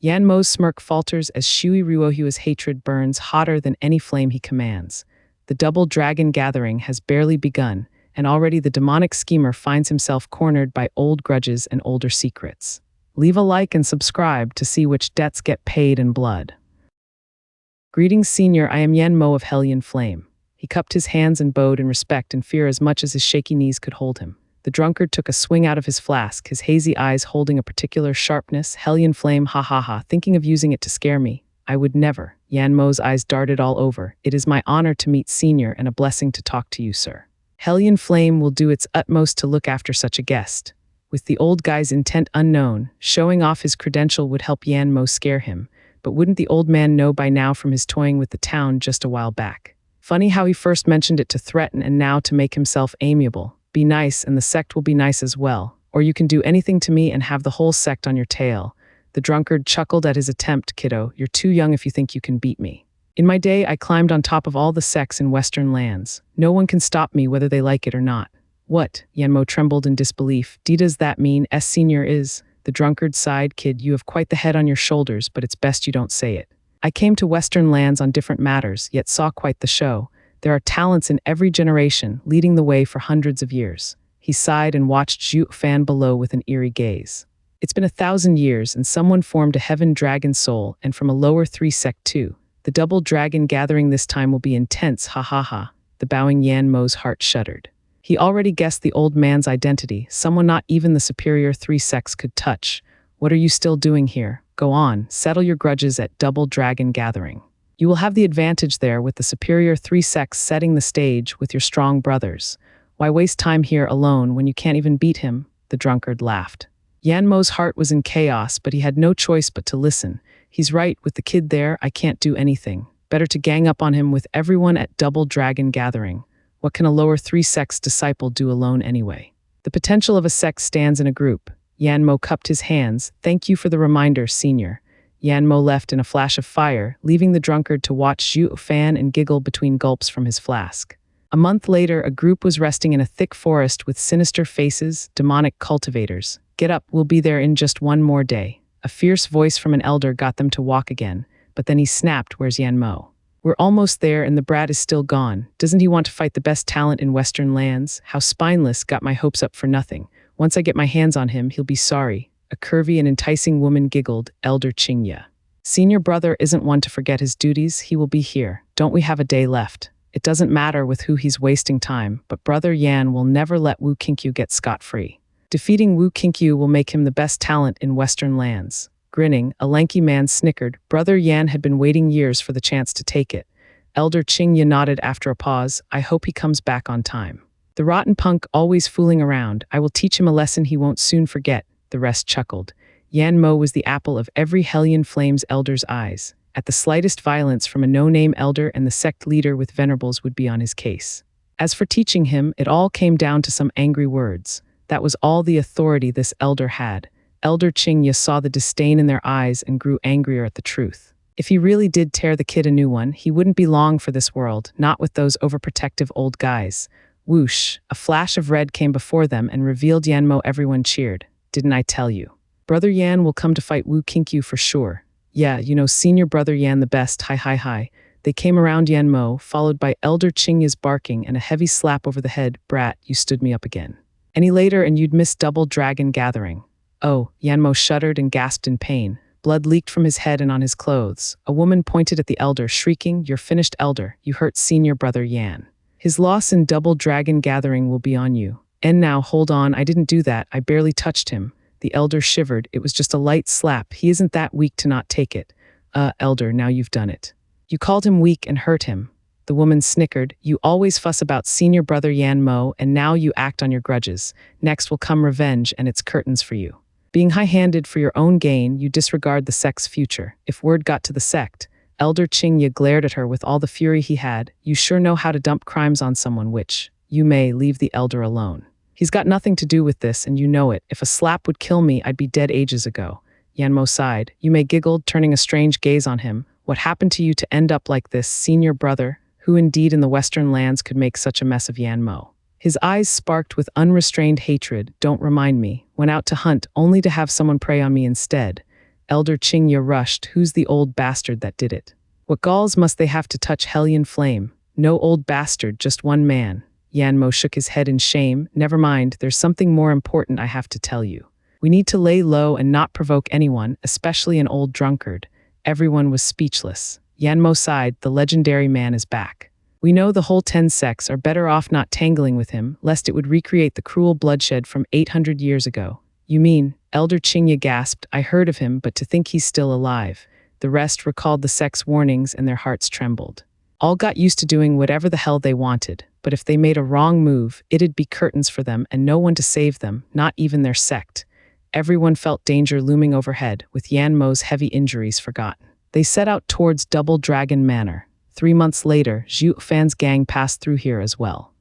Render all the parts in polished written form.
Yan Mo's smirk falters as Shui Ruohua's hatred burns hotter than any flame he commands. The double dragon gathering has barely begun, and already the demonic schemer finds himself cornered by old grudges and older secrets. Leave a like and subscribe to see which debts get paid in blood. Greetings, Senior. I am Yan Mo of Hellion Flame. He cupped his hands and bowed in respect and fear as much as his shaky knees could hold him. The drunkard took a swing out of his flask, his hazy eyes holding a particular sharpness. Hellion Flame, ha ha ha, thinking of using it to scare me. I would never. Yan Mo's eyes darted all over. It is my honor to meet Senior and a blessing to talk to you, sir. Hellion Flame will do its utmost to look after such a guest. With the old guy's intent unknown, showing off his credential would help Yan Mo scare him, but wouldn't the old man know by now from his toying with the town just a while back? Funny how he first mentioned it to threaten and now to make himself amiable. Be nice and the sect will be nice as well, or you can do anything to me and have the whole sect on your tail. The drunkard chuckled at his attempt. Kiddo, you're too young if you think you can beat me. In my day, I climbed on top of all the sects in Western lands. No one can stop me whether they like it or not. What? Yan Mo trembled in disbelief. Does that mean Senior is? The drunkard sighed. Kid, you have quite the head on your shoulders, but it's best you don't say it. I came to Western lands on different matters, yet saw quite the show. There are talents in every generation, leading the way for hundreds of years. He sighed and watched Zhuo Fan below with an eerie gaze. It's been 1,000 years, and someone formed a heaven dragon soul, and from a lower 3 sect too. The double dragon gathering this time will be intense, ha ha ha. The bowing Yan Mo's heart shuddered. He already guessed the old man's identity, someone not even the superior 3 sects could touch. What are you still doing here? Go on, settle your grudges at double dragon gathering. You will have the advantage there with the superior 3 sects setting the stage with your strong brothers. Why waste time here alone when you can't even beat him? The drunkard laughed. Yan Mo's heart was in chaos, but he had no choice but to listen. He's right, with the kid there, I can't do anything. Better to gang up on him with everyone at double dragon gathering. What can a lower 3 sects disciple do alone anyway? The potential of a sect stands in a group. Yan Mo cupped his hands. Thank you for the reminder, Senior. Yan Mo left in a flash of fire, leaving the drunkard to watch Zhuo Fan and giggle between gulps from his flask. A month later, a group was resting in a thick forest with sinister faces, demonic cultivators. Get up, we'll be there in just one more day. A fierce voice from an elder got them to walk again, but then he snapped, where's Yan Mo? We're almost there and the brat is still gone. Doesn't he want to fight the best talent in Western lands? How spineless, got my hopes up for nothing. Once I get my hands on him, he'll be sorry. A curvy and enticing woman giggled, Elder Qingya. Senior brother isn't one to forget his duties, he will be here. Don't we have a day left? It doesn't matter with who he's wasting time, but Brother Yan will never let Wu Qinkyu get scot-free. Defeating Wu Qinkyu will make him the best talent in Western lands. Grinning, a lanky man snickered. Brother Yan had been waiting years for the chance to take it. Elder Qingya nodded after a pause. I hope he comes back on time. The rotten punk always fooling around. I will teach him a lesson he won't soon forget. The rest chuckled. Yan Mo was the apple of every Hellion Flame's elder's eyes. At the slightest violence from a no-name elder and the sect leader with venerables would be on his case. As for teaching him, it all came down to some angry words. That was all the authority this elder had. Elder Qingya saw the disdain in their eyes and grew angrier at the truth. If he really did tear the kid a new one, he wouldn't be long for this world, not with those overprotective old guys. Whoosh, a flash of red came before them and revealed Yan Mo. Everyone cheered. Didn't I tell you? Brother Yan will come to fight Wu Qinkyu for sure. Yeah, you know Senior Brother Yan the best, hi hi hi. They came around Yan Mo, followed by Elder Qingya's barking and a heavy slap over the head. Brat, you stood me up again. Any later and you'd miss double dragon gathering. Oh, Yan Mo shuddered and gasped in pain. Blood leaked from his head and on his clothes. A woman pointed at the elder, shrieking, You're finished, elder. You hurt Senior Brother Yan. His loss in double dragon gathering will be on you. And now, hold on, I didn't do that. I barely touched him. The elder shivered. It was just a light slap. He isn't that weak to not take it. Elder, now you've done it. You called him weak and hurt him. The woman snickered. You always fuss about Senior Brother Yan Mo, and now you act on your grudges. Next will come revenge, and it's curtains for you. Being high-handed for your own gain, you disregard the sect's future. If word got to the sect, Elder Qingya glared at her with all the fury he had. You sure know how to dump crimes on someone, which, you may, leave the elder alone. He's got nothing to do with this, and you know it. If a slap would kill me, I'd be dead ages ago. Yan Mo sighed. You may giggled, turning a strange gaze on him. What happened to you to end up like this, Senior Brother? Who indeed in the Western lands could make such a mess of Yan Mo? His eyes sparked with unrestrained hatred. Don't remind me. Went out to hunt, only to have someone prey on me instead. Elder Qingya rushed. Who's the old bastard that did it? What galls must they have to touch Hellion flame? No old bastard, just one man. Yanmo shook his head in shame. Never mind, there's something more important I have to tell you. We need to lay low and not provoke anyone, especially an old drunkard. Everyone was speechless. Yanmo sighed. The legendary man is back. We know the whole 10 sects are better off not tangling with him, lest it would recreate the cruel bloodshed from 800 years ago. You mean? Elder Qingya gasped. I heard of him, but to think he's still alive. The rest recalled the sect's warnings and their hearts trembled. All got used to doing whatever the hell they wanted, but if they made a wrong move, it'd be curtains for them and no one to save them, not even their sect. Everyone felt danger looming overhead, with Yanmo's heavy injuries forgotten. They set out towards Double Dragon Manor. 3 months later, Zhuo Fan's gang passed through here as well.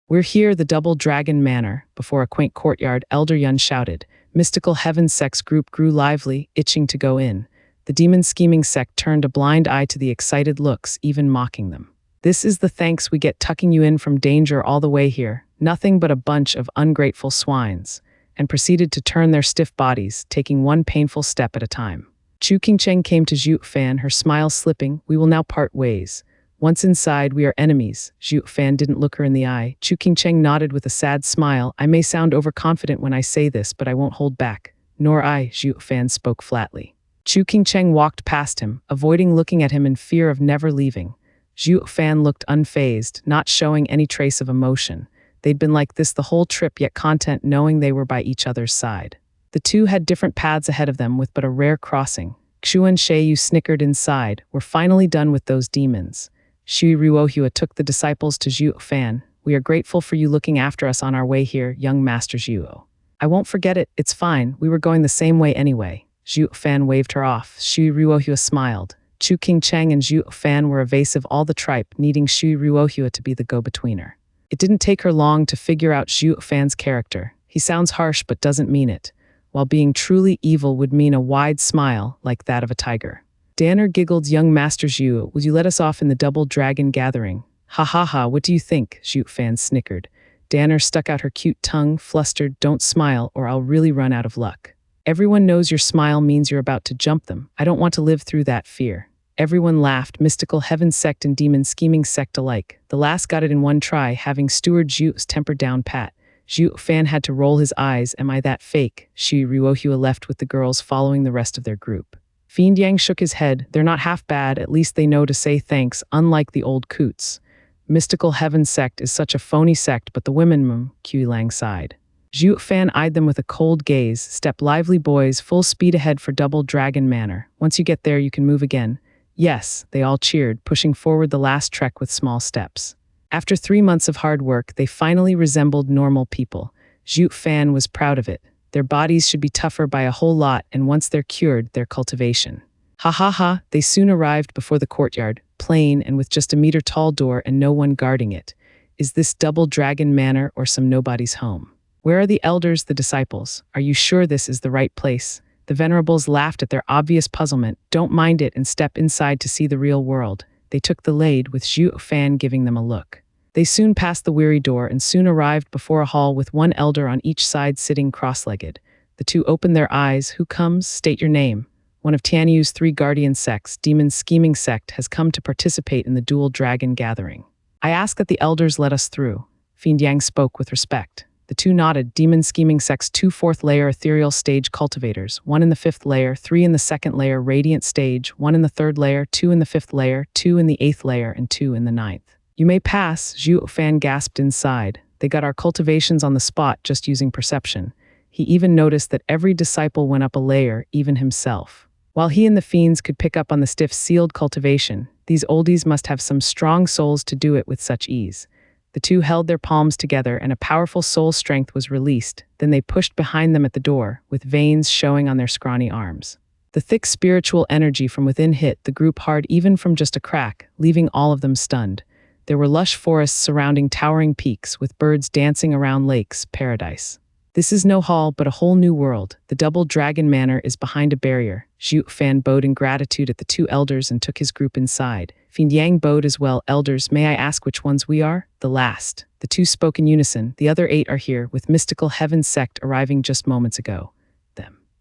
We're here, the Double Dragon Manor. Before a quaint courtyard, Elder Yun shouted. Mystical Heaven sect's group grew lively, itching to go in. The demon scheming sect turned a blind eye to the excited looks, even mocking them. This is the thanks we get tucking you in from danger all the way here. Nothing but a bunch of ungrateful swines. And proceeded to turn their stiff bodies, taking one painful step at a time. Chu Qingcheng came to Zhuo Fan, her smile slipping. We will now part ways. Once inside, we are enemies. Zhuo Fan didn't look her in the eye. Chu Qingcheng nodded with a sad smile. I may sound overconfident when I say this, but I won't hold back. Nor I, Zhuo Fan spoke flatly. Chu Qingcheng walked past him, avoiding looking at him in fear of never leaving. Zhuo Fan looked unfazed, not showing any trace of emotion. They'd been like this the whole trip, yet content knowing they were by each other's side. The two had different paths ahead of them with but a rare crossing. Xu and Sheiyu snickered inside. We're finally done with those demons. Shui Ruohua took the disciples to Zhuo Fan. We are grateful for you looking after us on our way here, young Master Zhuo. I won't forget it, it's fine, we were going the same way anyway. Zhuo Fan waved her off. Shui Ruohua smiled. Chu Qingcheng and Zhuo Fan were evasive all the tripe, needing Shui Ruohua to be the go-betweener. It didn't take her long to figure out Zhuo Fan's character. He sounds harsh but doesn't mean it, while being truly evil would mean a wide smile like that of a tiger. Danner giggled. Young Master Zhuo, would you let us off in the Double Dragon gathering? Ha ha ha, what do you think? Zhuo Fan snickered. Danner stuck out her cute tongue, flustered. Don't smile or I'll really run out of luck. Everyone knows your smile means you're about to jump them. I don't want to live through that fear. Everyone laughed, Mystical Heaven sect and Demon Scheming sect alike. The last got it in one try, having Steward Zhuo's temper down pat. Zhuo Fan had to roll his eyes. Am I that fake? Shui Ruohua left with the girls following the rest of their group. Fiend Yang shook his head. They're not half bad, at least they know to say thanks, unlike the old coots. Mystical Heaven sect is such a phony sect, but the women, Kui Lang sighed. Zhuo Fan eyed them with a cold gaze. Step lively, boys, full speed ahead for Double Dragon Manor. Once you get there, you can move again. Yes, they all cheered, pushing forward the last trek with small steps. After 3 months of hard work, they finally resembled normal people. Zhuo Fan was proud of it. Their bodies should be tougher by a whole lot, and once they're cured, their cultivation. Ha ha ha, they soon arrived before the courtyard, plain and with just a meter-tall door and no one guarding it. Is this Double Dragon Manor or some nobody's home? Where are the elders, the disciples? Are you sure this is the right place? The venerables laughed at their obvious puzzlement. Don't mind it and step inside to see the real world. They took the lead, with Zhuo Fan giving them a look. They soon passed the weary door and soon arrived before a hall with one elder on each side sitting cross-legged. The two opened their eyes. Who comes? State your name. One of Tianyu's 3 guardian sects, Demon Scheming sect, has come to participate in the Dual Dragon gathering. I ask that the elders let us through. Fiend Yang spoke with respect. The two nodded. Demon Scheming sect's 2 4th layer ethereal stage cultivators, 1 in the 5th layer, 3 in the 2nd layer radiant stage, 1 in the 3rd layer, 2 in the 5th layer, 2 in the 8th layer, and 2 in the 9th. You may pass, Zhuo Fan gasped inside. They got our cultivations on the spot just using perception. He even noticed that every disciple went up a layer, even himself. While he and the fiends could pick up on the stiff sealed cultivation, these oldies must have some strong souls to do it with such ease. The two held their palms together and a powerful soul strength was released. Then they pushed behind them at the door, with veins showing on their scrawny arms. The thick spiritual energy from within hit the group hard even from just a crack, leaving all of them stunned. There were lush forests surrounding towering peaks, with birds dancing around lakes, paradise. This is no hall, but a whole new world. The Double Dragon Manor is behind a barrier. Zhuo Fan bowed in gratitude at the 2 elders and took his group inside. Fiend Yang bowed as well. Elders, may I ask which ones we are? The last. The 2 spoke in unison. The other 8 are here, with Mystical Heaven sect arriving just moments ago.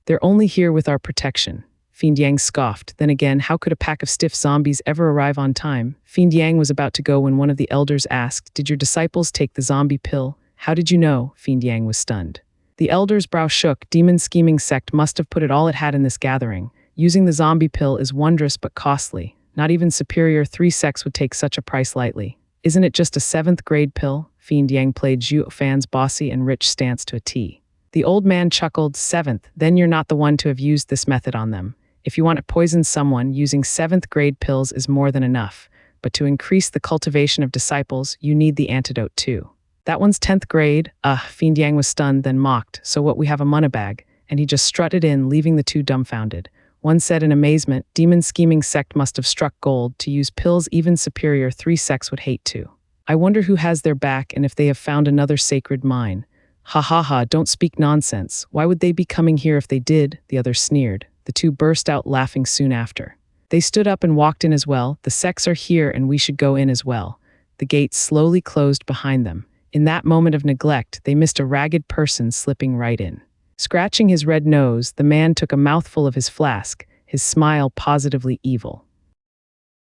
They're only here with our protection. Fiend Yang scoffed. Then again, how could a pack of stiff zombies ever arrive on time? Fiend Yang was about to go when one of the elders asked, "Did your disciples take the zombie pill?" "How did you know?" Fiend Yang was stunned. The elder's brow shook. Demon scheming sect must have put it all it had in this gathering. Using the zombie pill is wondrous but costly. Not even superior 3 sects would take such a price lightly. Isn't it just a 7th grade pill? Fiend Yang played Zhuo Fan's bossy and rich stance to a T. The old man chuckled. 7th, then you're not the one to have used this method on them. If you want to poison someone, using 7th grade pills is more than enough. But to increase the cultivation of disciples, you need the antidote too. That one's 10th grade. Fiend Yang was stunned, then mocked. So what, we have a money bag? And he just strutted in, leaving the two dumbfounded. One said in amazement, demon scheming sect must have struck gold. To use pills even superior 3 sects would hate to. I wonder who has their back and if they have found another sacred mine. Ha ha ha, don't speak nonsense. Why would they be coming here if they did? The other sneered. The two burst out laughing soon after. They stood up and walked in as well. The sects are here and we should go in as well. The gates slowly closed behind them. In that moment of neglect, they missed a ragged person slipping right in. Scratching his red nose, the man took a mouthful of his flask, his smile positively evil.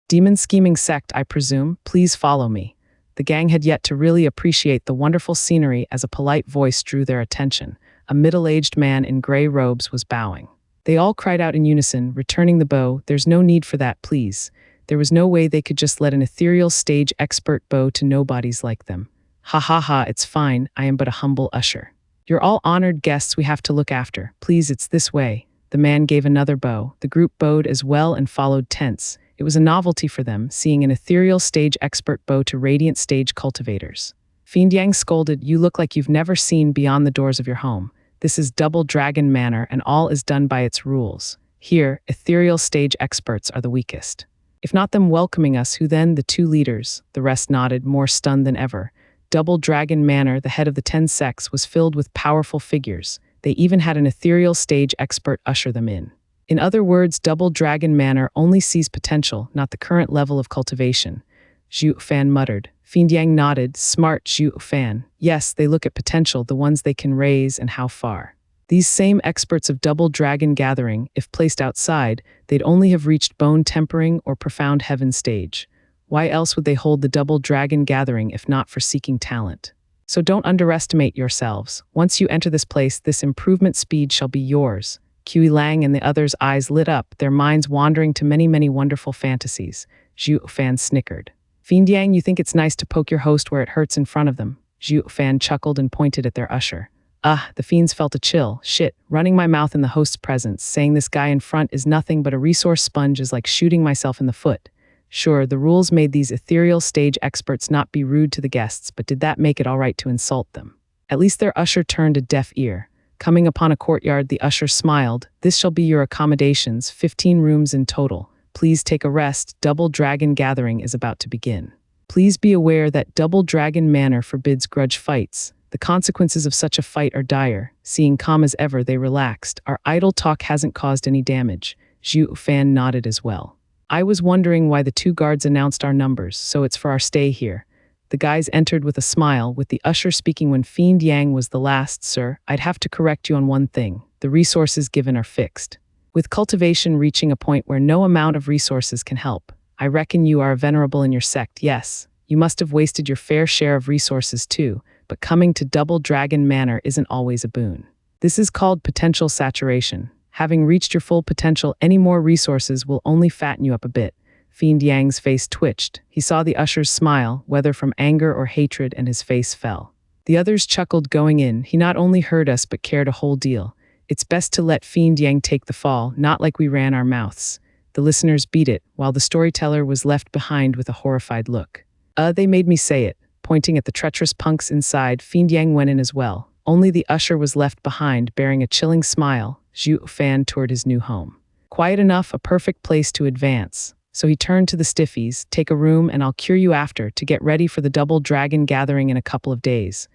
Demon scheming sect, I presume, please follow me. The gang had yet to really appreciate the wonderful scenery as a polite voice drew their attention. A middle-aged man in gray robes was bowing. They all cried out in unison, returning the bow. There's no need for that, please. There was no way they could just let an ethereal stage expert bow to nobodies like them. Ha ha ha, it's fine, I am but a humble usher. You're all honored guests we have to look after. Please, it's this way. The man gave another bow. The group bowed as well and followed tense. It was a novelty for them, seeing an ethereal stage expert bow to radiant stage cultivators. Fiend Yang scolded, you look like you've never seen beyond the doors of your home. This is Double Dragon Manor and all is done by its rules. Here, ethereal stage experts are the weakest. If not them welcoming us, who then? The 2 leaders. The rest nodded, more stunned than ever. Double Dragon Manor, the head of the 10 sects, was filled with powerful figures. They even had an ethereal stage expert usher them in. In other words, Double Dragon Manor only sees potential, not the current level of cultivation. Zhuo Fan muttered. Fiend Yang nodded. Smart, Zhuo Fan. Yes, they look at potential, the ones they can raise and how far. These same experts of Double Dragon Gathering, if placed outside, they'd only have reached bone tempering or profound heaven stage. Why else would they hold the Double Dragon Gathering if not for seeking talent? So don't underestimate yourselves. Once you enter this place, this improvement speed shall be yours. Kui Lang and the others' eyes lit up, their minds wandering to many, many wonderful fantasies. Zhuo Fan snickered. Fiend Yang, you think it's nice to poke your host where it hurts in front of them? Zhuo Fan chuckled and pointed at their usher. The fiends felt a chill. Shit, running my mouth in the host's presence, saying this guy in front is nothing but a resource sponge is like shooting myself in the foot. Sure, the rules made these ethereal stage experts not be rude to the guests, but did that make it all right to insult them? At least their usher turned a deaf ear. Coming upon a courtyard, the usher smiled. This shall be your accommodations, 15 rooms in total. Please take a rest. Double Dragon Gathering is about to begin. Please be aware that Double Dragon Manor forbids grudge fights. The consequences of such a fight are dire. Seeing calm as ever, they relaxed. Our idle talk hasn't caused any damage. Zhuo Fan nodded as well. I was wondering why the 2 guards announced our numbers, so it's for our stay here. The guys entered with a smile, with the usher speaking when Fiend Yang was the last. Sir, I'd have to correct you on one thing. The resources given are fixed. With cultivation reaching a point where no amount of resources can help. I reckon you are venerable in your sect, yes. You must have wasted your fair share of resources too, but coming to Double Dragon Manor isn't always a boon. This is called potential saturation. Having reached your full potential, any more resources will only fatten you up a bit. Fiend Yang's face twitched. He saw the usher's smile, whether from anger or hatred, and his face fell. The others chuckled going in. He not only heard us but cared a whole deal. It's best to let Fiend Yang take the fall, not like we ran our mouths. The listeners beat it, while the storyteller was left behind with a horrified look. They made me say it. Pointing at the treacherous punks inside, Fiend Yang went in as well. Only the usher was left behind, bearing a chilling smile. Zhuo Fan toured his new home. Quiet enough, a perfect place to advance. So he turned to the stiffies, take a room and I'll cure you after, to get ready for the Double Dragon Gathering in a couple of days.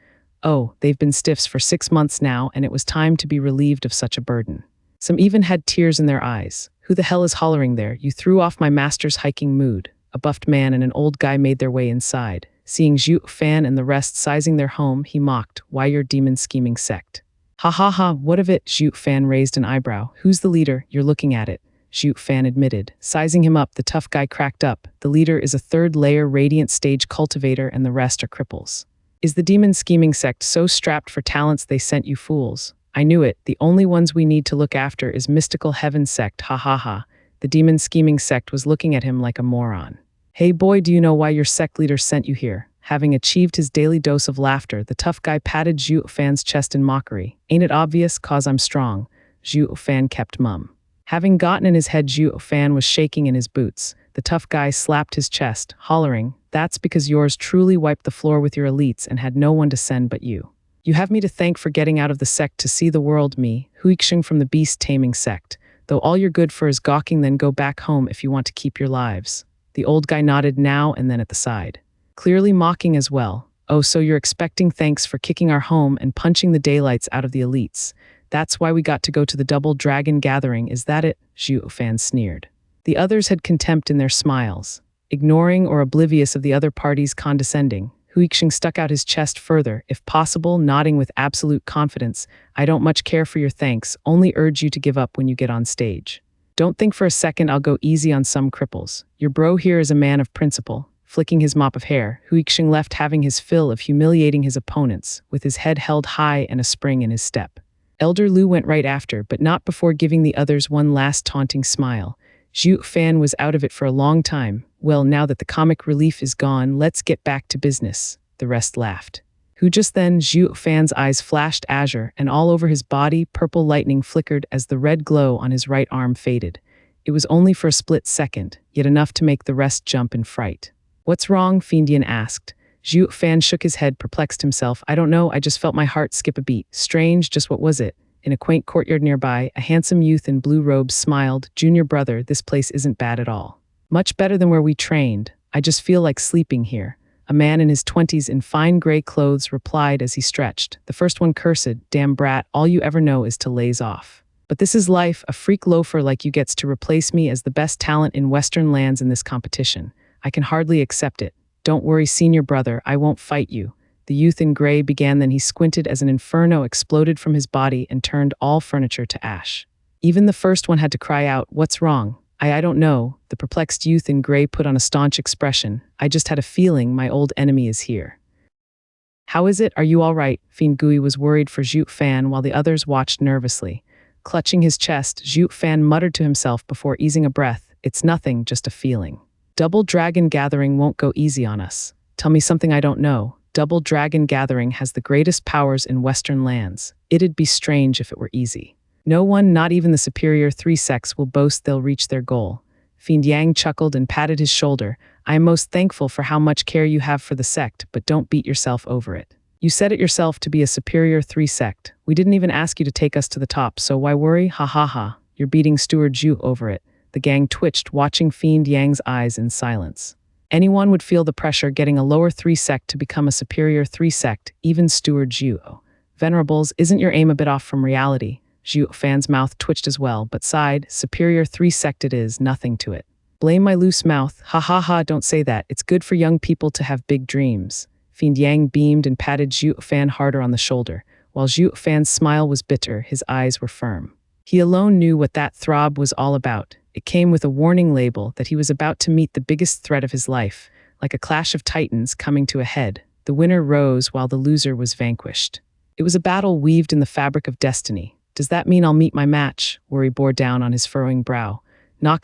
Oh, they've been stiffs for 6 months now, and it was time to be relieved of such a burden. Some even had tears in their eyes. Who the hell is hollering there? You threw off my master's hiking mood. A buffed man and an old guy made their way inside. Seeing Zhuo Fan and the rest sizing their home, he mocked, why your demon scheming sect? Ha ha ha, what of it? Zhuo Fan raised an eyebrow. Who's the leader? You're looking at it. Zhuo Fan admitted. Sizing him up, the tough guy cracked up. The leader is a third-layer radiant stage cultivator and the rest are cripples. Is the demon scheming sect so strapped for talents they sent you fools? I knew it. The only ones we need to look after is mystical heaven sect. Ha ha ha. The demon scheming sect was looking at him like a moron. Hey boy, do you know why your sect leader sent you here? Having achieved his daily dose of laughter, the tough guy patted Zhuo Fan's chest in mockery. Ain't it obvious? 'Cause I'm strong. Zhuo Fan kept mum. Having gotten in his head, Zhuo Fan was shaking in his boots. The tough guy slapped his chest, hollering, "That's because yours truly wiped the floor with your elites and had no one to send but you. You have me to thank for getting out of the sect to see the world, me, Huixing from the beast-taming sect. Though all you're good for is gawking, then go back home if you want to keep your lives." The old guy nodded now and then at the side, clearly mocking as well. "Oh, so you're expecting thanks for kicking our home and punching the daylights out of the elites. That's why we got to go to the double dragon gathering, is that it?" Zhuo Fan sneered. The others had contempt in their smiles. Ignoring or oblivious of the other party's condescending, Huixing stuck out his chest further, if possible, nodding with absolute confidence. "I don't much care for your thanks, only urge you to give up when you get on stage. Don't think for a second I'll go easy on some cripples. Your bro here is a man of principle." Flicking his mop of hair, Huixing left having his fill of humiliating his opponents, with his head held high and a spring in his step. Elder Lu went right after, but not before giving the others one last taunting smile. Zhuo Fan was out of it for a long time. "Well, now that the comic relief is gone, let's get back to business." The rest laughed. Who just then, Zhuo Fan's eyes flashed azure, and all over his body, purple lightning flickered as the red glow on his right arm faded. It was only for a split second, yet enough to make the rest jump in fright. "What's wrong?" Fiendian asked. Zhuo Fan shook his head, perplexed himself. "I don't know, I just felt my heart skip a beat." "Strange, just what was it?" In a quaint courtyard nearby, a handsome youth in blue robes smiled. "Junior brother, this place isn't bad at all. Much better than where we trained. I just feel like sleeping here." A man in his 20s in fine gray clothes replied as he stretched. The first one cursed, "Damn brat, all you ever know is to laze off. But this is life, a freak loafer like you gets to replace me as the best talent in Western lands in this competition. I can hardly accept it. Don't worry, senior brother, I won't fight you." The youth in gray began, then he squinted as an inferno exploded from his body and turned all furniture to ash. Even the first one had to cry out, "What's wrong?" I don't know." The perplexed youth in gray put on a staunch expression. "I just had a feeling my old enemy is here." "How is it? Are you all right?" Fiend Gui was worried for Zhuo Fan while the others watched nervously. Clutching his chest, Zhuo Fan muttered to himself before easing a breath, "It's nothing, just a feeling. Double Dragon Gathering won't go easy on us." "Tell me something I don't know." "Double Dragon Gathering has the greatest powers in Western lands. It'd be strange if it were easy. No one, not even the superior 3 sects, will boast they'll reach their goal." Fiend Yang chuckled and patted his shoulder. "I am most thankful for how much care you have for the sect, but don't beat yourself over it. You said it yourself to be a superior 3 sect. We didn't even ask you to take us to the top, so why worry? Ha ha ha. You're beating Steward Zhu over it." The gang twitched, watching Fiend Yang's eyes in silence. Anyone would feel the pressure getting a lower 3 sect to become a superior 3 sect, even Steward Zhu. "Venerables, isn't your aim a bit off from reality?" Zhuo Fan's mouth twitched as well, but sighed. "Superior 3 sect it is, nothing to it." "Blame my loose mouth. Ha ha ha, don't say that. It's good for young people to have big dreams." Fiend Yang beamed and patted Zhuo Fan harder on the shoulder. While Zhuo Fan's smile was bitter, his eyes were firm. He alone knew what that throb was all about. It came with a warning label that he was about to meet the biggest threat of his life, like a clash of titans coming to a head. The winner rose while the loser was vanquished. It was a battle weaved in the fabric of destiny. "Does that mean I'll meet my match?" Worry bore down on his furrowing brow.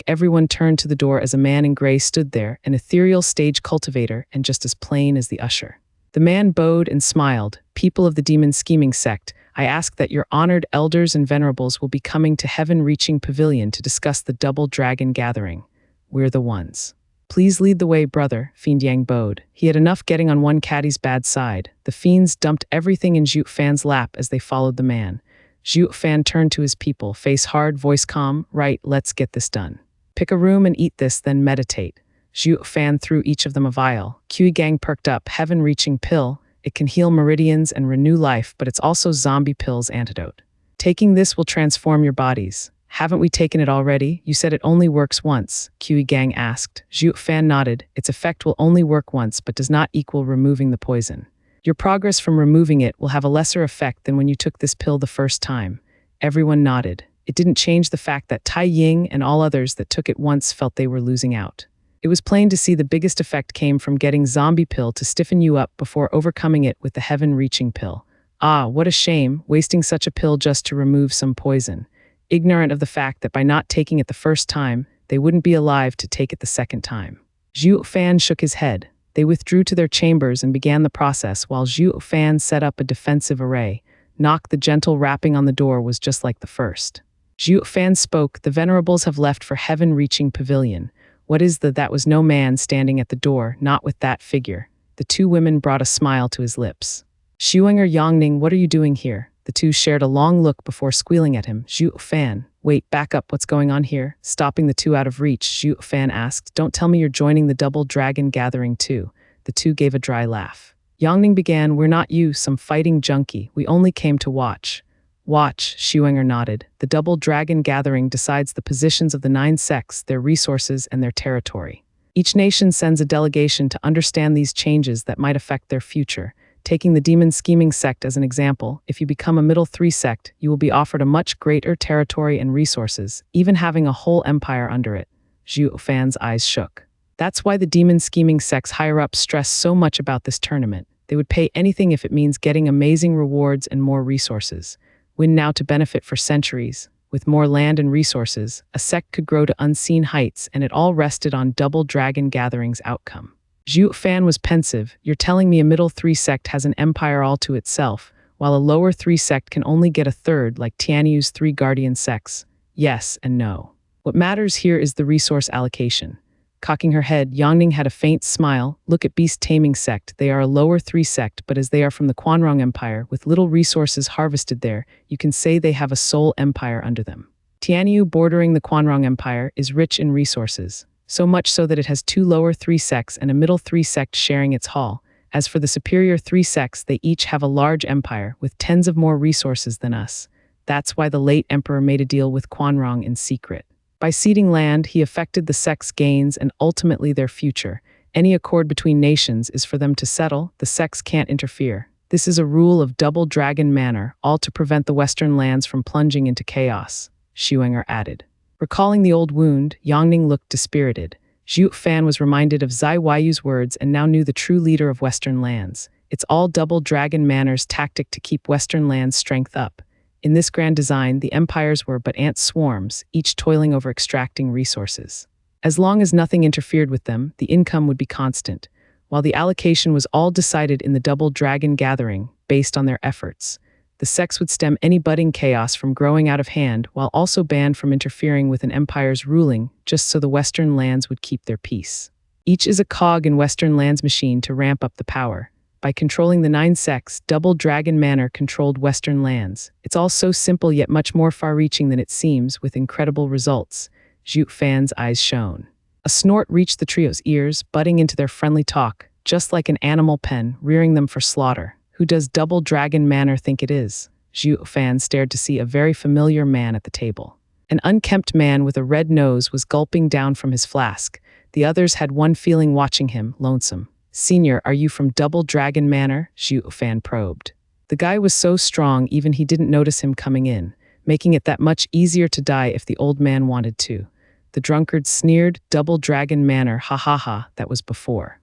Everyone turned to the door as a man in gray stood there, an ethereal stage cultivator and just as plain as the usher. The man bowed and smiled. "People of the demon scheming sect, I ask that your honored elders and venerables will be coming to heaven-reaching pavilion to discuss the double dragon gathering. We're the ones. Please lead the way, brother." Fiend Yang bowed. He had enough getting on one caddy's bad side. The fiends dumped everything in Zhuo Fan's lap as they followed the man. Zhuo Fan turned to his people, face hard, voice calm. "Right, let's get this done. Pick a room and eat this, then meditate." Zhuo Fan threw each of them a vial. Kui Gang perked up. "Heaven-reaching pill. It can heal meridians and renew life, but it's also zombie pill's antidote. Taking this will transform your bodies." "Haven't we taken it already? You said it only works once," Kui Gang asked. Zhuo Fan nodded. "Its effect will only work once, but does not equal removing the poison. Your progress from removing it will have a lesser effect than when you took this pill the first time. Everyone nodded. It didn't change the fact that Tai Ying and all others that took it once felt they were losing out. It was plain to see the biggest effect came from getting zombie pill to stiffen you up before overcoming it with the heaven-reaching pill. Ah, what a shame, wasting such a pill just to remove some poison. Ignorant of the fact that by not taking it the first time, they wouldn't be alive to take it the second time. Zhuo Fan shook his head. They withdrew to their chambers and began the process while Zhuo Fan set up a defensive array. Knock, the gentle rapping on the door was just like the first. Zhuo Fan spoke, the venerables have left for heaven-reaching pavilion. What is that was no man standing at the door, not with that figure. The two women brought a smile to his lips. Xuenger Yongning, what are you doing here? The two shared a long look before squealing at him. Zhuo Fan, wait, back up, what's going on here? Stopping the two out of reach, Zhuo Fan asked, don't tell me you're joining the double dragon gathering too. The two gave a dry laugh. Yongning began, we're not you, some fighting junkie. We only came to watch. Watch, Xuenger nodded. The double dragon gathering decides the positions of the 9 sects, their resources, and their territory. Each nation sends a delegation to understand these changes that might affect their future. Taking the demon scheming sect as an example, if you become a middle 3 sect, you will be offered a much greater territory and resources, even having a whole empire under it. Zhuo Fan's eyes shook. That's why the demon scheming sects higher up stress so much about this tournament. They would pay anything if it means getting amazing rewards and more resources. Win now to benefit for centuries. With more land and resources, a sect could grow to unseen heights, and it all rested on double dragon gathering's outcome. Zhuo Fan was pensive. You're telling me a middle 3 sect has an empire all to itself, while a lower 3 sect can only get a third like Tianyu's 3 guardian sects? Yes and no. What matters here is the resource allocation. Cocking her head, Yongning had a faint smile. Look at Beast Taming Sect. They are a lower 3 sect, but as they are from the Quanrong Empire, with little resources harvested there, you can say they have a sole empire under them. Tianyu, bordering the Quanrong Empire, is rich in resources. So much so that it has 2 lower 3 sects and a middle 3 sect sharing its hall. As for the superior 3 sects, they each have a large empire with tens of more resources than us. That's why the late emperor made a deal with Quanrong in secret. By ceding land, he affected the sects' gains and ultimately their future. Any accord between nations is for them to settle, the sects can't interfere. This is a rule of Double Dragon Manor, all to prevent the Western lands from plunging into chaos, Xuenger added. Recalling the old wound, Yongning looked dispirited. Zhuo Fan was reminded of Zai Weiyu's words and now knew the true leader of Western lands. It's all Double Dragon Manor's tactic to keep Western lands' strength up. In this grand design, the empires were but ant swarms, each toiling over extracting resources. As long as nothing interfered with them, the income would be constant, while the allocation was all decided in the Double Dragon Gathering, based on their efforts. The sects would stem any budding chaos from growing out of hand, while also banned from interfering with an empire's ruling, just so the Western lands would keep their peace. Each is a cog in Western lands' machine to ramp up the power. By controlling the 9 sects, Double Dragon Manor controlled Western lands. It's all so simple yet much more far-reaching than it seems, with incredible results. Zhuo Fan's eyes shone. A snort reached the trio's ears, butting into their friendly talk, just like an animal pen, rearing them for slaughter. Who does Double Dragon Manor think it is? Zhuo Fan stared to see a very familiar man at the table. An unkempt man with a red nose was gulping down from his flask. The others had one feeling watching him, lonesome. Senior, are you from Double Dragon Manor? Zhuo Fan probed. The guy was so strong even he didn't notice him coming in, making it that much easier to die if the old man wanted to. The drunkard sneered, Double Dragon Manor, ha ha ha, that was before.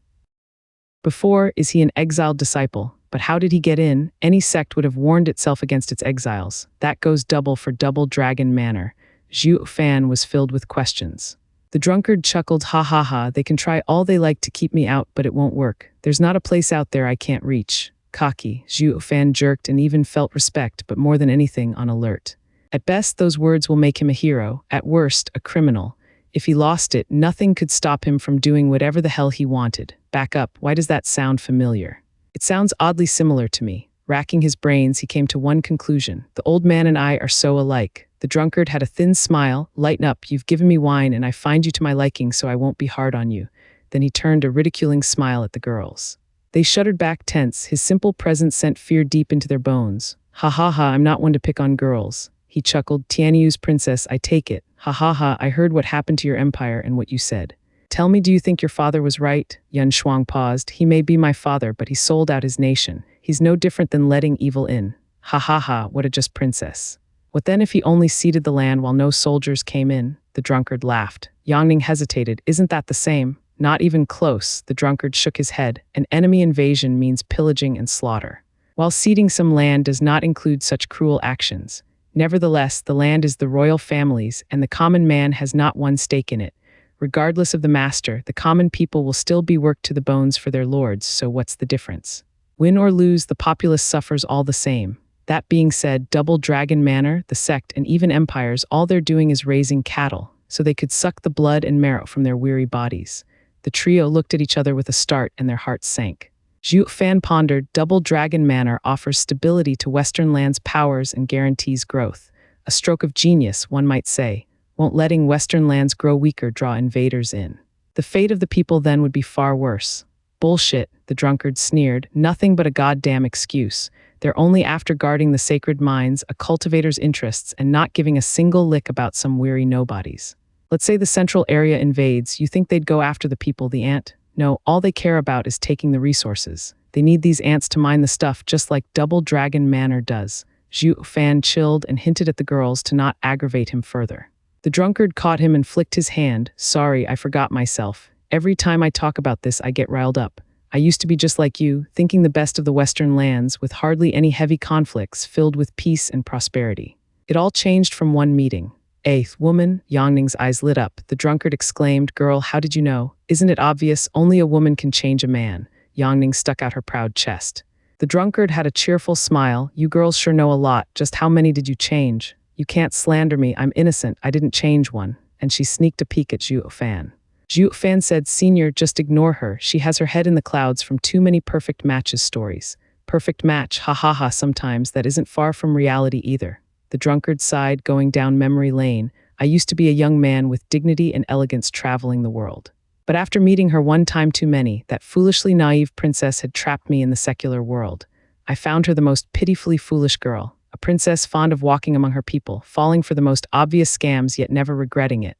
Before, is he an exiled disciple? But how did he get in? Any sect would have warned itself against its exiles. That goes double for Double Dragon Manor. Zhuo Fan was filled with questions. The drunkard chuckled, ha ha ha, they can try all they like to keep me out, but it won't work. There's not a place out there I can't reach. Cocky, Zhuo Fan jerked and even felt respect, but more than anything, on alert. At best, those words will make him a hero, at worst, a criminal. If he lost it, nothing could stop him from doing whatever the hell he wanted. Back up, why does that sound familiar? It sounds oddly similar to me. Racking his brains, he came to one conclusion. The old man and I are so alike. The drunkard had a thin smile. Lighten up, you've given me wine and I find you to my liking so I won't be hard on you. Then he turned a ridiculing smile at the girls. They shuddered back tense. His simple presence sent fear deep into their bones. Ha ha ha, I'm not one to pick on girls. He chuckled, Tianyu's princess, I take it. Ha ha ha, I heard what happened to your empire and what you said. Tell me, do you think your father was right? Yun Shuang paused. He may be my father, but he sold out his nation. He's no different than letting evil in. Ha ha ha, what a just princess. What then if he only ceded the land while no soldiers came in? The drunkard laughed. Yangning hesitated. Isn't that the same? Not even close, the drunkard shook his head. An enemy invasion means pillaging and slaughter. While ceding some land does not include such cruel actions. Nevertheless, the land is the royal family's, and the common man has not one stake in it. Regardless of the master, the common people will still be worked to the bones for their lords, so what's the difference? Win or lose, the populace suffers all the same. That being said, Double Dragon Manor, the sect, and even empires, all they're doing is raising cattle, so they could suck the blood and marrow from their weary bodies. The trio looked at each other with a start, and their hearts sank. Zhuo Fan pondered. Double Dragon Manor offers stability to Western lands' powers and guarantees growth. A stroke of genius, one might say. Won't letting Western lands grow weaker draw invaders in? The fate of the people then would be far worse. Bullshit, the drunkard sneered. Nothing but a goddamn excuse. They're only after guarding the sacred mines, a cultivator's interests, and not giving a single lick about some weary nobodies. Let's say the central area invades, you think they'd go after the people, the ant? No, all they care about is taking the resources. They need these ants to mine the stuff just like Double Dragon Manor does. Zhuo Fan chilled and hinted at the girls to not aggravate him further. The drunkard caught him and flicked his hand. Sorry, I forgot myself. Every time I talk about this, I get riled up. I used to be just like you, thinking the best of the Western lands, with hardly any heavy conflicts, filled with peace and prosperity. It all changed from one meeting. Eighth woman, Yangning's eyes lit up. The drunkard exclaimed, Girl, how did you know? Isn't it obvious? Only a woman can change a man. Yangning stuck out her proud chest. The drunkard had a cheerful smile. You girls sure know a lot. Just how many did you change? You can't slander me. I'm innocent. I didn't change one. And she sneaked a peek at Zhuo Fan. Zhuo Fan said, Senior, just ignore her. She has her head in the clouds from too many perfect matches stories. Perfect match, ha ha ha, sometimes that isn't far from reality either. The drunkard sighed, going down memory lane. I used to be a young man with dignity and elegance traveling the world. But after meeting her one time too many, that foolishly naive princess had trapped me in the secular world. I found her the most pitifully foolish girl, a princess fond of walking among her people, falling for the most obvious scams yet never regretting it.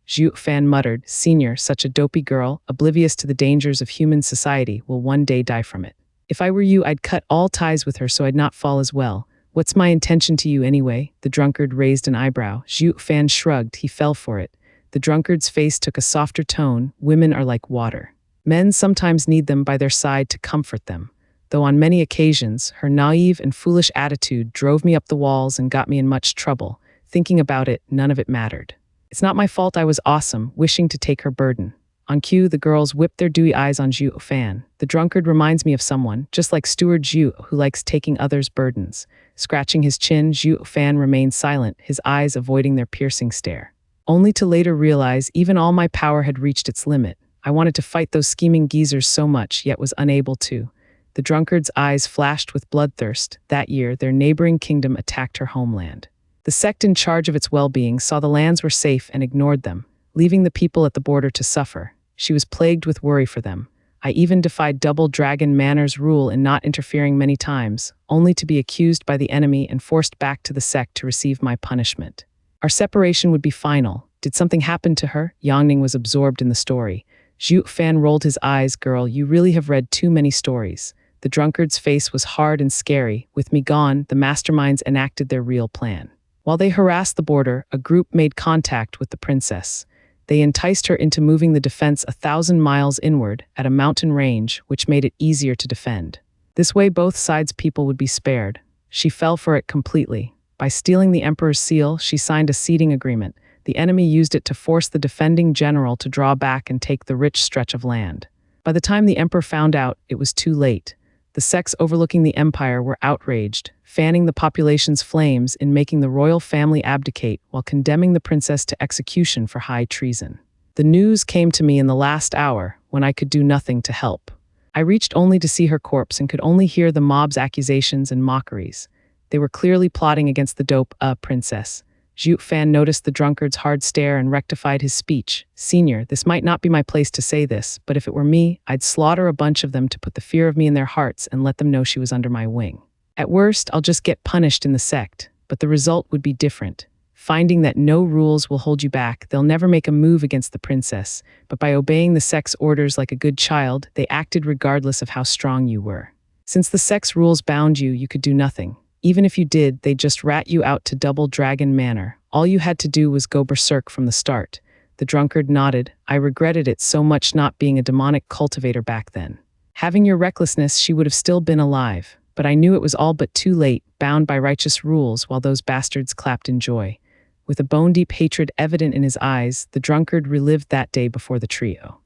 Zhuo Fan muttered, Senior, such a dopey girl, oblivious to the dangers of human society, will one day die from it. If I were you, I'd cut all ties with her so I'd not fall as well. What's my intention to you anyway? The drunkard raised an eyebrow. Zhuo Fan shrugged. He fell for it. The drunkard's face took a softer tone. Women are like water. Men sometimes need them by their side to comfort them. Though on many occasions, her naive and foolish attitude drove me up the walls and got me in much trouble. Thinking about it, none of it mattered. It's not my fault I was awesome, wishing to take her burden. On cue, the girls whipped their dewy eyes on Zhuo Fan. The drunkard reminds me of someone, just like Steward Zhu, who likes taking others' burdens. Scratching his chin, Zhuo Fan remained silent, his eyes avoiding their piercing stare. Only to later realize even all my power had reached its limit. I wanted to fight those scheming geezers so much, yet was unable to. The drunkard's eyes flashed with bloodthirst. That year, their neighboring kingdom attacked her homeland. The sect in charge of its well-being saw the lands were safe and ignored them, leaving the people at the border to suffer. She was plagued with worry for them. I even defied Double Dragon Manor's rule in not interfering many times, only to be accused by the enemy and forced back to the sect to receive my punishment. Our separation would be final. Did something happen to her? Yangning was absorbed in the story. Zhuo Fan rolled his eyes. Girl, you really have read too many stories. The drunkard's face was hard and scary. With me gone, the masterminds enacted their real plan. While they harassed the border, a group made contact with the princess. They enticed her into moving the defense 1,000 miles inward at a mountain range, which made it easier to defend. This way both sides' people would be spared. She fell for it completely. By stealing the emperor's seal, she signed a ceding agreement. The enemy used it to force the defending general to draw back and take the rich stretch of land. By the time the emperor found out, it was too late. The sects overlooking the empire were outraged, fanning the population's flames in making the royal family abdicate while condemning the princess to execution for high treason. The news came to me in the last hour, when I could do nothing to help. I reached only to see her corpse and could only hear the mob's accusations and mockeries. They were clearly plotting against the dope, princess. Zhuo Fan noticed the drunkard's hard stare and rectified his speech. Senior, this might not be my place to say this, but if it were me, I'd slaughter a bunch of them to put the fear of me in their hearts and let them know she was under my wing. At worst, I'll just get punished in the sect, but the result would be different. Finding that no rules will hold you back, they'll never make a move against the princess, but by obeying the sect's orders like a good child, they acted regardless of how strong you were. Since the sex rules bound you, you could do nothing. Even if you did, they'd just rat you out to Double Dragon Manor. All you had to do was go berserk from the start. The drunkard nodded. I regretted it so much not being a demonic cultivator back then. Having your recklessness, she would have still been alive. But I knew it was all but too late, bound by righteous rules while those bastards clapped in joy. With a bone-deep hatred evident in his eyes, the drunkard relived that day before the trio.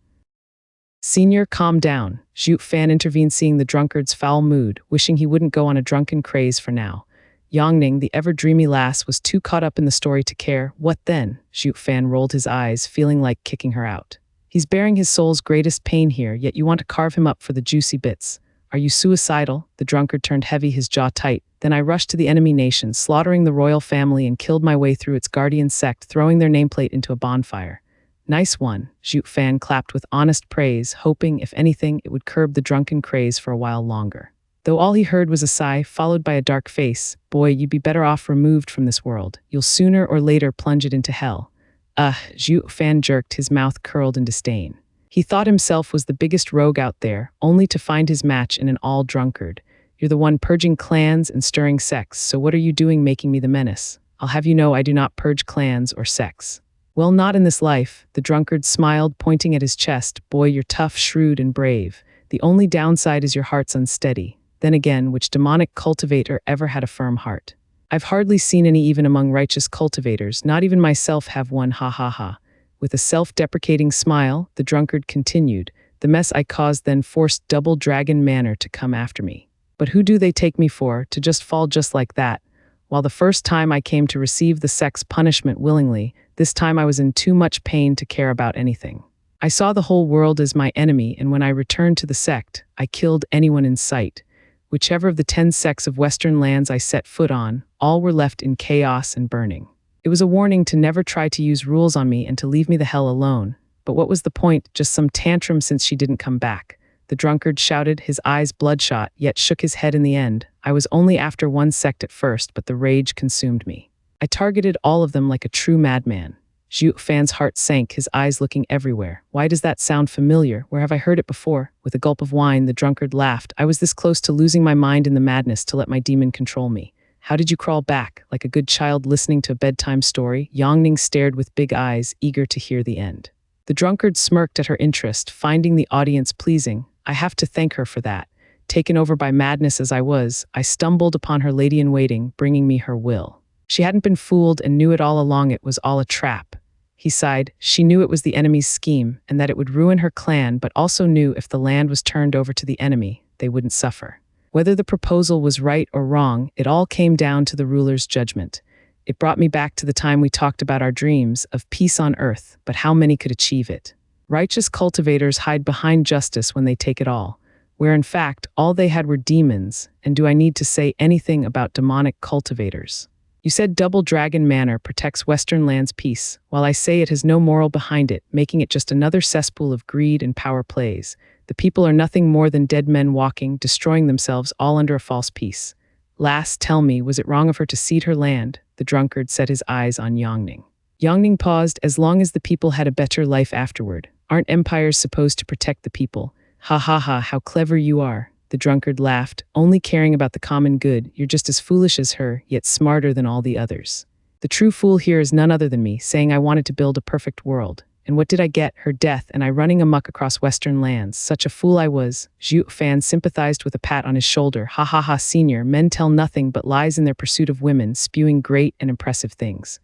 Senior, calm down. Zhuo Fan intervened, seeing the drunkard's foul mood, wishing he wouldn't go on a drunken craze for now. Yongning, the ever-dreamy lass, was too caught up in the story to care. What then? Zhuo Fan rolled his eyes, feeling like kicking her out. He's bearing his soul's greatest pain here, yet you want to carve him up for the juicy bits. Are you suicidal? The drunkard turned heavy, his jaw tight. Then I rushed to the enemy nation, slaughtering the royal family and killed my way through its guardian sect, throwing their nameplate into a bonfire. Nice one, Zhuo Fan clapped with honest praise, hoping, if anything, it would curb the drunken craze for a while longer. Though all he heard was a sigh, followed by a dark face. Boy, you'd be better off removed from this world. You'll sooner or later plunge it into hell. Zhuo Fan jerked, his mouth curled in disdain. He thought himself was the biggest rogue out there, only to find his match in an all-drunkard. You're the one purging clans and stirring sects, so what are you doing making me the menace? I'll have you know I do not purge clans or sects. Well, not in this life, the drunkard smiled, pointing at his chest. Boy, you're tough, shrewd, and brave. The only downside is your heart's unsteady. Then again, which demonic cultivator ever had a firm heart? I've hardly seen any even among righteous cultivators, not even myself have one, ha ha ha. With a self-deprecating smile, the drunkard continued, the mess I caused then forced Double Dragon Manor to come after me. But who do they take me for, to just fall just like that? While the first time I came to receive the sect's punishment willingly, this time I was in too much pain to care about anything. I saw the whole world as my enemy, and when I returned to the sect, I killed anyone in sight. Whichever of the 10 sects of Western lands I set foot on, all were left in chaos and burning. It was a warning to never try to use rules on me and to leave me the hell alone. But what was the point? Just some tantrum since she didn't come back. The drunkard shouted, his eyes bloodshot, yet shook his head in the end. I was only after one sect at first, but the rage consumed me. I targeted all of them like a true madman. Zhuo Fan's heart sank, his eyes looking everywhere. Why does that sound familiar? Where have I heard it before? With a gulp of wine, the drunkard laughed. I was this close to losing my mind in the madness to let my demon control me. How did you crawl back? Like a good child listening to a bedtime story? Yongning stared with big eyes, eager to hear the end. The drunkard smirked at her interest, finding the audience pleasing. I have to thank her for that. Taken over by madness as I was, I stumbled upon her lady-in-waiting, bringing me her will. She hadn't been fooled and knew it all along. It was all a trap. He sighed. She knew it was the enemy's scheme and that it would ruin her clan, but also knew if the land was turned over to the enemy, they wouldn't suffer. Whether the proposal was right or wrong, it all came down to the ruler's judgment. It brought me back to the time we talked about our dreams of peace on earth, but how many could achieve it? Righteous cultivators hide behind justice when they take it all, where in fact all they had were demons, and do I need to say anything about demonic cultivators? You said Double Dragon Manor protects Western lands' peace, while I say it has no moral behind it, making it just another cesspool of greed and power plays. The people are nothing more than dead men walking, destroying themselves all under a false peace. Lass, tell me, was it wrong of her to cede her land? The drunkard set his eyes on Yongning. Yongning paused. As long as the people had a better life afterward. Aren't empires supposed to protect the people? Ha ha ha, how clever you are. The drunkard laughed, only caring about the common good. You're just as foolish as her, yet smarter than all the others. The true fool here is none other than me, saying I wanted to build a perfect world. And what did I get? Her death, and I running amok across Western lands. Such a fool I was. Zhuo Fan sympathized with a pat on his shoulder. Ha ha ha, senior, men tell nothing but lies in their pursuit of women, spewing great and impressive things.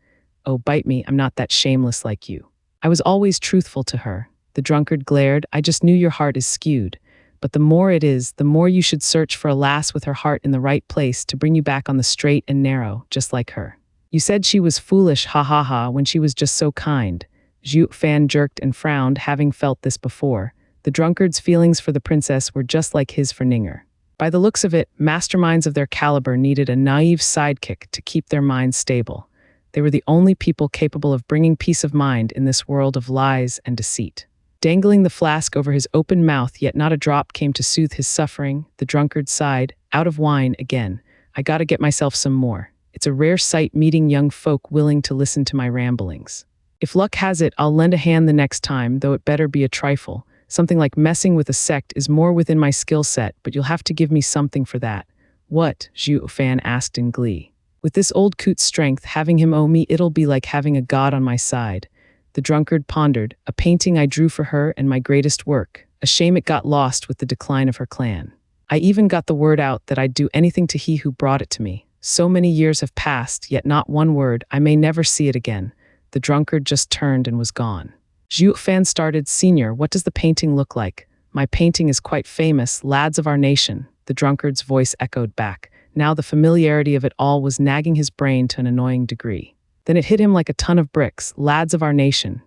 Oh, bite me, I'm not that shameless like you. I was always truthful to her. The drunkard glared. I just knew your heart is skewed. But the more it is, the more you should search for a lass with her heart in the right place to bring you back on the straight and narrow, just like her. You said she was foolish, ha ha ha, when she was just so kind. Zhuo Fan jerked and frowned, having felt this before. The drunkard's feelings for the princess were just like his for Ninger. By the looks of it, masterminds of their caliber needed a naive sidekick to keep their minds stable. They were the only people capable of bringing peace of mind in this world of lies and deceit. Dangling the flask over his open mouth, yet not a drop came to soothe his suffering, the drunkard sighed, out of wine again. I gotta get myself some more. It's a rare sight meeting young folk willing to listen to my ramblings. If luck has it, I'll lend a hand the next time, though it better be a trifle. Something like messing with a sect is more within my skill set, but you'll have to give me something for that. What? Zhuo Fan asked in glee. With this old coot's strength, having him owe me, it'll be like having a god on my side. The drunkard pondered, a painting I drew for her and my greatest work. A shame it got lost with the decline of her clan. I even got the word out that I'd do anything to he who brought it to me. So many years have passed, yet not one word. I may never see it again. The drunkard just turned and was gone. Zhuo Fan started, Senior, what does the painting look like? My painting is quite famous, lads of our nation. The drunkard's voice echoed back. Now the familiarity of it all was nagging his brain to an annoying degree. Then it hit him like a ton of bricks. Lads of our nation.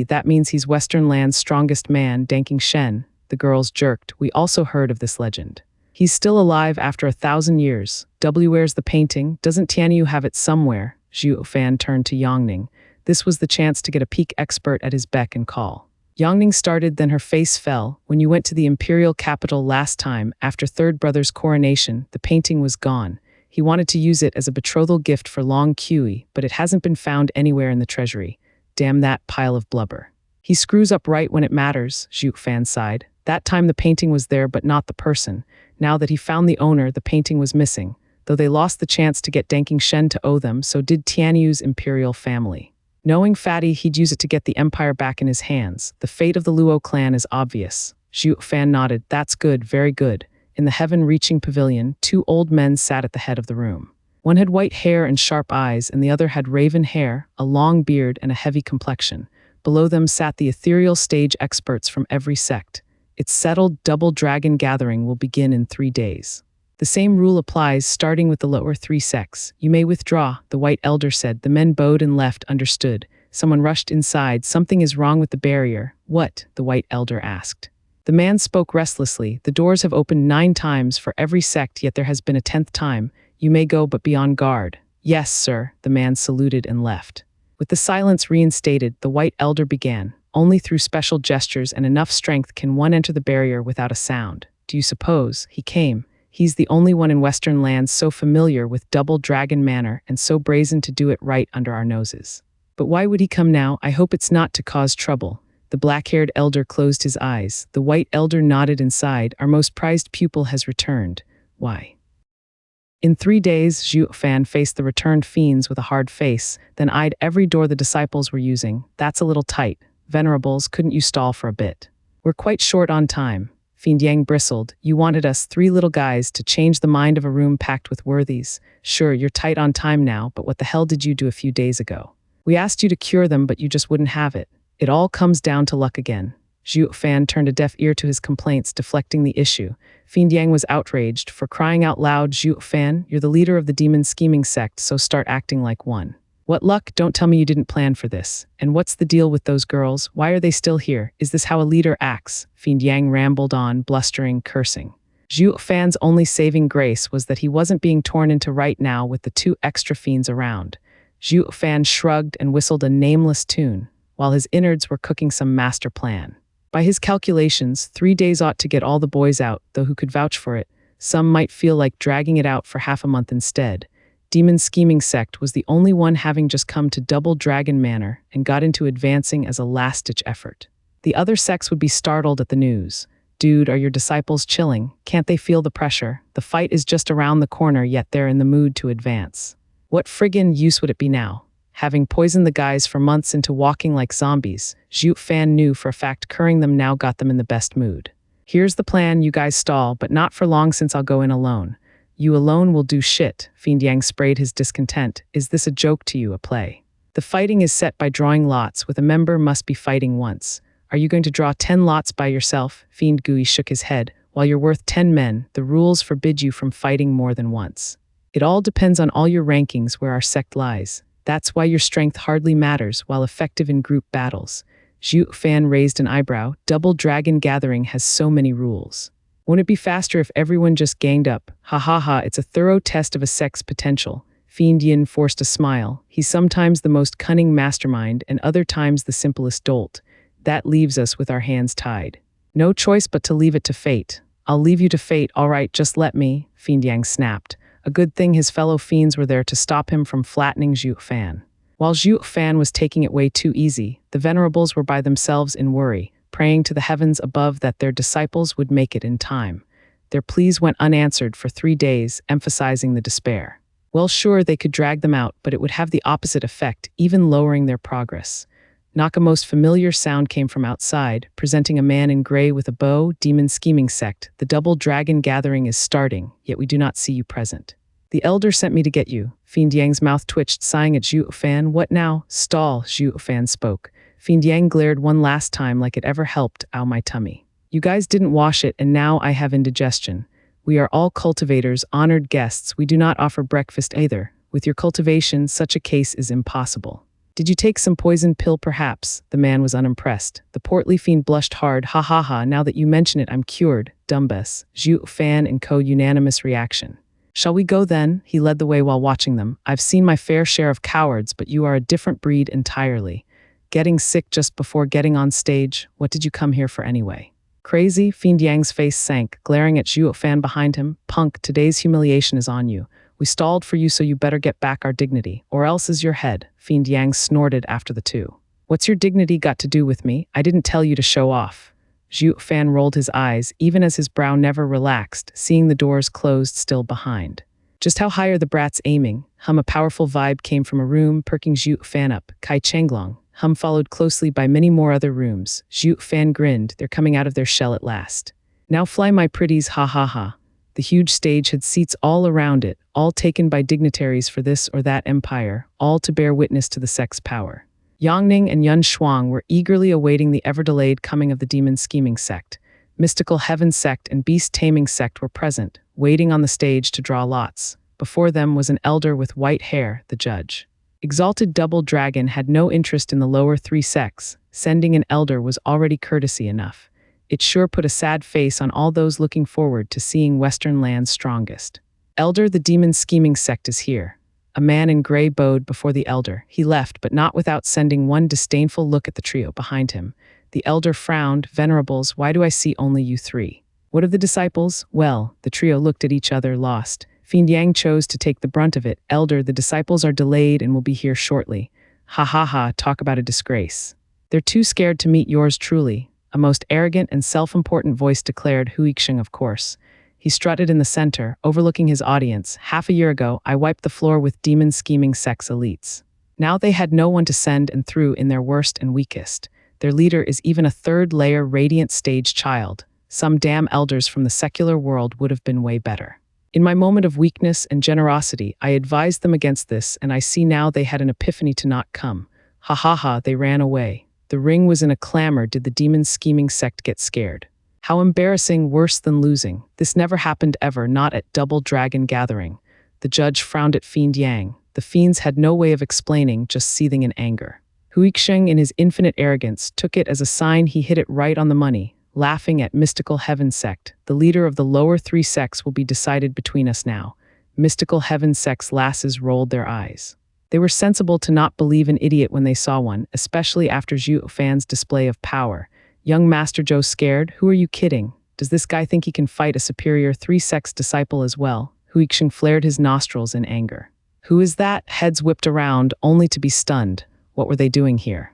That means he's Western Land's strongest man, Danking Shen. The girls jerked. We also heard of this legend. He's still alive after 1,000 years. Where's the painting? Doesn't Tianyu have it somewhere? Zhuo Fan turned to Yangning. This was the chance to get a peak expert at his beck and call. Yangning started, then her face fell. When you went to the imperial capital last time, after third brother's coronation, the painting was gone. He wanted to use it as a betrothal gift for Long Kui, but it hasn't been found anywhere in the treasury. Damn that pile of blubber. He screws up right when it matters, Zhuo Fan sighed. That time the painting was there but not the person. Now that he found the owner, the painting was missing. Though they lost the chance to get Danking Shen to owe them, so did Tianyu's imperial family. Knowing Fatty, he'd use it to get the empire back in his hands. The fate of the Luo clan is obvious. Zhuo Fan nodded. That's good, very good. In the heaven-reaching pavilion, 2 old men sat at the head of the room. One had white hair and sharp eyes, and the other had raven hair, a long beard, and a heavy complexion. Below them sat the ethereal stage experts from every sect. Its settled double dragon gathering will begin in 3 days. The same rule applies, starting with the lower 3 sects. You may withdraw, the white elder said. The men bowed and left, understood. Someone rushed inside. Something is wrong with the barrier. What? The white elder asked. The man spoke restlessly. The doors have opened 9 times for every sect, yet there has been a 10th time. You may go, but be on guard. Yes, sir, the man saluted and left. With the silence reinstated, the white elder began. Only through special gestures and enough strength can one enter the barrier without a sound. Do you suppose? He came. He's the only one in Western lands so familiar with double dragon manner and so brazen to do it right under our noses. But why would he come now? I hope it's not to cause trouble. The black-haired elder closed his eyes. The white elder nodded and sighed. Our most prized pupil has returned. Why? In 3 days, Zhuo Fan faced the returned fiends with a hard face, then eyed every door the disciples were using. That's a little tight. Venerables, couldn't you stall for a bit? We're quite short on time. Fiend Yang bristled. You wanted us 3 little guys to change the mind of a room packed with worthies. Sure, you're tight on time now, but what the hell did you do a few days ago? We asked you to cure them, but you just wouldn't have it. It all comes down to luck again. Zhuo Fan turned a deaf ear to his complaints, deflecting the issue. Fiend Yang was outraged. For crying out loud, Zhuo Fan, you're the leader of the demon scheming sect, so start acting like one. What luck? Don't tell me you didn't plan for this. And what's the deal with those girls? Why are they still here? Is this how a leader acts? Fiend Yang rambled on, blustering, cursing. Zhuo Fan's only saving grace was that he wasn't being torn into right now with the 2 extra fiends around. Zhuo Fan shrugged and whistled a nameless tune, while his innards were cooking some master plan. By his calculations, 3 days ought to get all the boys out, though who could vouch for it? Some might feel like dragging it out for half a month instead. Demon Scheming Sect was the only one having just come to Double Dragon Manor and got into advancing as a last-ditch effort. The other sects would be startled at the news. Dude, are your disciples chilling? Can't they feel the pressure? The fight is just around the corner, yet they're in the mood to advance. What friggin' use would it be now? Having poisoned the guys for months into walking like zombies, Zhuo Fan knew for a fact curing them now got them in the best mood. Here's the plan, you guys stall, but not for long since I'll go in alone. You alone will do shit, Fiend Yang sprayed his discontent. Is this a joke to you, a play? The fighting is set by drawing lots, with a member must be fighting once. Are you going to draw 10 lots by yourself? Fiend Gui shook his head. While you're worth 10 men, the rules forbid you from fighting more than once. It all depends on all your rankings where our sect lies. That's why your strength hardly matters while effective in group battles. Zhuo Fan raised an eyebrow. Double Dragon Gathering has so many rules. Won't it be faster if everyone just ganged up? Ha ha ha, it's a thorough test of a sect's potential. Fiend Yin forced a smile. He's sometimes the most cunning mastermind and other times the simplest dolt. That leaves us with our hands tied. No choice but to leave it to fate. I'll leave you to fate, all right, just let me, Fiend Yang snapped. A good thing his fellow fiends were there to stop him from flattening Zhuo Fan. While Zhuo Fan was taking it way too easy, the venerables were by themselves in worry. praying to the heavens above that their disciples would make it in time. Their pleas went unanswered for 3 days, emphasizing the despair. Well, sure, they could drag them out, but it would have the opposite effect, even lowering their progress. Knock, a most familiar sound came from outside, presenting a man in gray with a bow. Demon scheming sect, the double dragon gathering is starting, yet we do not see you present. The elder sent me to get you. Fiend Yang's mouth twitched, sighing at Zhuo Fan. What now? Stall, Zhuo Fan spoke. Fiend Yang glared one last time like it ever helped. Ow, my tummy. You guys didn't wash it, and now I have indigestion. We are all cultivators, honored guests. We do not offer breakfast either. With your cultivation, such a case is impossible. Did you take some poison pill, perhaps? The man was unimpressed. The portly fiend blushed hard. Ha ha ha, now that you mention it, I'm cured. Dumbus. Zhuo Fan and co. Unanimous reaction. Shall we go then? He led the way while watching them. I've seen my fair share of cowards, but you are a different breed entirely. Getting sick just before getting on stage? What did you come here for anyway? Crazy? Fiend Yang's face sank, glaring at Zhuo Fan behind him. Punk, today's humiliation is on you. We stalled for you, so you better get back our dignity, or else is your head. Fiend Yang snorted after the two. What's your dignity got to do with me? I didn't tell you to show off. Zhuo Fan rolled his eyes, even as his brow never relaxed, seeing the doors closed still behind. Just how high are the brats aiming? A powerful vibe came from a room, perking Zhuo Fan up. Kai Chenglong. Followed closely by many more other rooms. Zhuo Fan grinned. They're coming out of their shell at last. Now fly, my pretties, ha ha ha. The huge stage had seats all around it, all taken by dignitaries for this or that empire, all to bear witness to the sect's power. Yangning and Yun Shuang were eagerly awaiting the ever-delayed coming of the demon scheming sect. Mystical heaven sect and beast taming sect were present, waiting on the stage to draw lots. Before them was an elder with white hair, the judge. Exalted Double Dragon had no interest in the lower 3 sects. Sending an elder was already courtesy enough. It sure put a sad face on all those looking forward to seeing Western Land's strongest. Elder, the demon scheming sect is here. A man in gray bowed before the elder. He left, but not without sending one disdainful look at the trio behind him. The elder frowned. Venerables, why do I see only you 3? What of the disciples? Well, the trio looked at each other, lost. Fiend Yang chose to take the brunt of it. Elder, the disciples are delayed and will be here shortly. Ha ha ha, talk about a disgrace. They're too scared to meet yours truly. A most arrogant and self-important voice declared. Huixing, of course. He strutted in the center, overlooking his audience. Half a year ago, I wiped the floor with demon scheming sex elites. Now they had no one to send and threw in their worst and weakest. Their leader is even a third-layer radiant stage child. Some damn elders from the secular world would have been way better. In my moment of weakness and generosity, I advised them against this, and I see now they had an epiphany to not come. Ha ha ha, they ran away. The ring was in a clamor. Did the demon scheming sect get scared? How embarrassing, worse than losing. This never happened ever, not at Double Dragon Gathering. The judge frowned at Fiend Yang. The fiends had no way of explaining, just seething in anger. Huixing, in his infinite arrogance, took it as a sign. He hit it right on the money, laughing at Mystical Heaven Sect. The leader of the lower 3 sects will be decided between us now. Mystical Heaven Sect's lasses rolled their eyes. They were sensible to not believe an idiot when they saw one, especially after Zhuo Fan's display of power. Young Master Joe scared? Who are you kidding? Does this guy think he can fight a superior 3 sects disciple as well? Huixing flared his nostrils in anger. Who is that? Heads whipped around, only to be stunned. What were they doing here?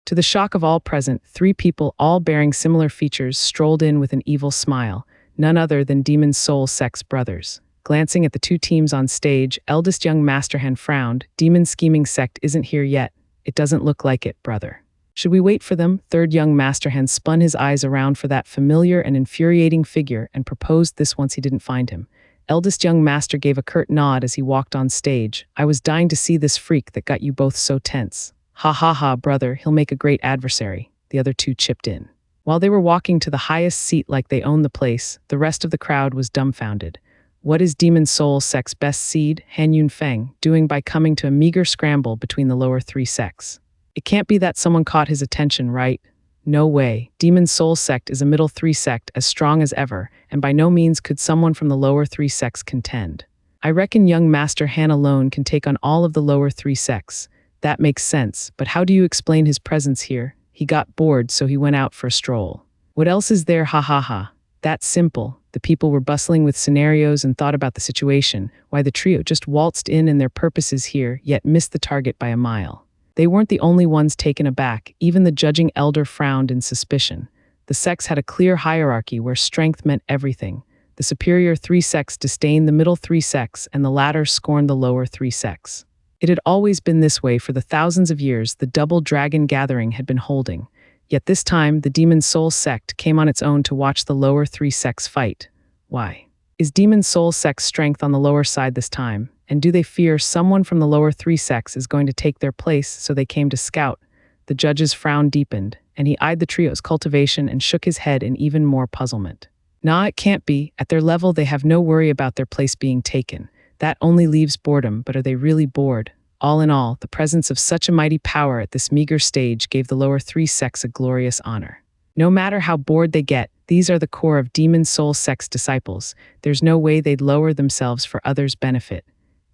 To the shock of all present, 3 people, all bearing similar features, strolled in with an evil smile, none other than Demon Soul Sect's brothers. Glancing at the 2 teams on stage, eldest young Masterhand frowned. Demon scheming sect isn't here yet. It doesn't look like it, brother. Should we wait for them? Third young Masterhand spun his eyes around for that familiar and infuriating figure and proposed this once he didn't find him. Eldest young master gave a curt nod as he walked on stage. I was dying to see this freak that got you both so tense. Ha ha ha, brother, he'll make a great adversary. The other 2 chipped in. While they were walking to the highest seat like they owned the place, the rest of the crowd was dumbfounded. What is Demon Soul Sect's best seed, Han Yunfeng, doing by coming to a meager scramble between the lower 3 sects? It can't be that someone caught his attention, right? No way. Demon Soul Sect is a middle 3 sect as strong as ever, and by no means could someone from the lower 3 sects contend. I reckon young Master Han alone can take on all of the lower 3 sects. That makes sense, but how do you explain his presence here? He got bored, so he went out for a stroll. What else is there? Ha ha ha. That's simple. The people were bustling with scenarios and thought about the situation, why the trio just waltzed in and their purposes here, yet missed the target by a mile. They weren't the only ones taken aback. Even the judging elder frowned in suspicion. The sects had a clear hierarchy where strength meant everything. The superior three sects disdained the middle three sects, and the latter scorned the lower three sects. It had always been this way for the thousands of years the double dragon gathering had been holding. Yet this time, the Demon Soul sect came on its own to watch the lower three sects fight. Why? Is Demon Soul sect's strength on the lower side this time? And do they fear someone from the lower three sects is going to take their place, so they came to scout? The judge's frown deepened, and he eyed the trio's cultivation and shook his head in even more puzzlement. Nah, it can't be. At their level, they have no worry about their place being taken. That only leaves boredom, but are they really bored? All in all, the presence of such a mighty power at this meager stage gave the lower three sects a glorious honor. No matter how bored they get, these are the core of Demon Soul sect's disciples. There's no way they'd lower themselves for others' benefit.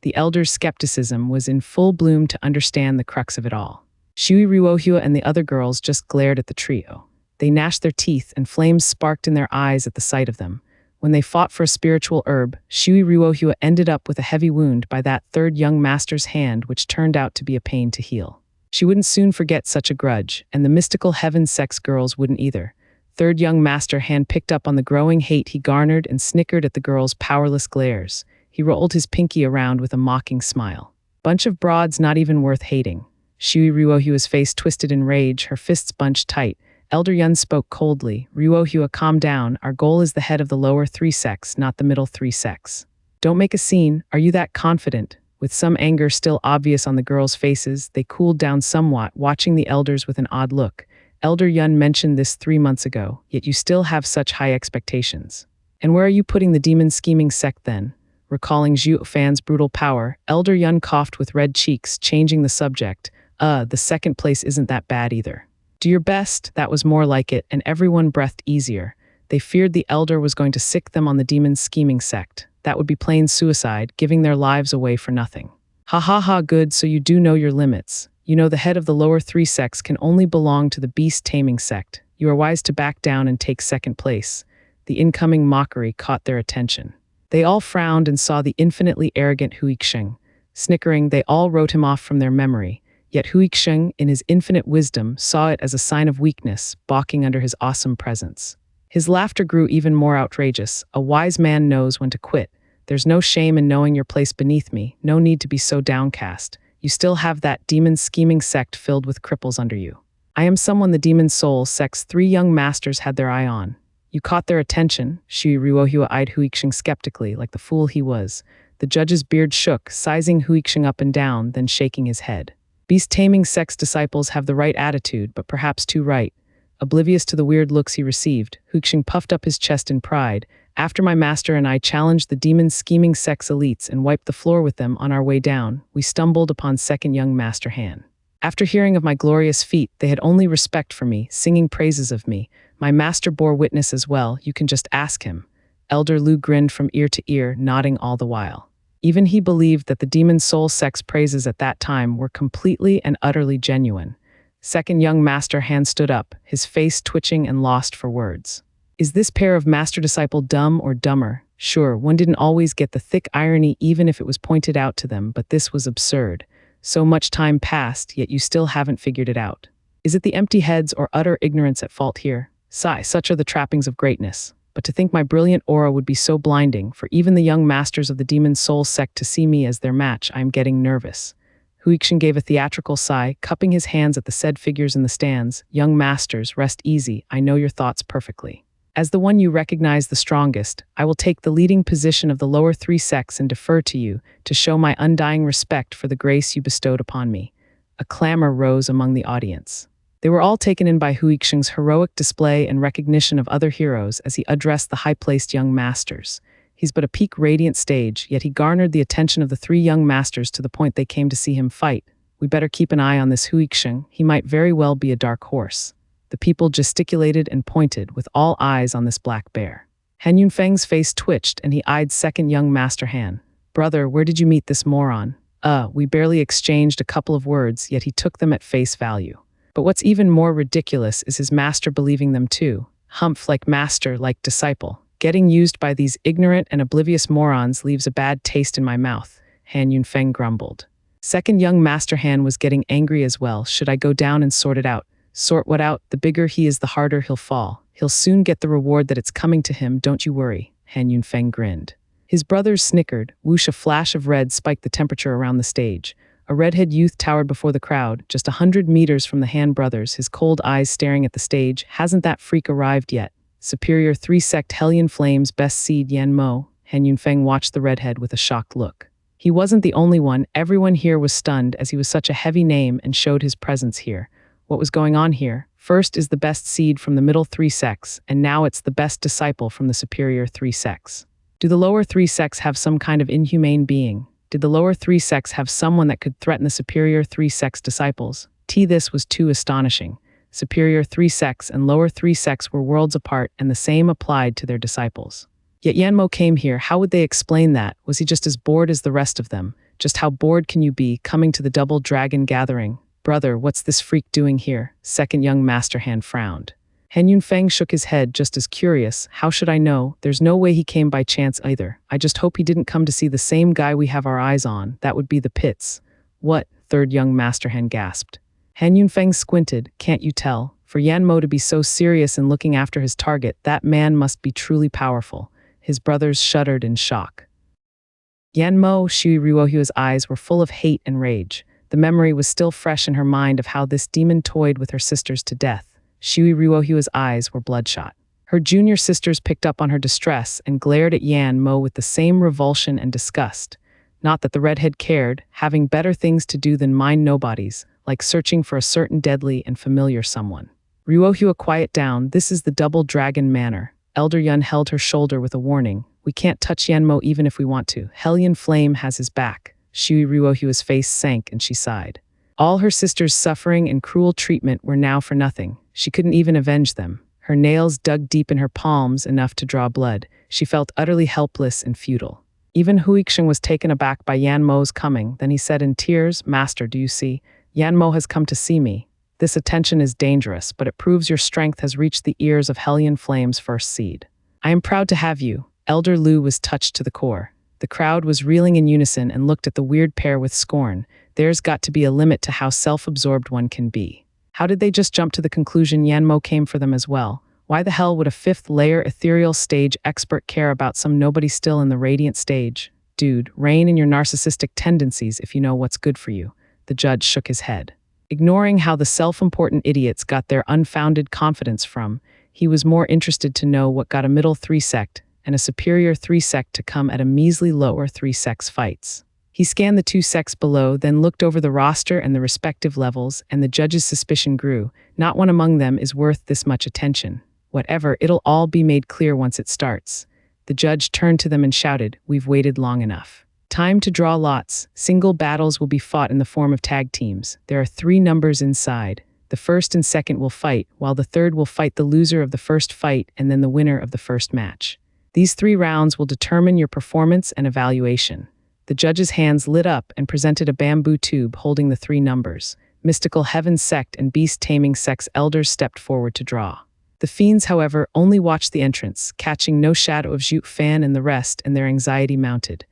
The elder's skepticism was in full bloom to understand the crux of it all. Shui Ruohua and the other girls just glared at the trio. They gnashed their teeth, and flames sparked in their eyes at the sight of them. When they fought for a spiritual herb, Shui Ruohua ended up with a heavy wound by that third young master's hand, which turned out to be a pain to heal. She wouldn't soon forget such a grudge, and the mystical heaven sex girls wouldn't either. Third young master hand picked up on the growing hate he garnered and snickered at the girls' powerless glares. He rolled his pinky around with a mocking smile. Bunch of broads not even worth hating. Shui Ruohua's face twisted in rage, her fists bunched tight. Elder Yun spoke coldly. Ruohua, calm down. Our goal is the head of the lower three sects, not the middle three sects. Don't make a scene. Are you that confident? With some anger still obvious on the girls' faces, they cooled down somewhat, watching the elders with an odd look. Elder Yun mentioned this 3 months ago, yet you still have such high expectations. And where are you putting the demon scheming sect then? Recalling Zhuo Fan's brutal power, Elder Yun coughed with red cheeks, changing the subject. The second place isn't that bad either. Do your best, that was more like it, and everyone breathed easier. They feared the elder was going to sick them on the demon scheming sect. That would be plain suicide, giving their lives away for nothing. Ha ha ha, good, so you do know your limits. You know the head of the lower three sects can only belong to the beast taming sect. You are wise to back down and take second place. The incoming mockery caught their attention. They all frowned and saw the infinitely arrogant Huixing. Snickering, they all wrote him off from their memory. Yet Huixing, in his infinite wisdom, saw it as a sign of weakness, balking under his awesome presence. His laughter grew even more outrageous. A wise man knows when to quit. There's no shame in knowing your place beneath me, no need to be so downcast. You still have that demon scheming sect filled with cripples under you. I am someone the Demon Soul sect's 3 young masters had their eye on. You caught their attention. Shui Ruohua eyed Huixing skeptically, like the fool he was. The judge's beard shook, sizing Huixing up and down, then shaking his head. Beast-taming sect's disciples have the right attitude, but perhaps too right. Oblivious to the weird looks he received, Huixing puffed up his chest in pride. After my master and I challenged the demon scheming sect's elites and wiped the floor with them on our way down, we stumbled upon second young master Han. After hearing of my glorious feat, they had only respect for me, singing praises of me. My master bore witness as well, you can just ask him. Elder Lu grinned from ear to ear, nodding all the while. Even he believed that the Demon Soul sect's praises at that time were completely and utterly genuine. Second young master Han stood up, his face twitching and lost for words. Is this pair of master-disciple dumb or dumber? Sure, one didn't always get the thick irony even if it was pointed out to them, but this was absurd. So much time passed, yet you still haven't figured it out. Is it the empty heads or utter ignorance at fault here? Sigh, such are the trappings of greatness. But to think my brilliant aura would be so blinding, for even the young masters of the Demon Soul sect to see me as their match, I am getting nervous. Huixing gave a theatrical sigh, cupping his hands at the said figures in the stands. Young masters, rest easy, I know your thoughts perfectly. As the one you recognize the strongest, I will take the leading position of the lower 3 sects and defer to you, to show my undying respect for the grace you bestowed upon me. A clamor rose among the audience. They were all taken in by Huixing's heroic display and recognition of other heroes as he addressed the high-placed young masters. He's but a peak radiant stage, yet he garnered the attention of the 3 young masters to the point they came to see him fight. We better keep an eye on this Huixing, he might very well be a dark horse. The people gesticulated and pointed, with all eyes on this black bear. Han Yunfeng's face twitched and he eyed second young master Han. Brother, where did you meet this moron? We barely exchanged a couple of words, yet he took them at face value. But what's even more ridiculous is his master believing them too. Humph, like master, like disciple. Getting used by these ignorant and oblivious morons leaves a bad taste in my mouth, Han Yunfeng grumbled. Second young master hand was getting angry as well. Should I go down and sort it out? Sort what out? The bigger he is, the harder he'll fall. He'll soon get the reward that it's coming to him, don't you worry. Han Yunfeng grinned. His brothers snickered. Whoosh, a flash of red spiked the temperature around the stage. A redhead youth towered before the crowd, just 100 meters from the Han brothers, his cold eyes staring at the stage. Hasn't that freak arrived yet? Superior 3-sect Hellion Flames best seed Yan Mo. Han Yunfeng watched the redhead with a shocked look. He wasn't the only one. Everyone here was stunned as he was such a heavy name and showed his presence here. What was going on here? First is the best seed from the middle 3 sects, and now it's the best disciple from the superior 3 sects. Do the lower 3 sects have some kind of inhumane being? Did the lower 3 sects have someone that could threaten the superior 3 sects disciples? This was too astonishing. Superior 3 sects and lower 3 sects were worlds apart, and the same applied to their disciples. Yet Yanmo came here. How would they explain that? Was he just as bored as the rest of them? Just how bored can you be, coming to the double dragon gathering? Brother, what's this freak doing here? Second young master hand frowned. Han Yunfeng shook his head, just as curious. How should I know? There's no way he came by chance either. I just hope he didn't come to see the same guy we have our eyes on. That would be the pits. What? Third young master hand gasped. Han Yunfeng squinted. Can't you tell? For Yanmo to be so serious in looking after his target, that man must be truly powerful. His brothers shuddered in shock. Yanmo, Shui Ruohua's eyes were full of hate and rage. The memory was still fresh in her mind of how this demon toyed with her sisters to death. Shui Ruohua's eyes were bloodshot. Her junior sisters picked up on her distress and glared at Yan Mo with the same revulsion and disgust. Not that the redhead cared, having better things to do than mind nobodies, like searching for a certain deadly and familiar someone. Ruohua, quiet down. This is the double dragon manor. Elder Yun held her shoulder with a warning. We can't touch Yanmo even if we want to. Hellion Flame has his back. Shui Ruohua's face sank and she sighed. All her sisters' suffering and cruel treatment were now for nothing. She couldn't even avenge them. Her nails dug deep in her palms enough to draw blood. She felt utterly helpless and futile. Even Huixing was taken aback by Yanmo's coming. Then he said in tears, Master, do you see? Yanmo has come to see me. This attention is dangerous, but it proves your strength has reached the ears of Hellion Flame's first seed. I am proud to have you. Elder Lu was touched to the core. The crowd was reeling in unison and looked at the weird pair with scorn. There's got to be a limit to how self-absorbed one can be. How did they just jump to the conclusion Yanmo came for them as well? Why the hell would a fifth-layer ethereal stage expert care about some nobody still in the radiant stage? Dude, rein in your narcissistic tendencies if you know what's good for you. The judge shook his head. Ignoring how the self-important idiots got their unfounded confidence from, he was more interested to know what got a middle 3 sect and a superior 3 sect to come at a measly lower 3 sects fights. He scanned the 2 sects below, then looked over the roster and the respective levels, and the judge's suspicion grew. Not one among them is worth this much attention. Whatever, it'll all be made clear once it starts. The judge turned to them and shouted, We've waited long enough. Time to draw lots. Single battles will be fought in the form of tag teams. There are 3 numbers inside. The first and second will fight, while the third will fight the loser of the first fight and then the winner of the first match. These 3 rounds will determine your performance and evaluation. The judge's hands lit up and presented a bamboo tube holding the 3 numbers. Mystical Heaven Sect and Beast Taming Sect's elders stepped forward to draw. The fiends, however, only watched the entrance, catching no shadow of Zhuo Fan and the rest, and their anxiety mounted.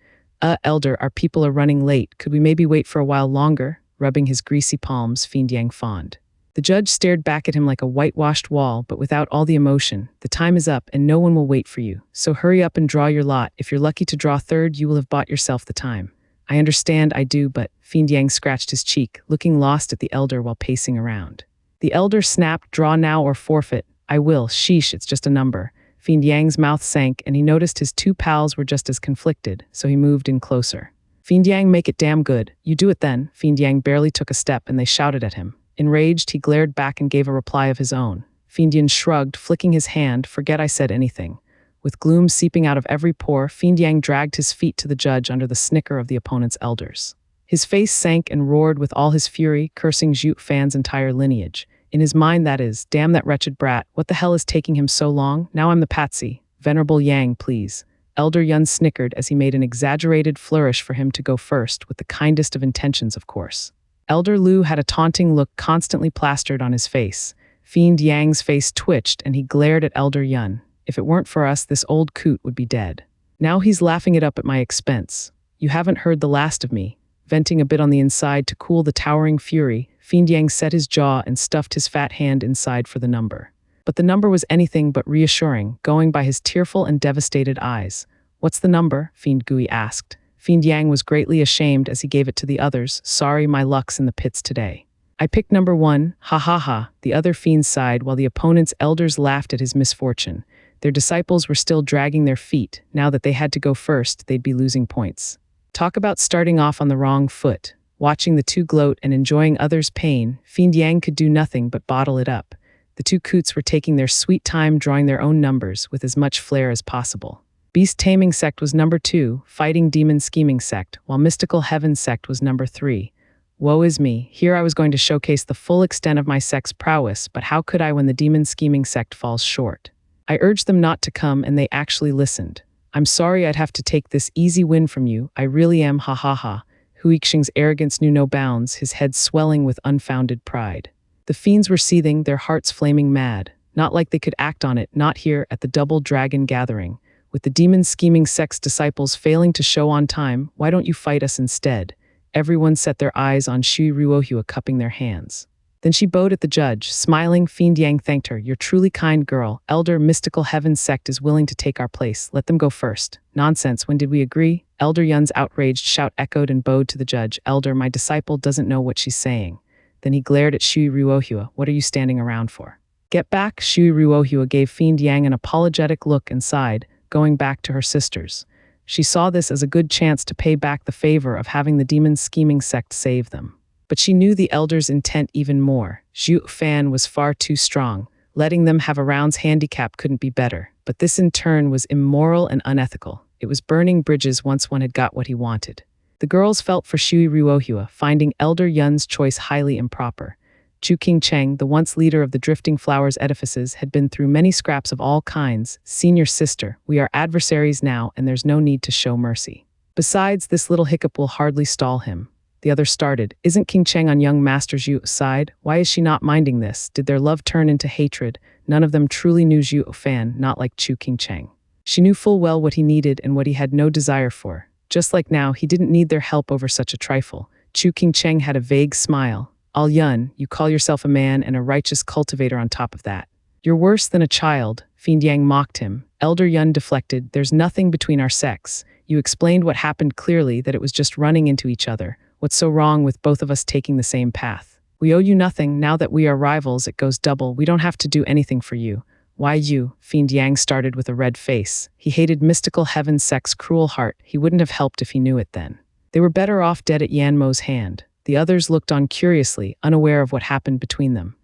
Elder, our people are running late. Could we maybe wait for a while longer? Rubbing his greasy palms, Fiend Yang fawned. The judge stared back at him like a whitewashed wall, but without all the emotion. The time is up, and no one will wait for you. So hurry up and draw your lot. If you're lucky to draw third, you will have bought yourself the time. I understand, I do, but Fiend Yang scratched his cheek, looking lost at the elder while pacing around. The elder snapped, draw now or forfeit. I will, sheesh, it's just a number. Fiend Yang's mouth sank, and he noticed his 2 pals were just as conflicted, so he moved in closer. Fiend Yang, make it damn good. You do it then. Fiend Yang barely took a step, and they shouted at him. Enraged, he glared back and gave a reply of his own. Fiend Yang shrugged, flicking his hand, forget I said anything. With gloom seeping out of every pore, Fiend Yang dragged his feet to the judge under the snicker of the opponent's elders. His face sank and roared with all his fury, cursing Zhuo Fan's entire lineage. In his mind, that is, damn that wretched brat, what the hell is taking him so long? Now I'm the patsy. Venerable Yang, please. Elder Yun snickered as he made an exaggerated flourish for him to go first, with the kindest of intentions, of course. Elder Lu had a taunting look constantly plastered on his face. Fiend Yang's face twitched and he glared at Elder Yun. If it weren't for us, this old coot would be dead. Now he's laughing it up at my expense. You haven't heard the last of me. venting a bit on the inside to cool the towering fury. Fiend Yang set his jaw and stuffed his fat hand inside for the number. But the number was anything but reassuring, going by his tearful and devastated eyes. "What's the number?" Fiend Gui asked. Fiend Yang was greatly ashamed as he gave it to the others. "Sorry, my luck's in the pits today." "I picked number 1, ha ha ha," the other fiends sighed while the opponent's elders laughed at his misfortune. Their disciples were still dragging their feet. Now that they had to go first, they'd be losing points. Talk about starting off on the wrong foot. Watching the two gloat and enjoying others' pain, Fiend Yang could do nothing but bottle it up. The two coots were taking their sweet time drawing their own numbers with as much flair as possible. Beast Taming Sect was number 2, Fighting Demon Scheming Sect, while Mystical Heaven Sect was number 3. Woe is me, here I was going to showcase the full extent of my sect's prowess, but how could I when the Demon Scheming Sect falls short? I urged them not to come and they actually listened. "I'm sorry I'd have to take this easy win from you, I really am, ha ha ha." Huixing's arrogance knew no bounds, his head swelling with unfounded pride. The fiends were seething, their hearts flaming mad. Not like they could act on it, not here at the Double Dragon Gathering. With the Demon Scheming Sect's disciples failing to show on time, why don't you fight us instead? Everyone set their eyes on Shui Ruohua cupping their hands. Then she bowed at the judge, smiling. Fiend Yang thanked her. "You're truly kind, girl. Elder Mystical Heaven Sect is willing to take our place. Let them go first." "Nonsense, when did we agree?" Elder Yun's outraged shout echoed and bowed to the judge. "Elder, my disciple doesn't know what she's saying." Then he glared at Shui Ruohua. "What are you standing around for?" "Get back!" Shui Ruohua gave Fiend Yang an apologetic look and sighed, going back to her sisters. She saw this as a good chance to pay back the favor of having the Demon Scheming Sect save them. But she knew the elders' intent even more. Zhuo Fan was far too strong. Letting them have a round's handicap couldn't be better. But this in turn was immoral and unethical. It was burning bridges once one had got what he wanted. The girls felt for Shui Ruohua, finding Elder Yun's choice highly improper. Chu Qingcheng, the once leader of the Drifting Flowers edifices, had been through many scraps of all kinds. "Senior sister, we are adversaries now, and there's no need to show mercy. Besides, this little hiccup will hardly stall him." The other started. "Isn't Qingcheng on young Master Zhuo's side? Why is she not minding this? Did their love turn into hatred?" None of them truly knew Zhuo Fan, not like Chu Qingcheng. She knew full well what he needed and what he had no desire for. Just like now, he didn't need their help over such a trifle. Chu Qingcheng had a vague smile. "Al Yun, you call yourself a man and a righteous cultivator on top of that. You're worse than a child," Fiend Yang mocked him. Elder Yun deflected. "There's nothing between our sects. You explained what happened clearly, that it was just running into each other. What's so wrong with both of us taking the same path? We owe you nothing. Now that we are rivals, it goes double. We don't have to do anything for you." "Why you?" Fiend Yang started with a red face. He hated Mystical Heaven Sect's cruel heart. He wouldn't have helped if he knew it then. They were better off dead at Yanmo's hand. The others looked on curiously, unaware of what happened between them.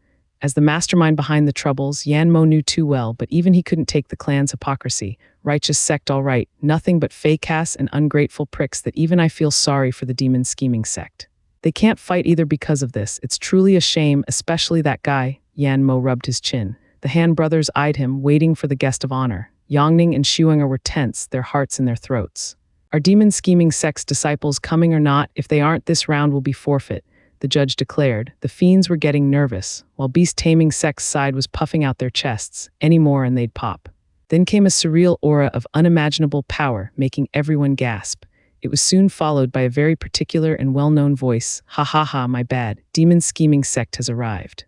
As the mastermind behind the troubles, Yanmo knew too well, but even he couldn't take the clan's hypocrisy. "Righteous sect, all right. Nothing but fake-ass and ungrateful pricks that even I feel sorry for the Demon Scheming Sect. They can't fight either because of this. It's truly a shame, especially that guy." Yanmo rubbed his chin. The Han brothers eyed him, waiting for the guest of honor. Yongning and Shuinger were tense, their hearts in their throats. "Are Demon Scheming Sect's disciples coming or not? If they aren't, this round will be forfeit," the judge declared. The fiends were getting nervous, while Beast Taming Sect's side was puffing out their chests. Any more and they'd pop. Then came a surreal aura of unimaginable power, making everyone gasp. It was soon followed by a very particular and well-known voice. "Ha ha ha, my bad. Demon Scheming Sect has arrived."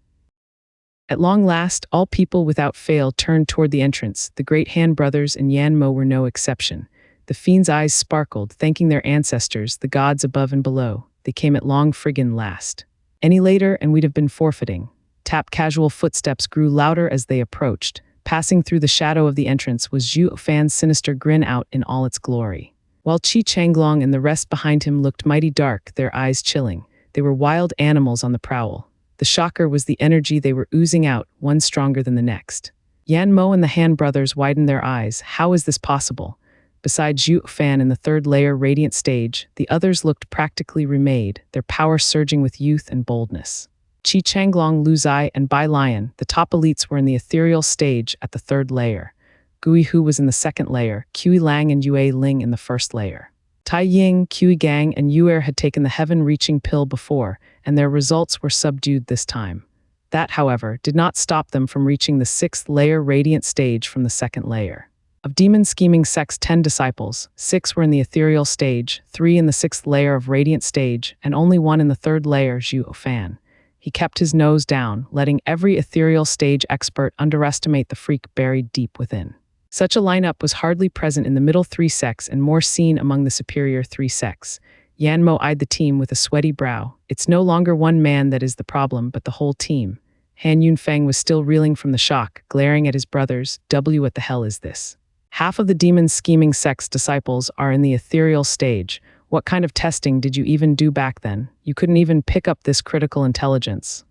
At long last, all people without fail turned toward the entrance. The great Han brothers and Yanmo were no exception. The fiends' eyes sparkled, thanking their ancestors, the gods above and below. They came at long friggin' last. Any later and we'd have been forfeiting. Tap casual footsteps grew louder as they approached. Passing through the shadow of the entrance was Zhuo Fan's sinister grin out in all its glory. While Qi Changlong and the rest behind him looked mighty dark, their eyes chilling. They were wild animals on the prowl. The shocker was the energy they were oozing out, one stronger than the next. Yanmo and the Han brothers widened their eyes. How is this possible? Besides Zhuo Fan in the third layer radiant stage, the others looked practically remade, their power surging with youth and boldness. Qi Changlong, Lu Zai, and Bai Lion, the top elites, were in the ethereal stage at the third layer. Gui Hu was in the second layer, Qi Lang and Yue Ling in the first layer. Tai Ying, Qi Gang, and Yuer had taken the heaven-reaching pill before, and their results were subdued this time. That, however, did not stop them from reaching the sixth layer radiant stage from the second layer. Of demon scheming sect's 10 disciples, 6 were in the ethereal stage, 3 in the 6th layer of radiant stage, and only 1 in the 3rd layer, Zhuo Fan. He kept his nose down, letting every ethereal stage expert underestimate the freak buried deep within. Such a lineup was hardly present in the middle 3 sects and more seen among the superior 3 sects. Yanmo eyed the team with a sweaty brow. It's no longer one man that is the problem, but the whole team. Han Yunfeng was still reeling from the shock, glaring at his brothers. What the hell is this? Half of the demon scheming sect's disciples are in the ethereal stage. What kind of testing did you even do back then? You couldn't even pick up this critical intelligence.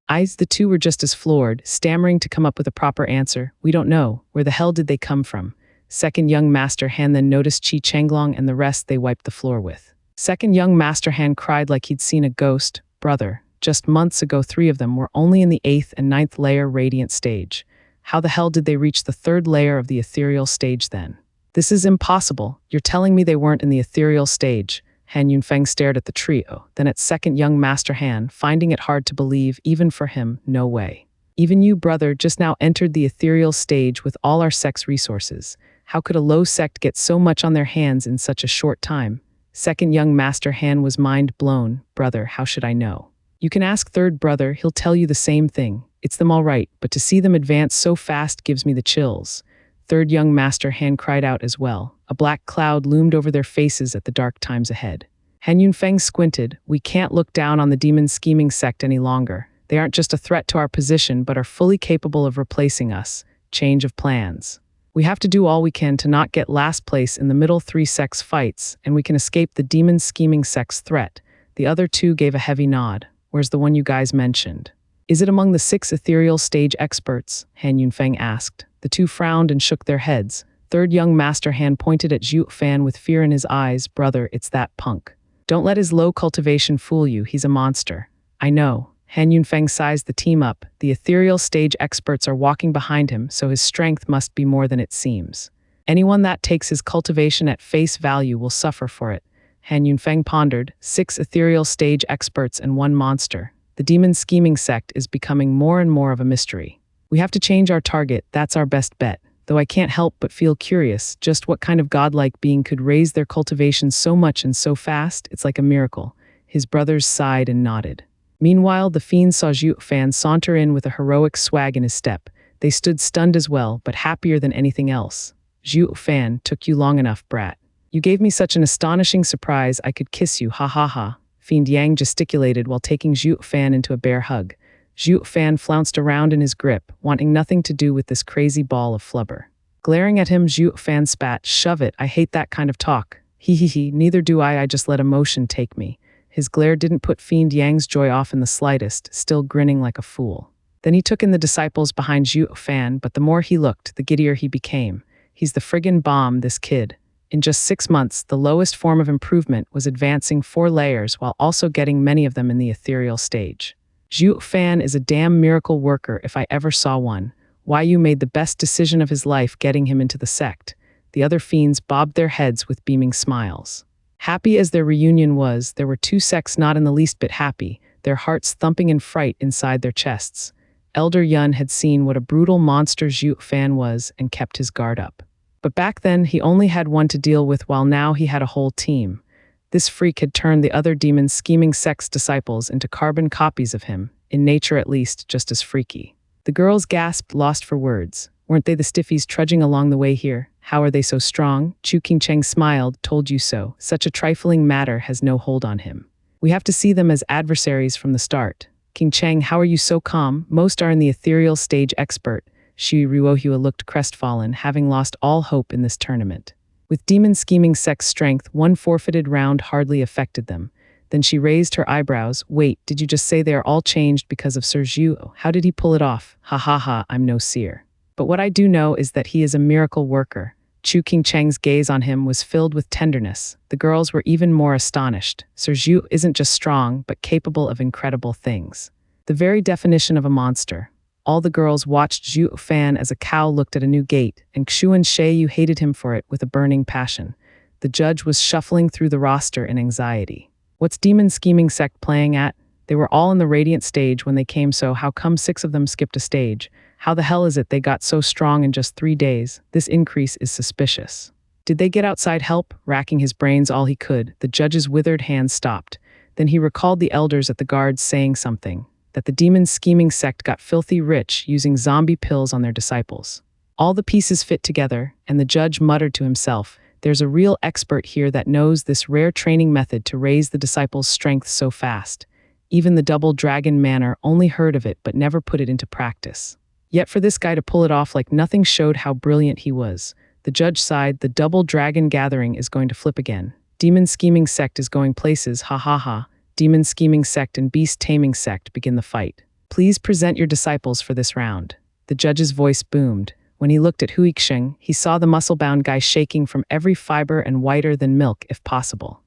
The two were just as floored, stammering to come up with a proper answer. We don't know. Where the hell did they come from? Second young Master Han then noticed Qi Chenglong and the rest they wiped the floor with. Second young Master Han cried like he'd seen a ghost. Brother, just months ago 3 of them were only in the 8th and 9th layer radiant stage. How the hell did they reach the 3rd layer of the ethereal stage then? This is impossible. You're telling me they weren't in the ethereal stage. Han Yunfeng stared at the trio, then at second young Master Han, finding it hard to believe, even for him, no way. Even you, brother, just now entered the ethereal stage with all our sect's resources. How could a low sect get so much on their hands in such a short time? Second young Master Han was mind blown. Brother, how should I know? You can ask third brother, he'll tell you the same thing. It's them all right, but to see them advance so fast gives me the chills. Third young Master Han cried out as well. A black cloud loomed over their faces at the dark times ahead. Han Yunfeng squinted. We can't look down on the demon scheming sect any longer. They aren't just a threat to our position, but are fully capable of replacing us. Change of plans. We have to do all we can to not get last place in the middle 3 sects fights, and we can escape the demon scheming sect's threat. The other 2 gave a heavy nod. Where's the one you guys mentioned? Is it among the 6 ethereal stage experts? Han Yunfeng asked. The 2 frowned and shook their heads. Third young Master Han pointed at Zhuo Fan with fear in his eyes. Brother, it's that punk. Don't let his low cultivation fool you. He's a monster. I know. Han Yunfeng sized the team up. The ethereal stage experts are walking behind him, so his strength must be more than it seems. Anyone that takes his cultivation at face value will suffer for it. Han Yunfeng pondered. 6 ethereal stage experts and 1 monster. The demon scheming sect is becoming more and more of a mystery. We have to change our target. That's our best bet. Though I can't help but feel curious, just what kind of godlike being could raise their cultivation so much and so fast? It's like a miracle. His brothers sighed and nodded. Meanwhile, the fiends saw Zhuo Fan saunter in with a heroic swag in his step. They stood stunned as well, but happier than anything else. Zhuo Fan, took you long enough, brat. You gave me such an astonishing surprise I could kiss you, ha ha ha. Fiend Yang gesticulated while taking Zhuo Fan into a bear hug. Zhuo Fan flounced around in his grip, wanting nothing to do with this crazy ball of flubber. Glaring at him, Zhuo Fan spat. Shove it, I hate that kind of talk. He, neither do I just let emotion take me. His glare didn't put Fiend Yang's joy off in the slightest, still grinning like a fool. Then he took in the disciples behind Zhuo Fan, but the more he looked, the giddier he became. He's the friggin' bomb, this kid. In just 6 months, the lowest form of improvement was advancing 4 layers while also getting many of them in the ethereal stage. Zhuo Fan is a damn miracle worker if I ever saw one. Why you made the best decision of his life getting him into the sect. The other fiends bobbed their heads with beaming smiles. Happy as their reunion was, there were 2 sects not in the least bit happy, their hearts thumping in fright inside their chests. Elder Yun had seen what a brutal monster Zhuo Fan was and kept his guard up. But back then, he only had one to deal with, while now he had a whole team. This freak had turned the other demon scheming sect's disciples into carbon copies of him, in nature at least, just as freaky. The girls gasped, lost for words. Weren't they the stiffies trudging along the way here? How are they so strong? Chu Qingcheng smiled, told you so. Such a trifling matter has no hold on him. We have to see them as adversaries from the start. Qingcheng, how are you so calm? Most are in the ethereal stage expert. Shi Ruohua looked crestfallen, having lost all hope in this tournament. With demon scheming sect's strength, 1 forfeited round hardly affected them. Then she raised her eyebrows. Wait, did you just say they are all changed because of Sir Zhuo? How did he pull it off? Ha ha ha, I'm no seer. But what I do know is that he is a miracle worker. Chu Qingcheng's gaze on him was filled with tenderness. The girls were even more astonished. Sir Zhuo isn't just strong, but capable of incredible things. The very definition of a monster. All the girls watched Zhuo Fan as a cow looked at a new gate, and Xuan Sheiyu hated him for it with a burning passion. The judge was shuffling through the roster in anxiety. What's demon scheming sect playing at? They were all in the radiant stage when they came, so how come 6 of them skipped a stage? How the hell is it they got so strong in just 3 days? This increase is suspicious. Did they get outside help? Racking his brains all he could, the judge's withered hand stopped. Then he recalled the elders at the guards saying something, that the demon scheming sect got filthy rich using zombie pills on their disciples. All the pieces fit together, and the judge muttered to himself, there's a real expert here that knows this rare training method to raise the disciples' strength so fast. Even the double dragon manner only heard of it but never put it into practice. Yet for this guy to pull it off like nothing showed how brilliant he was. The judge sighed, the double dragon gathering is going to flip again. Demon scheming sect is going places, ha ha ha. Demon scheming sect and beast taming sect begin the fight. Please present your disciples for this round. The judge's voice boomed. When he looked at Huixing, he saw the muscle-bound guy shaking from every fiber and whiter than milk if possible.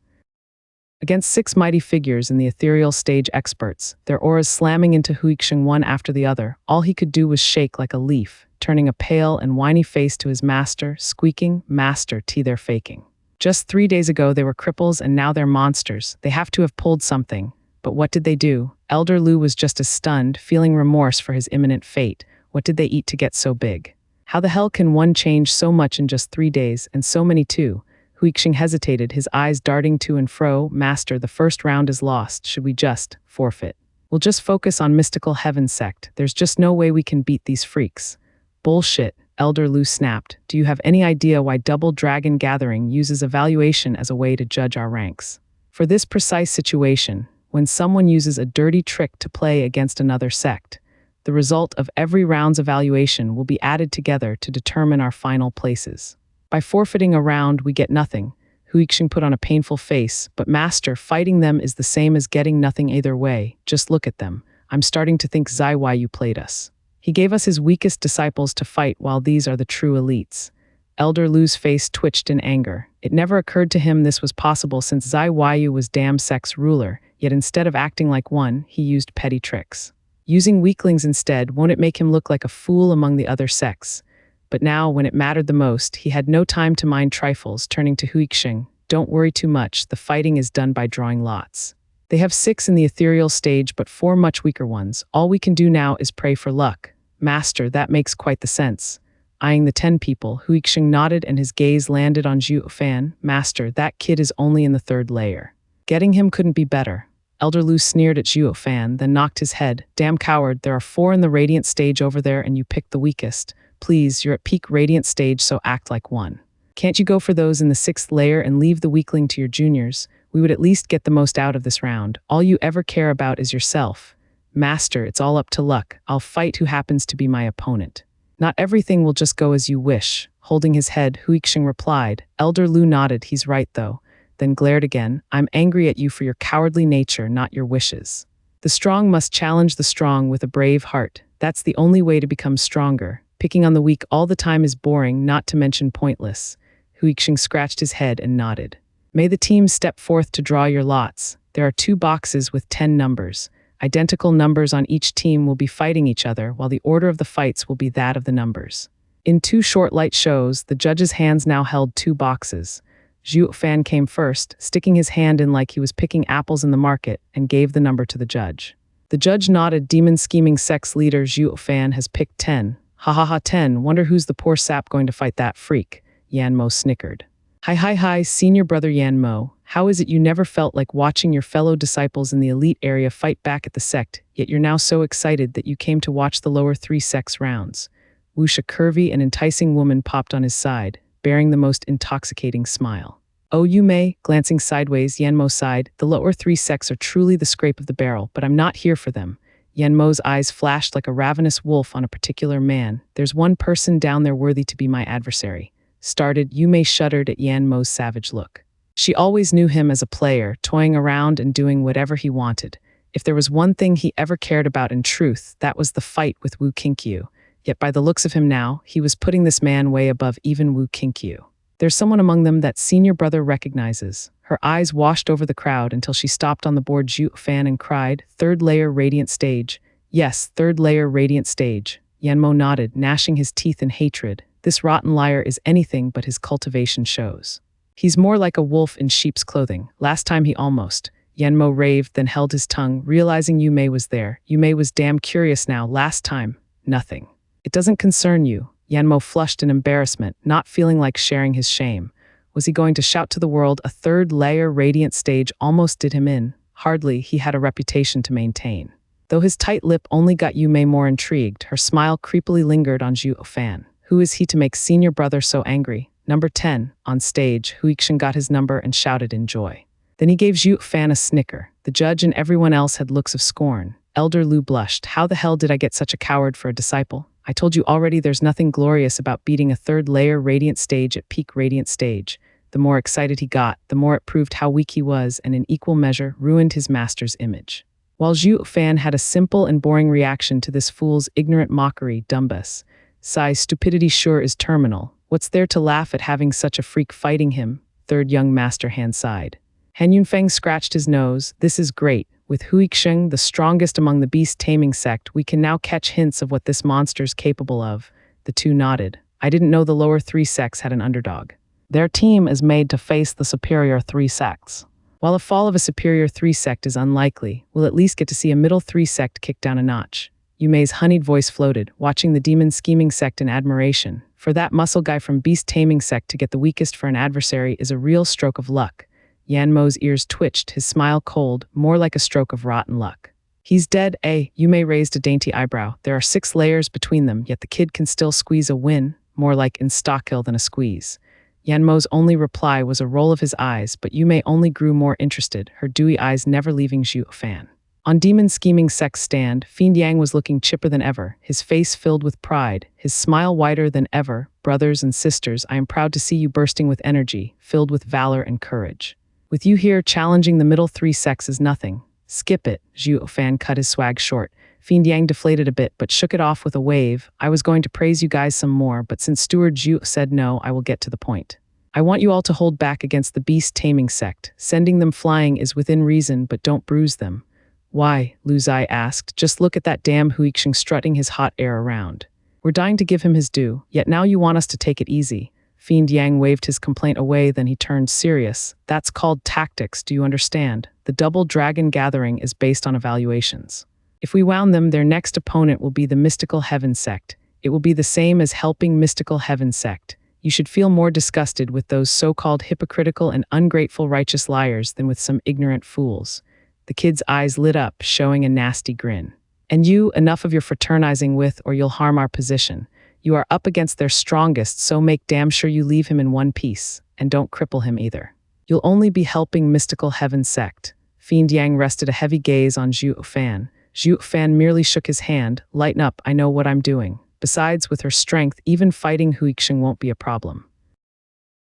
Against 6 mighty figures in the ethereal stage experts, their auras slamming into Huixing one after the other, all he could do was shake like a leaf, turning a pale and whiny face to his master, squeaking, "Master, they're faking. Just 3 days ago they were cripples and now they're monsters. They have to have pulled something. But what did they do? Elder Lu was just as stunned, feeling remorse for his imminent fate. What did they eat to get so big? How the hell can one change so much in just 3 days, and so many too? Huixing hesitated, his eyes darting to and fro. Master, the first round is lost. Should we just forfeit? We'll just focus on mystical heaven sect. There's just no way we can beat these freaks. Bullshit, Elder Lu snapped. Do you have any idea why Double Dragon Gathering uses evaluation as a way to judge our ranks? For this precise situation, when someone uses a dirty trick to play against another sect, the result of every round's evaluation will be added together to determine our final places. By forfeiting a round, we get nothing. Huixing put on a painful face, but master, fighting them is the same as getting nothing either way. Just look at them. I'm starting to think Zaiwayu played us. He gave us his weakest disciples to fight while these are the true elites. Elder Lu's face twitched in anger. It never occurred to him this was possible since Zaiwayu was Dam Sect's ruler, yet instead of acting like one, he used petty tricks. Using weaklings instead, won't it make him look like a fool among the other sects? But now, when it mattered the most, he had no time to mind trifles, turning to Huixing. Don't worry too much, the fighting is done by drawing lots. They have 6 in the ethereal stage but 4 much weaker ones. All we can do now is pray for luck. Master, that makes quite the sense. Eyeing the 10 people, Huixing nodded and his gaze landed on Zhuo Fan. Master, that kid is only in the 3rd layer. Getting him couldn't be better. Elder Lu sneered at Zhuo Fan, then knocked his head. Damn coward, there are 4 in the radiant stage over there and you picked the weakest. Please, you're at peak radiant stage, so act like one. Can't you go for those in the 6th layer and leave the weakling to your juniors? We would at least get the most out of this round. All you ever care about is yourself. Master, it's all up to luck. I'll fight who happens to be my opponent. Not everything will just go as you wish. Holding his head, Huixing replied. Elder Lu nodded, he's right though. Then glared again. I'm angry at you for your cowardly nature, not your wishes. The strong must challenge the strong with a brave heart. That's the only way to become stronger. Picking on the weak all the time is boring, not to mention pointless. Huixing scratched his head and nodded. May the team step forth to draw your lots. There are 2 boxes with 10 numbers. Identical numbers on each team will be fighting each other, while the order of the fights will be that of the numbers. In 2 short light shows, the judge's hands now held 2 boxes. Zhuo Fan came first, sticking his hand in like he was picking apples in the market, and gave the number to the judge. The judge nodded. Demon scheming sex leader Zhuo Fan has picked 10. Ha ha ha, 10. Wonder who's the poor sap going to fight that freak. Yanmo snickered. Hi, senior brother Yanmo. How is it you never felt like watching your fellow disciples in the elite area fight back at the sect, yet you're now so excited that you came to watch the lower 3 sects rounds? Whoosh, a curvy and enticing woman popped on his side, bearing the most intoxicating smile. Oh, you may, glancing sideways, Yanmo sighed. The lower 3 sects are truly the scrape of the barrel, but I'm not here for them. Yanmo's eyes flashed like a ravenous wolf on a particular man. There's one person down there worthy to be my adversary. Started, Yume shuddered at Yanmo's savage look. She always knew him as a player, toying around and doing whatever he wanted. If there was one thing he ever cared about in truth, that was the fight with Wu Qinkyu. Yet by the looks of him now, he was putting this man way above even Wu Qinkyu. There's someone among them that senior brother recognizes. Her eyes washed over the crowd until she stopped on the board Zhuo Fan and cried, 3rd layer radiant stage. Yes, 3rd layer radiant stage. Yanmo nodded, gnashing his teeth in hatred. This rotten liar is anything but his cultivation shows. He's more like a wolf in sheep's clothing. Last time he almost. Yanmo raved, then held his tongue, realizing Yume was there. Yume was damn curious now. Last time, nothing. It doesn't concern you. Yanmo flushed in embarrassment, not feeling like sharing his shame. Was he going to shout to the world? A third layer radiant stage almost did him in. Hardly, he had a reputation to maintain. Though his tight lip only got Yume more intrigued, her smile creepily lingered on Zhuo Fan. Who is he to make senior brother so angry? Number 10, on stage, Huixin got his number and shouted in joy. Then he gave Zhuo Fan a snicker. The judge and everyone else had looks of scorn. Elder Lu blushed. How the hell did I get such a coward for a disciple? I told you already there's nothing glorious about beating a third layer radiant stage at peak radiant stage. The more excited he got, the more it proved how weak he was and in equal measure ruined his master's image. While Zhuo Fan had a simple and boring reaction to this fool's ignorant mockery, Dumbus. Sai's stupidity sure is terminal. What's there to laugh at having such a freak fighting him? Third young master hand sighed. Han Yunfeng scratched his nose. This is great. With Huixing, the strongest among the beast-taming sect, we can now catch hints of what this monster's capable of. The two nodded. I didn't know the lower three sects had an underdog. Their team is made to face the superior three sects. While a fall of a superior three sect is unlikely, we'll at least get to see a middle three sect kick down a notch. Yume's honeyed voice floated, watching the demon scheming sect in admiration. For that muscle guy from beast-taming sect to get the weakest for an adversary is a real stroke of luck. Yanmo's ears twitched, his smile cold, more like a stroke of rotten luck. He's dead, eh? Yume raised a dainty eyebrow. There are 6 layers between them, yet the kid can still squeeze a win, more like insta-kill than a squeeze. Yanmo's only reply was a roll of his eyes, but Yume only grew more interested, her dewy eyes never leaving Zhuo Fan. On demon scheming sect's stand, Fiend Yang was looking chipper than ever, his face filled with pride, his smile wider than ever. Brothers and sisters, I am proud to see you bursting with energy, filled with valor and courage. With you here, challenging the middle 3 sects is nothing. Skip it, Zhuo Fan cut his swag short. Fiend Yang deflated a bit, but shook it off with a wave. I was going to praise you guys some more, but since Steward Zhuo said no, I will get to the point. I want you all to hold back against the beast-taming sect. Sending them flying is within reason, but don't bruise them. Why? Lu Zai asked. Just look at that damn Huixing strutting his hot air around. We're dying to give him his due, yet now you want us to take it easy. Fiend Yang waved his complaint away, then he turned serious. That's called tactics, do you understand? The double dragon gathering is based on evaluations. If we wound them, their next opponent will be the mystical heaven sect. It will be the same as helping mystical heaven sect. You should feel more disgusted with those so-called hypocritical and ungrateful righteous liars than with some ignorant fools. The kid's eyes lit up, showing a nasty grin. And you, enough of your fraternizing with, or you'll harm our position. You are up against their strongest, so make damn sure you leave him in one piece, and don't cripple him either. You'll only be helping mystical heaven sect. Fiend Yang rested a heavy gaze on Zhuo Fan. Zhuo Fan merely shook his hand. Lighten up, I know what I'm doing. Besides, with her strength, even fighting Huixing won't be a problem.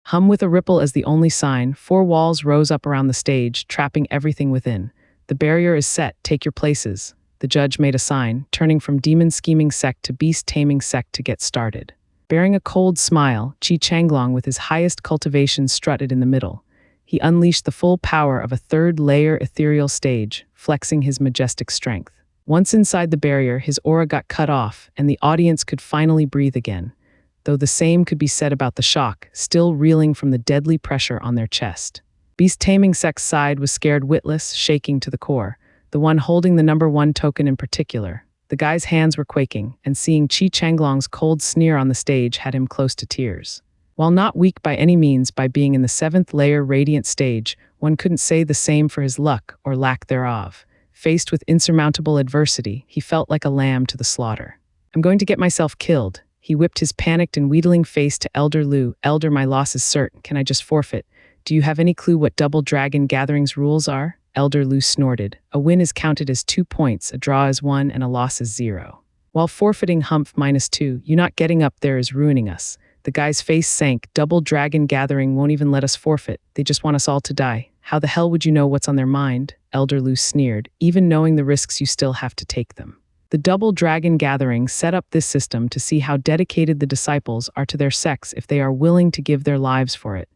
Hum with a ripple as the only sign, 4 walls rose up around the stage, trapping everything within. The barrier is set, take your places. The judge made a sign, turning from demon scheming sect to beast taming sect to get started. Bearing a cold smile, Qi Changlong with his highest cultivation strutted in the middle. He unleashed the full power of a 3rd layer ethereal stage, flexing his majestic strength. Once inside the barrier, his aura got cut off, and the audience could finally breathe again, though the same could be said about the shock, still reeling from the deadly pressure on their chest. Beast taming sect's side was scared witless, shaking to the core. The one holding the number 1 token in particular. The guy's hands were quaking, and seeing Qi Changlong's cold sneer on the stage had him close to tears. While not weak by any means by being in the 7th layer radiant stage, one couldn't say the same for his luck or lack thereof. Faced with insurmountable adversity, he felt like a lamb to the slaughter. I'm going to get myself killed. He whipped his panicked and wheedling face to Elder Lu. Elder, my loss is certain. Can I just forfeit? Do you have any clue what double dragon gatherings rules are? Elder Lu snorted. A win is counted as 2 points, a draw is 1, and a loss is 0. While forfeiting humph -2, you not getting up there is ruining us. The guy's face sank. Double dragon gathering won't even let us forfeit. They just want us all to die. How the hell would you know what's on their mind? Elder Lu sneered. Even knowing the risks, you still have to take them. The double dragon gathering set up this system to see how dedicated the disciples are to their sects if they are willing to give their lives for it.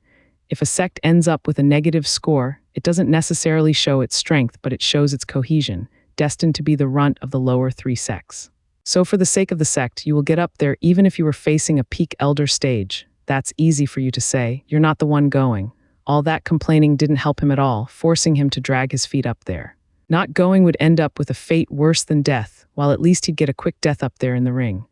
If a sect ends up with a negative score, it doesn't necessarily show its strength, but it shows its cohesion, destined to be the runt of the lower 3 sects. So for the sake of the sect, you will get up there even if you were facing a peak elder stage. That's easy for you to say. You're not the one going. All that complaining didn't help him at all, forcing him to drag his feet up there. Not going would end up with a fate worse than death, while at least he'd get a quick death up there in the ring.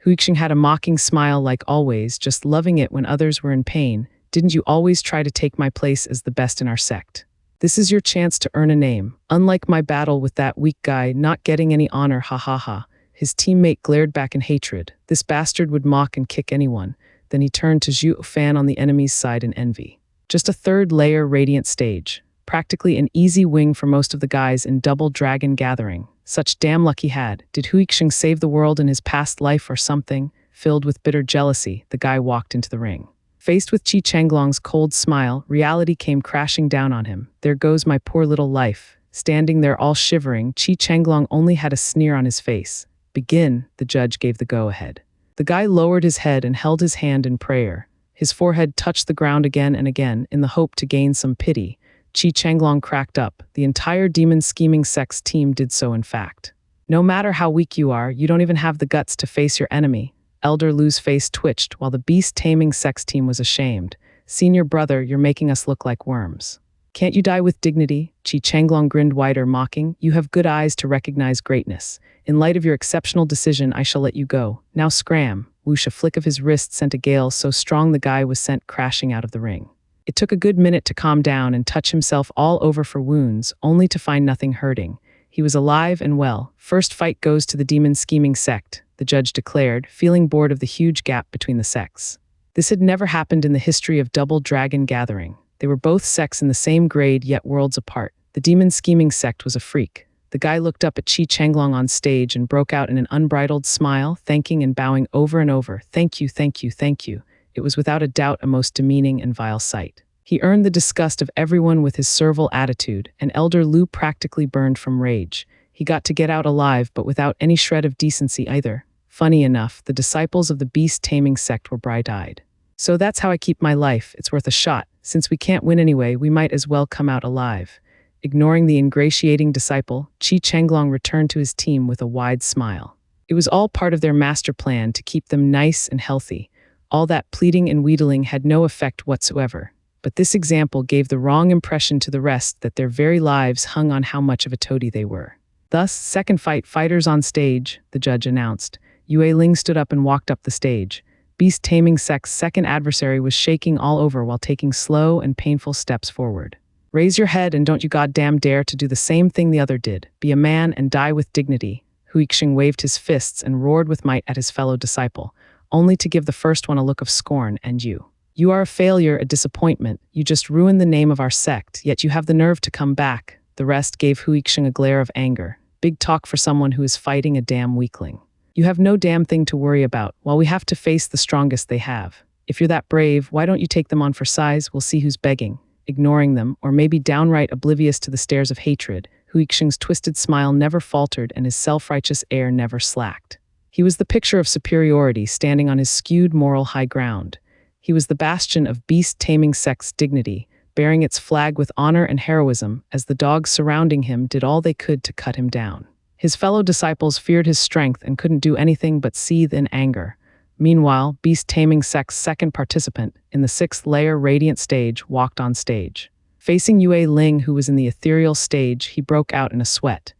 Huixing had a mocking smile like always, just loving it when others were in pain. Didn't you always try to take my place as the best in our sect? This is your chance to earn a name. Unlike my battle with that weak guy not getting any honor, ha ha ha. His teammate glared back in hatred. This bastard would mock and kick anyone. Then he turned to Zhuo Fan on the enemy's side in envy. Just a third layer radiant stage. Practically an easy wing for most of the guys in Double Dragon Gathering. Such damn luck he had. Did Huixing save the world in his past life or something? Filled with bitter jealousy, the guy walked into the ring. Faced with Qi Chenglong's cold smile, reality came crashing down on him. There goes my poor little life. Standing there all shivering, Qi Chenglong only had a sneer on his face. Begin, the judge gave the go-ahead. The guy lowered his head and held his hand in prayer. His forehead touched the ground again and again in the hope to gain some pity. Qi Chenglong cracked up. The entire demon scheming sect's team did so in fact. No matter how weak you are, you don't even have the guts to face your enemy. Elder Lu's face twitched while the beast-taming sex team was ashamed. Senior brother, you're making us look like worms. Can't you die with dignity? Qi Chenglong grinned wider, mocking. You have good eyes to recognize greatness. In light of your exceptional decision, I shall let you go. Now scram. Whoosh, a flick of his wrist sent a gale so strong the guy was sent crashing out of the ring. It took a good minute to calm down and touch himself all over for wounds, only to find nothing hurting. He was alive and well. First fight goes to the demon scheming sect, the judge declared, feeling bored of the huge gap between the sects. This had never happened in the history of Double Dragon Gathering. They were both sects in the same grade yet worlds apart. The demon scheming sect was a freak. The guy looked up at Qi Chenglong on stage and broke out in an unbridled smile, thanking and bowing over and over. Thank you, thank you, thank you. It was without a doubt a most demeaning and vile sight. He earned the disgust of everyone with his servile attitude, and Elder Lu practically burned from rage. He got to get out alive, but without any shred of decency either. Funny enough, the disciples of the beast-taming sect were bright-eyed. So that's how I keep my life. It's worth a shot. Since we can't win anyway, we might as well come out alive. Ignoring the ingratiating disciple, Qi Chenglong returned to his team with a wide smile. It was all part of their master plan to keep them nice and healthy. All that pleading and wheedling had no effect whatsoever. But this example gave the wrong impression to the rest that their very lives hung on how much of a toady they were. Thus, second fight, fighters on stage, the judge announced. Yue Ling stood up and walked up the stage. Beast Taming Sect's second adversary was shaking all over while taking slow and painful steps forward. Raise your head and don't you goddamn dare to do the same thing the other did. Be a man and die with dignity. Huixing waved his fists and roared with might at his fellow disciple, only to give the first one a look of scorn. And you. You are a failure, a disappointment. You just ruined the name of our sect, yet you have the nerve to come back. The rest gave Huixing a glare of anger. Big talk for someone who is fighting a damn weakling. You have no damn thing to worry about, while we have to face the strongest they have. If you're that brave, why don't you take them on for size? We'll see who's begging. Ignoring them, or maybe downright oblivious to the stares of hatred, Huixing's twisted smile never faltered and his self-righteous air never slacked. He was the picture of superiority standing on his skewed moral high ground. He was the bastion of beast-taming sect's dignity, bearing its flag with honor and heroism as the dogs surrounding him did all they could to cut him down. His fellow disciples feared his strength and couldn't do anything but seethe in anger. Meanwhile, beast-taming sect's second participant, in the sixth-layer radiant stage, walked on stage. Facing Yue Ling, who was in the ethereal stage, he broke out in a sweat.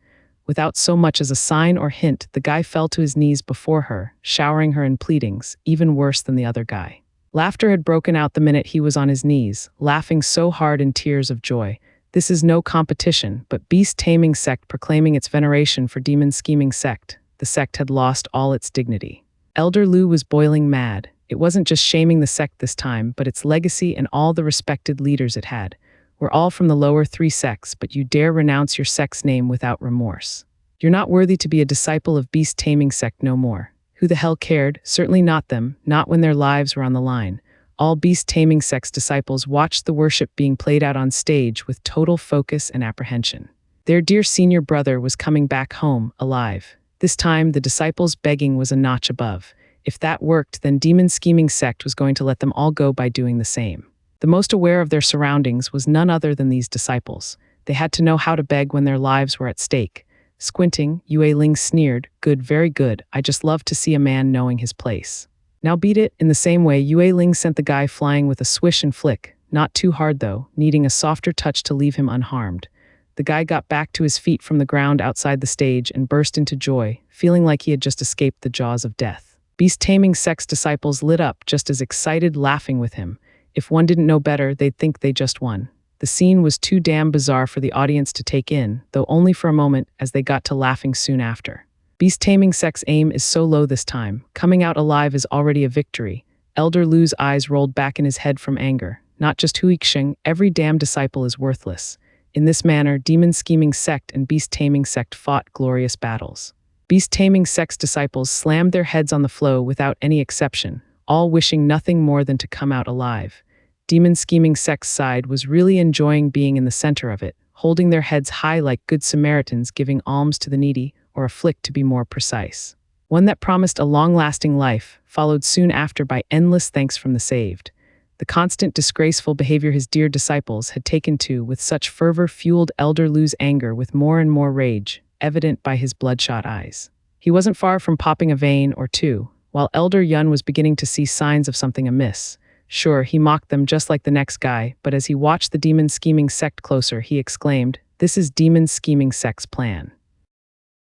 Without so much as a sign or hint, the guy fell to his knees before her, showering her in pleadings, even worse than the other guy. Laughter had broken out the minute he was on his knees, laughing so hard in tears of joy. This is no competition, but beast-taming sect proclaiming its veneration for demon scheming sect. The sect had lost all its dignity. Elder Lu was boiling mad. It wasn't just shaming the sect this time, but its legacy and all the respected leaders it had. We're all from the lower three sects, but you dare renounce your sect's name without remorse. You're not worthy to be a disciple of beast-taming sect no more. Who the hell cared? Certainly not them, not when their lives were on the line. All beast-taming sect's disciples watched the worship being played out on stage with total focus and apprehension. Their dear senior brother was coming back home, alive. This time, the disciples' begging was a notch above. If that worked, then demon scheming sect was going to let them all go by doing the same. The most aware of their surroundings was none other than these disciples. They had to know how to beg when their lives were at stake. Squinting, Yue Ling sneered, "Good, very good. I just love to see a man knowing his place." Now beat it. In the same way, Yue Ling sent the guy flying with a swish and flick. Not too hard though, needing a softer touch to leave him unharmed. The guy got back to his feet from the ground outside the stage and burst into joy, feeling like he had just escaped the jaws of death. Beast taming sect's disciples lit up just as excited, laughing with him. If one didn't know better, they'd think they just won. The scene was too damn bizarre for the audience to take in, though only for a moment, as they got to laughing soon after. Beast taming sect's aim is so low this time. Coming out alive is already a victory. Elder Lu's eyes rolled back in his head from anger. Not just Huixing, every damn disciple is worthless. In this manner, demon scheming sect and beast taming sect fought glorious battles. Beast taming sect's disciples slammed their heads on the floor without any exception, all wishing nothing more than to come out alive. Demon scheming sect's side was really enjoying being in the center of it, holding their heads high like good Samaritans giving alms to the needy, or a flick to be more precise. One that promised a long-lasting life, followed soon after by endless thanks from the saved. The constant disgraceful behavior his dear disciples had taken to with such fervor fueled Elder Lu's anger with more and more rage, evident by his bloodshot eyes. He wasn't far from popping a vein or two, while Elder Yun was beginning to see signs of something amiss. Sure, he mocked them just like the next guy, but as he watched the demon scheming sect closer, he exclaimed, "This is demon scheming sect's plan."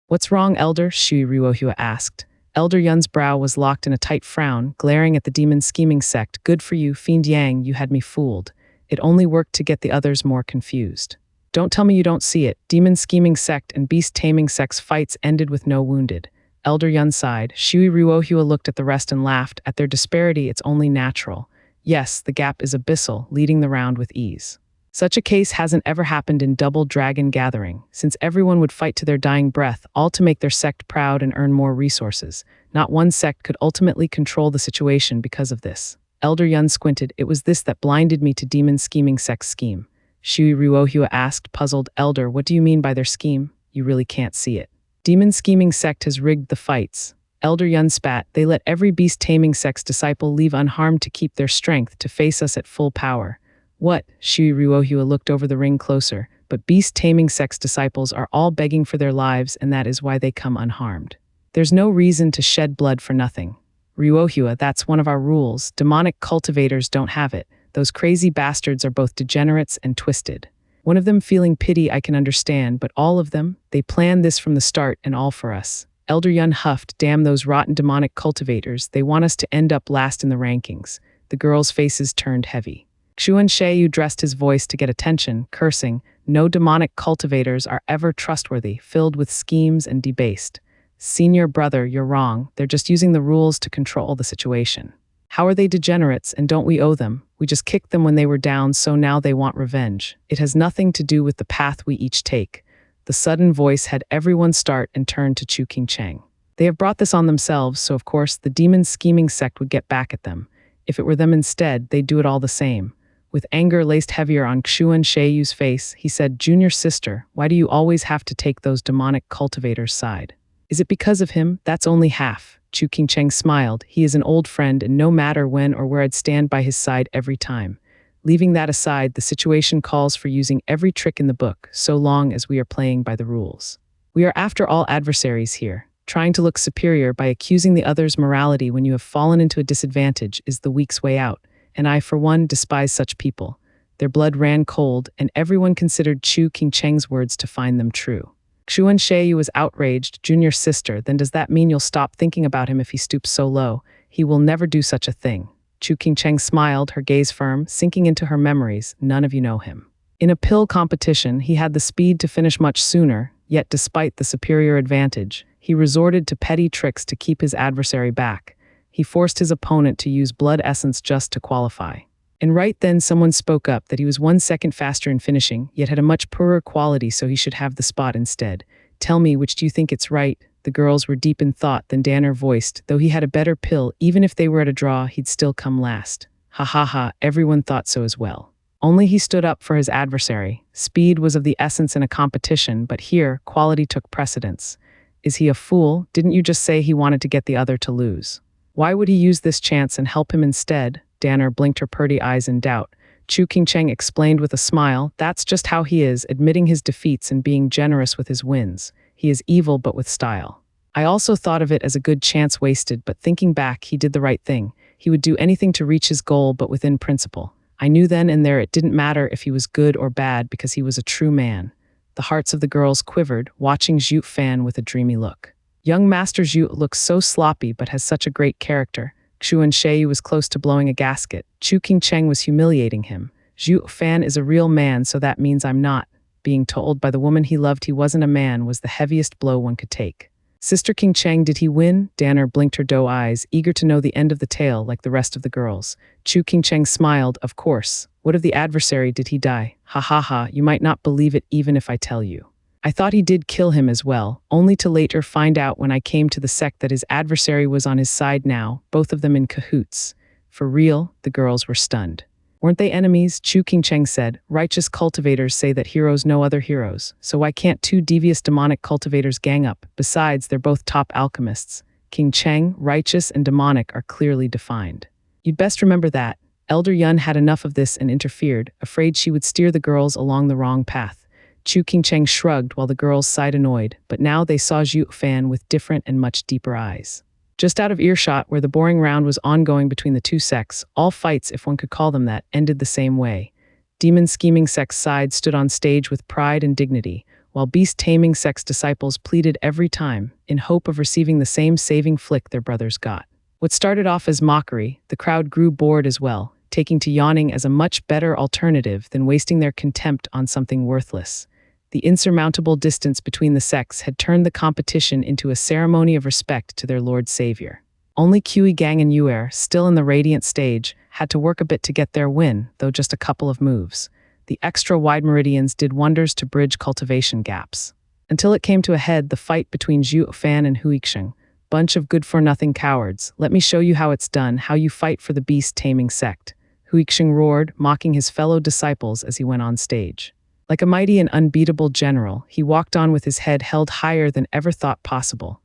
"What's wrong, Elder?" Shui Ruohua asked. Elder Yun's brow was locked in a tight frown, glaring at the demon scheming sect. "Good for you, Fiend Yang, you had me fooled. It only worked to get the others more confused. Don't tell me you don't see it. Demon scheming sect and beast taming sect's fights ended with no wounded." Elder Yun sighed. Shui Ruohua looked at the rest and laughed. "At their disparity, it's only natural. Yes, the gap is abyssal, leading the round with ease. Such a case hasn't ever happened in Double Dragon Gathering, since everyone would fight to their dying breath, all to make their sect proud and earn more resources. Not one sect could ultimately control the situation because of this." Elder Yun squinted. "It was this that blinded me to demon scheming sect's scheme." Shui Ruohua asked, puzzled, "Elder, what do you mean by their scheme? You really can't see it." "Demon scheming sect has rigged the fights." Elder Yun spat. "They let every beast taming sect's disciple leave unharmed to keep their strength to face us at full power." "What?" Shui Ruohua looked over the ring closer. "But beast taming sect's disciples are all begging for their lives, and that is why they come unharmed. There's no reason to shed blood for nothing. Ruohua, that's one of our rules. Demonic cultivators don't have it. Those crazy bastards are both degenerates and twisted. One of them feeling pity I can understand, but all of them, they planned this from the start and all for us." Elder Yun huffed. "Damn those rotten demonic cultivators. They want us to end up last in the rankings." The girls' faces turned heavy. Xuan Sheiyu dressed his voice to get attention, cursing, "No demonic cultivators are ever trustworthy, filled with schemes and debased. Senior brother, you're wrong. They're just using the rules to control the situation. How are they degenerates, and don't we owe them? We just kicked them when they were down, so now they want revenge. It has nothing to do with the path we each take." The sudden voice had everyone start and turn to Chu Qingcheng. "They have brought this on themselves, so of course the demon scheming sect would get back at them. If it were them instead, they'd do it all the same." With anger laced heavier on Xuan Sheiyu's face, he said, "Junior sister, why do you always have to take those demonic cultivators' side? Is it because of him? That's only half." Chu Qingcheng smiled. "He is an old friend, and no matter when or where I'd stand by his side every time. Leaving that aside, the situation calls for using every trick in the book, so long as we are playing by the rules. We are after all adversaries here. Trying to look superior by accusing the other's morality when you have fallen into a disadvantage is the weak's way out, and I, for one, despise such people." Their blood ran cold, and everyone considered Chu Qingcheng's words to find them true. Xuan Sheiyu was outraged. "Junior sister, then does that mean you'll stop thinking about him if he stoops so low? He will never do such a thing." Chu Qingcheng smiled, her gaze firm, sinking into her memories. "None of you know him. In a pill competition, he had the speed to finish much sooner, yet despite the superior advantage, he resorted to petty tricks to keep his adversary back. He forced his opponent to use blood essence just to qualify. And right then someone spoke up that he was 1 second faster in finishing, yet had a much poorer quality, so he should have the spot instead. Tell me, which do you think it's right?" The girls were deep in thought, then Danner voiced, "Though he had a better pill, even if they were at a draw, he'd still come last." "Ha ha ha, everyone thought so as well. Only he stood up for his adversary. Speed was of the essence in a competition, but here, quality took precedence. Is he a fool? Didn't you just say he wanted to get the other to lose? Why would he use this chance and help him instead?" Danner blinked her purty eyes in doubt. Chu Qingcheng explained with a smile, "That's just how he is, admitting his defeats and being generous with his wins. He is evil but with style. I also thought of it as a good chance wasted, but thinking back, he did the right thing. He would do anything to reach his goal, but within principle. I knew then and there it didn't matter if he was good or bad because he was a true man." The hearts of the girls quivered, watching Zhuo Fan with a dreamy look. Young Master Zhu looks so sloppy but has such a great character. Xu and Shei was close to blowing a gasket. Chu Qingcheng was humiliating him. Zhuo Fan is a real man, so that means I'm not. Being told by the woman he loved he wasn't a man was the heaviest blow one could take. Sister Qingcheng, did he win? Danner blinked her doe eyes, eager to know the end of the tale like the rest of the girls. Chu Qingcheng smiled, of course. What of the adversary, did he die? Ha ha ha, you might not believe it even if I tell you. I thought he did kill him as well, only to later find out when I came to the sect that his adversary was on his side now, both of them in cahoots. For real, the girls were stunned. Weren't they enemies? Chu Qingcheng said. Righteous cultivators say that heroes know other heroes, so why can't two devious demonic cultivators gang up? Besides, they're both top alchemists. Qingcheng, righteous and demonic are clearly defined. You'd best remember that. Elder Yun had enough of this and interfered, afraid she would steer the girls along the wrong path. Chu Qingcheng shrugged while the girls sighed annoyed, but now they saw Zhuo Fan with different and much deeper eyes. Just out of earshot, where the boring round was ongoing between the two sects, all fights, if one could call them that, ended the same way. Demon scheming sect's side stood on stage with pride and dignity, while beast taming sect's disciples pleaded every time, in hope of receiving the same saving flick their brothers got. What started off as mockery, the crowd grew bored as well, taking to yawning as a much better alternative than wasting their contempt on something worthless. The insurmountable distance between the sects had turned the competition into a ceremony of respect to their Lord Savior. Only Kui Gang and Yuer, still in the radiant stage, had to work a bit to get their win, though just a couple of moves. The extra wide meridians did wonders to bridge cultivation gaps. Until it came to a head, the fight between Zhuo Fan and Huixing. Bunch of good-for-nothing cowards, let me show you how it's done, how you fight for the beast-taming sect. Huixing roared, mocking his fellow disciples as he went on stage. Like a mighty and unbeatable general, he walked on with his head held higher than ever thought possible.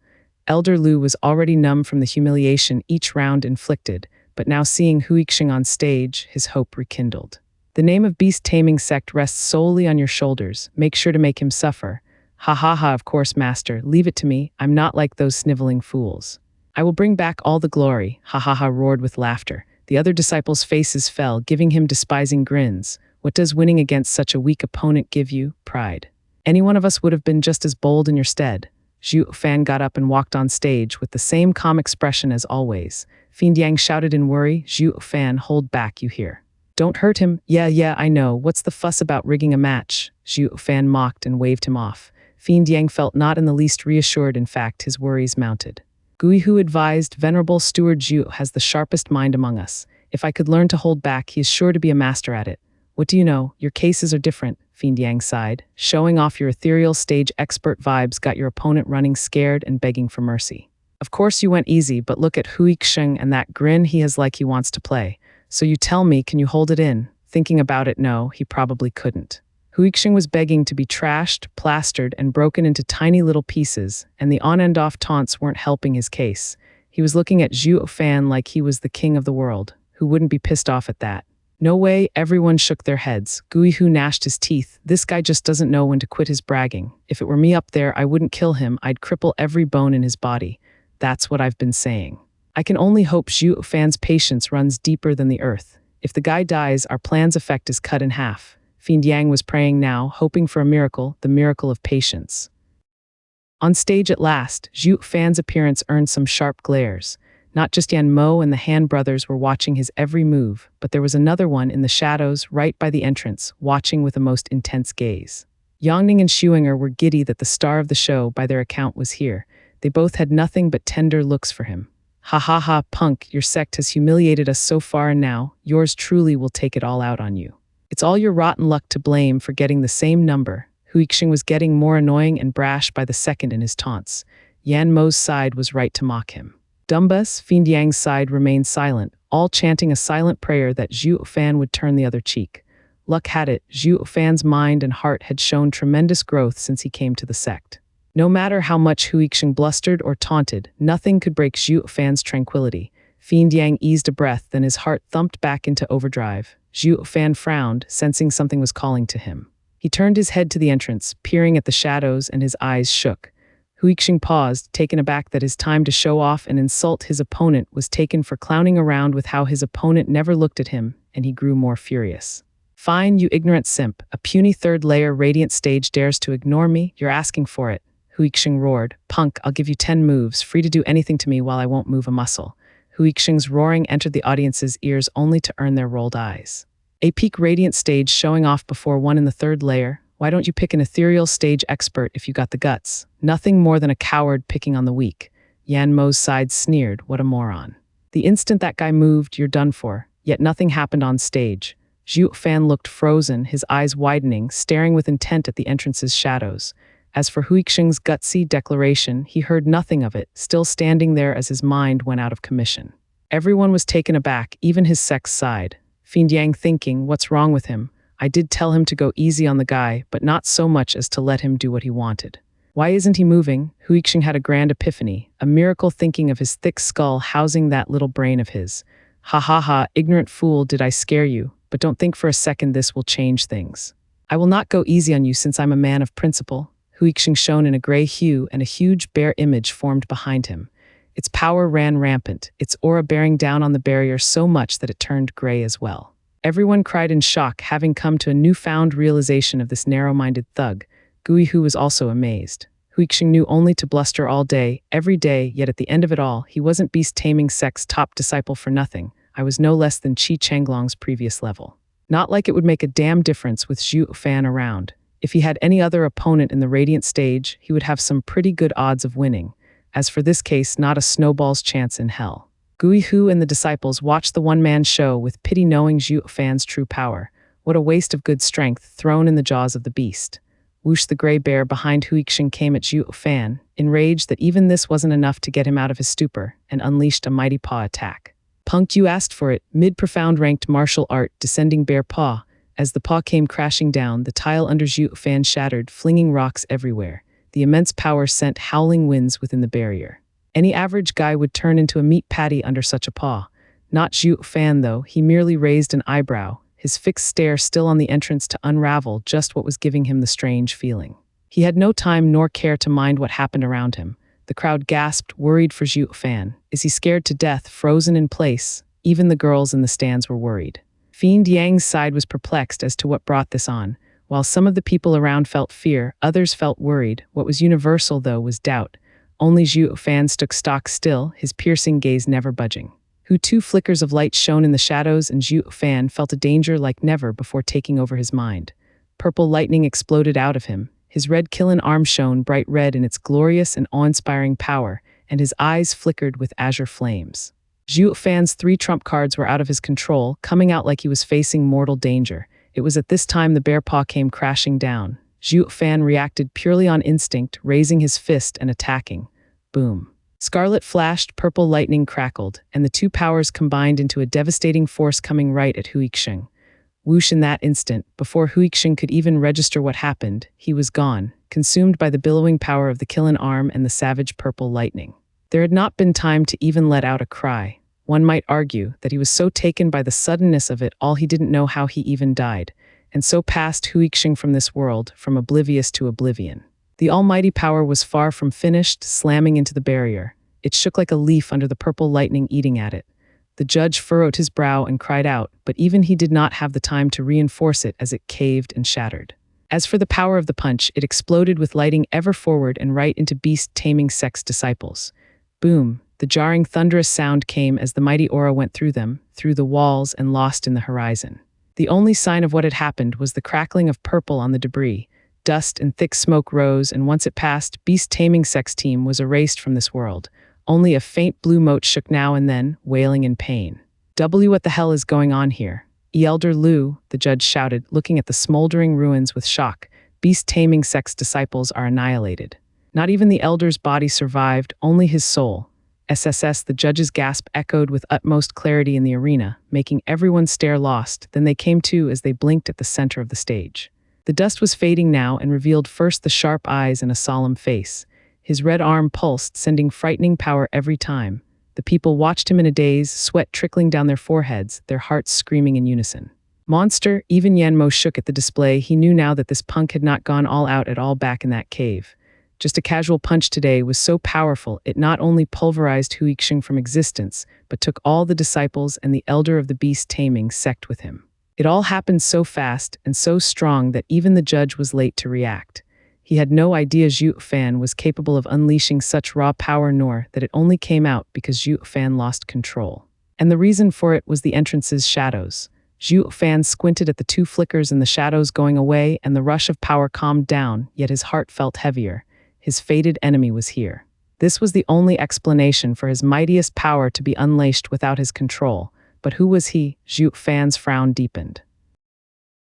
Elder Lu was already numb from the humiliation each round inflicted, but now seeing Huixing on stage, his hope rekindled. The name of beast-taming sect rests solely on your shoulders. Make sure to make him suffer. Ha ha ha, of course, master. Leave it to me. I'm not like those sniveling fools. I will bring back all the glory. Ha ha ha, roared with laughter. The other disciples' faces fell, giving him despising grins. What does winning against such a weak opponent give you? Pride. Any one of us would have been just as bold in your stead. Zhuo Fan got up and walked on stage with the same calm expression as always. Fiend Yang shouted in worry, Zhuo Fan, hold back, you hear. Don't hurt him. Yeah, I know. What's the fuss about rigging a match? Zhuo Fan mocked and waved him off. Fiend Yang felt not in the least reassured, in fact, his worries mounted. Guihu advised, Venerable Steward Zhu has the sharpest mind among us. If I could learn to hold back, he is sure to be a master at it. What do you know? Your cases are different, Fiend Yang sighed. Showing off your ethereal stage expert vibes got your opponent running scared and begging for mercy. Of course you went easy, but look at Huixing and that grin he has like he wants to play. So you tell me, can you hold it in? Thinking about it, no, he probably couldn't. Huixing was begging to be trashed, plastered, and broken into tiny little pieces, and the on and off taunts weren't helping his case. He was looking at Zhuo Fan like he was the king of the world. Who wouldn't be pissed off at that? No way, everyone shook their heads. Guihu gnashed his teeth. This guy just doesn't know when to quit his bragging. If it were me up there, I wouldn't kill him. I'd cripple every bone in his body. That's what I've been saying. I can only hope Zhuo Fan's patience runs deeper than the earth. If the guy dies, our plan's effect is cut in half. Fiend Yang was praying now, hoping for a miracle, the miracle of patience. On stage at last, Zhuo Fan's appearance earned some sharp glares. Not just Yan Mo and the Han brothers were watching his every move, but there was another one in the shadows right by the entrance, watching with a most intense gaze. Yongning and Shuinger were giddy that the star of the show, by their account, was here. They both had nothing but tender looks for him. Ha ha ha, punk, your sect has humiliated us so far and now, yours truly will take it all out on you. It's all your rotten luck to blame for getting the same number. Huixing was getting more annoying and brash by the second in his taunts. Yan Mo's side was right to mock him. Dumbus, Fiend Yang's side remained silent, all chanting a silent prayer that Zhuo Fan would turn the other cheek. Luck had it, Zhuo Fan's mind and heart had shown tremendous growth since he came to the sect. No matter how much Huixing blustered or taunted, nothing could break Zhuo Fan's tranquility. Fiend Yang eased a breath, then his heart thumped back into overdrive. Zhuo Fan frowned, sensing something was calling to him. He turned his head to the entrance, peering at the shadows, and his eyes shook. Huixing paused, taken aback that his time to show off and insult his opponent was taken for clowning around with how his opponent never looked at him, and he grew more furious. Fine, you ignorant simp. A puny third-layer radiant stage dares to ignore me? You're asking for it. Huixing roared. "Punk, I'll give you 10 moves, free to do anything to me while I won't move a muscle." Huixing's roaring entered the audience's ears only to earn their rolled eyes. A peak radiant stage showing off before one in the third layer. Why don't you pick an ethereal stage expert if you got the guts? Nothing more than a coward picking on the weak. Yan Mo's side sneered. What a moron. The instant that guy moved, you're done for. Yet nothing happened on stage. Zhuo Fan looked frozen, his eyes widening, staring with intent at the entrance's shadows. As for Huixing's gutsy declaration, he heard nothing of it, still standing there as his mind went out of commission. Everyone was taken aback, even his sex side. Fiend Yang thinking, what's wrong with him? I did tell him to go easy on the guy, but not so much as to let him do what he wanted. Why isn't he moving? Huixing had a grand epiphany, a miracle thinking of his thick skull housing that little brain of his. Ha ha ha, ignorant fool, did I scare you? But don't think for a second this will change things. I will not go easy on you since I'm a man of principle. Huixing shone in a gray hue and a huge bear image formed behind him. Its power ran rampant, its aura bearing down on the barrier so much that it turned gray as well. Everyone cried in shock, having come to a newfound realization of this narrow-minded thug. Guihu was also amazed. Huixing knew only to bluster all day, every day, yet at the end of it all, he wasn't beast-taming sect's top disciple for nothing. I was no less than Qi Changlong's previous level. Not like it would make a damn difference with Zhuo Fan around. If he had any other opponent in the Radiant stage, he would have some pretty good odds of winning. As for this case, not a snowball's chance in hell. Guihu and the disciples watched the one-man show with pity, knowing Zhuo Fan's true power. What a waste of good strength thrown in the jaws of the beast. Whoosh, the gray bear behind Huixing came at Zhuo Fan, enraged that even this wasn't enough to get him out of his stupor, and unleashed a mighty paw attack. Punk, you asked for it, mid-profound ranked martial art, descending bear paw. As the paw came crashing down, the tile under Zhuo Fan shattered, flinging rocks everywhere. The immense power sent howling winds within the barrier. Any average guy would turn into a meat patty under such a paw. Not Zhuo Fan, though. He merely raised an eyebrow, his fixed stare still on the entrance to unravel just what was giving him the strange feeling. He had no time nor care to mind what happened around him. The crowd gasped, worried for Zhuo Fan. Is he scared to death, frozen in place? Even the girls in the stands were worried. Fiend Yang's side was perplexed as to what brought this on. While some of the people around felt fear, others felt worried. What was universal, though, was doubt. Only Zhuo Fan stood stock still, his piercing gaze never budging. Two flickers of light shone in the shadows, and Zhuo Fan felt a danger like never before taking over his mind. Purple lightning exploded out of him. His red Kilin arm shone bright red in its glorious and awe-inspiring power, and his eyes flickered with azure flames. Zhuo Fan's 3 trump cards were out of his control, coming out like he was facing mortal danger. It was at this time the bear paw came crashing down. Zhuo Fan reacted purely on instinct, raising his fist and attacking. Boom. Scarlet flashed, purple lightning crackled, and the 2 powers combined into a devastating force coming right at Huixing. Whoosh, in that instant, before Huixing could even register what happened, he was gone, consumed by the billowing power of the Kilin arm and the savage purple lightning. There had not been time to even let out a cry. One might argue that he was so taken by the suddenness of it all he didn't know how he even died, and so passed Huixing from this world, from oblivious to oblivion. The almighty power was far from finished, slamming into the barrier. It shook like a leaf under the purple lightning eating at it. The judge furrowed his brow and cried out, but even he did not have the time to reinforce it as it caved and shattered. As for the power of the punch, it exploded with lighting ever forward and right into beast-taming sect's disciples. Boom! The jarring, thunderous sound came as the mighty aura went through them, through the walls, and lost in the horizon. The only sign of what had happened was the crackling of purple on the debris. Dust and thick smoke rose, and once it passed, beast-taming sect's team was erased from this world. Only a faint blue mote shook now and then, wailing in pain. What the hell is going on here? Elder Lu, the judge shouted, looking at the smoldering ruins with shock. Beast-taming sect's disciples are annihilated. Not even the elder's body survived, only his soul. SSS, the judge's gasp echoed with utmost clarity in the arena, making everyone stare lost. Then they came to as they blinked at the center of the stage. The dust was fading now and revealed first the sharp eyes and a solemn face. His red arm pulsed, sending frightening power every time. The people watched him in a daze, sweat trickling down their foreheads, their hearts screaming in unison. Monster, even Yanmo shook at the display. He knew now that this punk had not gone all out at all back in that cave. Just a casual punch today was so powerful, it not only pulverized Huixing from existence, but took all the disciples and the elder of the beast-taming sect with him. It all happened so fast and so strong that even the judge was late to react. He had no idea Zhuo Fan was capable of unleashing such raw power, nor that it only came out because Zhuo Fan lost control. And the reason for it was the entrance's shadows. Zhuo Fan squinted at the two flickers in the shadows going away, and the rush of power calmed down, yet his heart felt heavier. His fated enemy was here. This was the only explanation for his mightiest power to be unleashed without his control. But who was he? Zhuo Fan's frown deepened.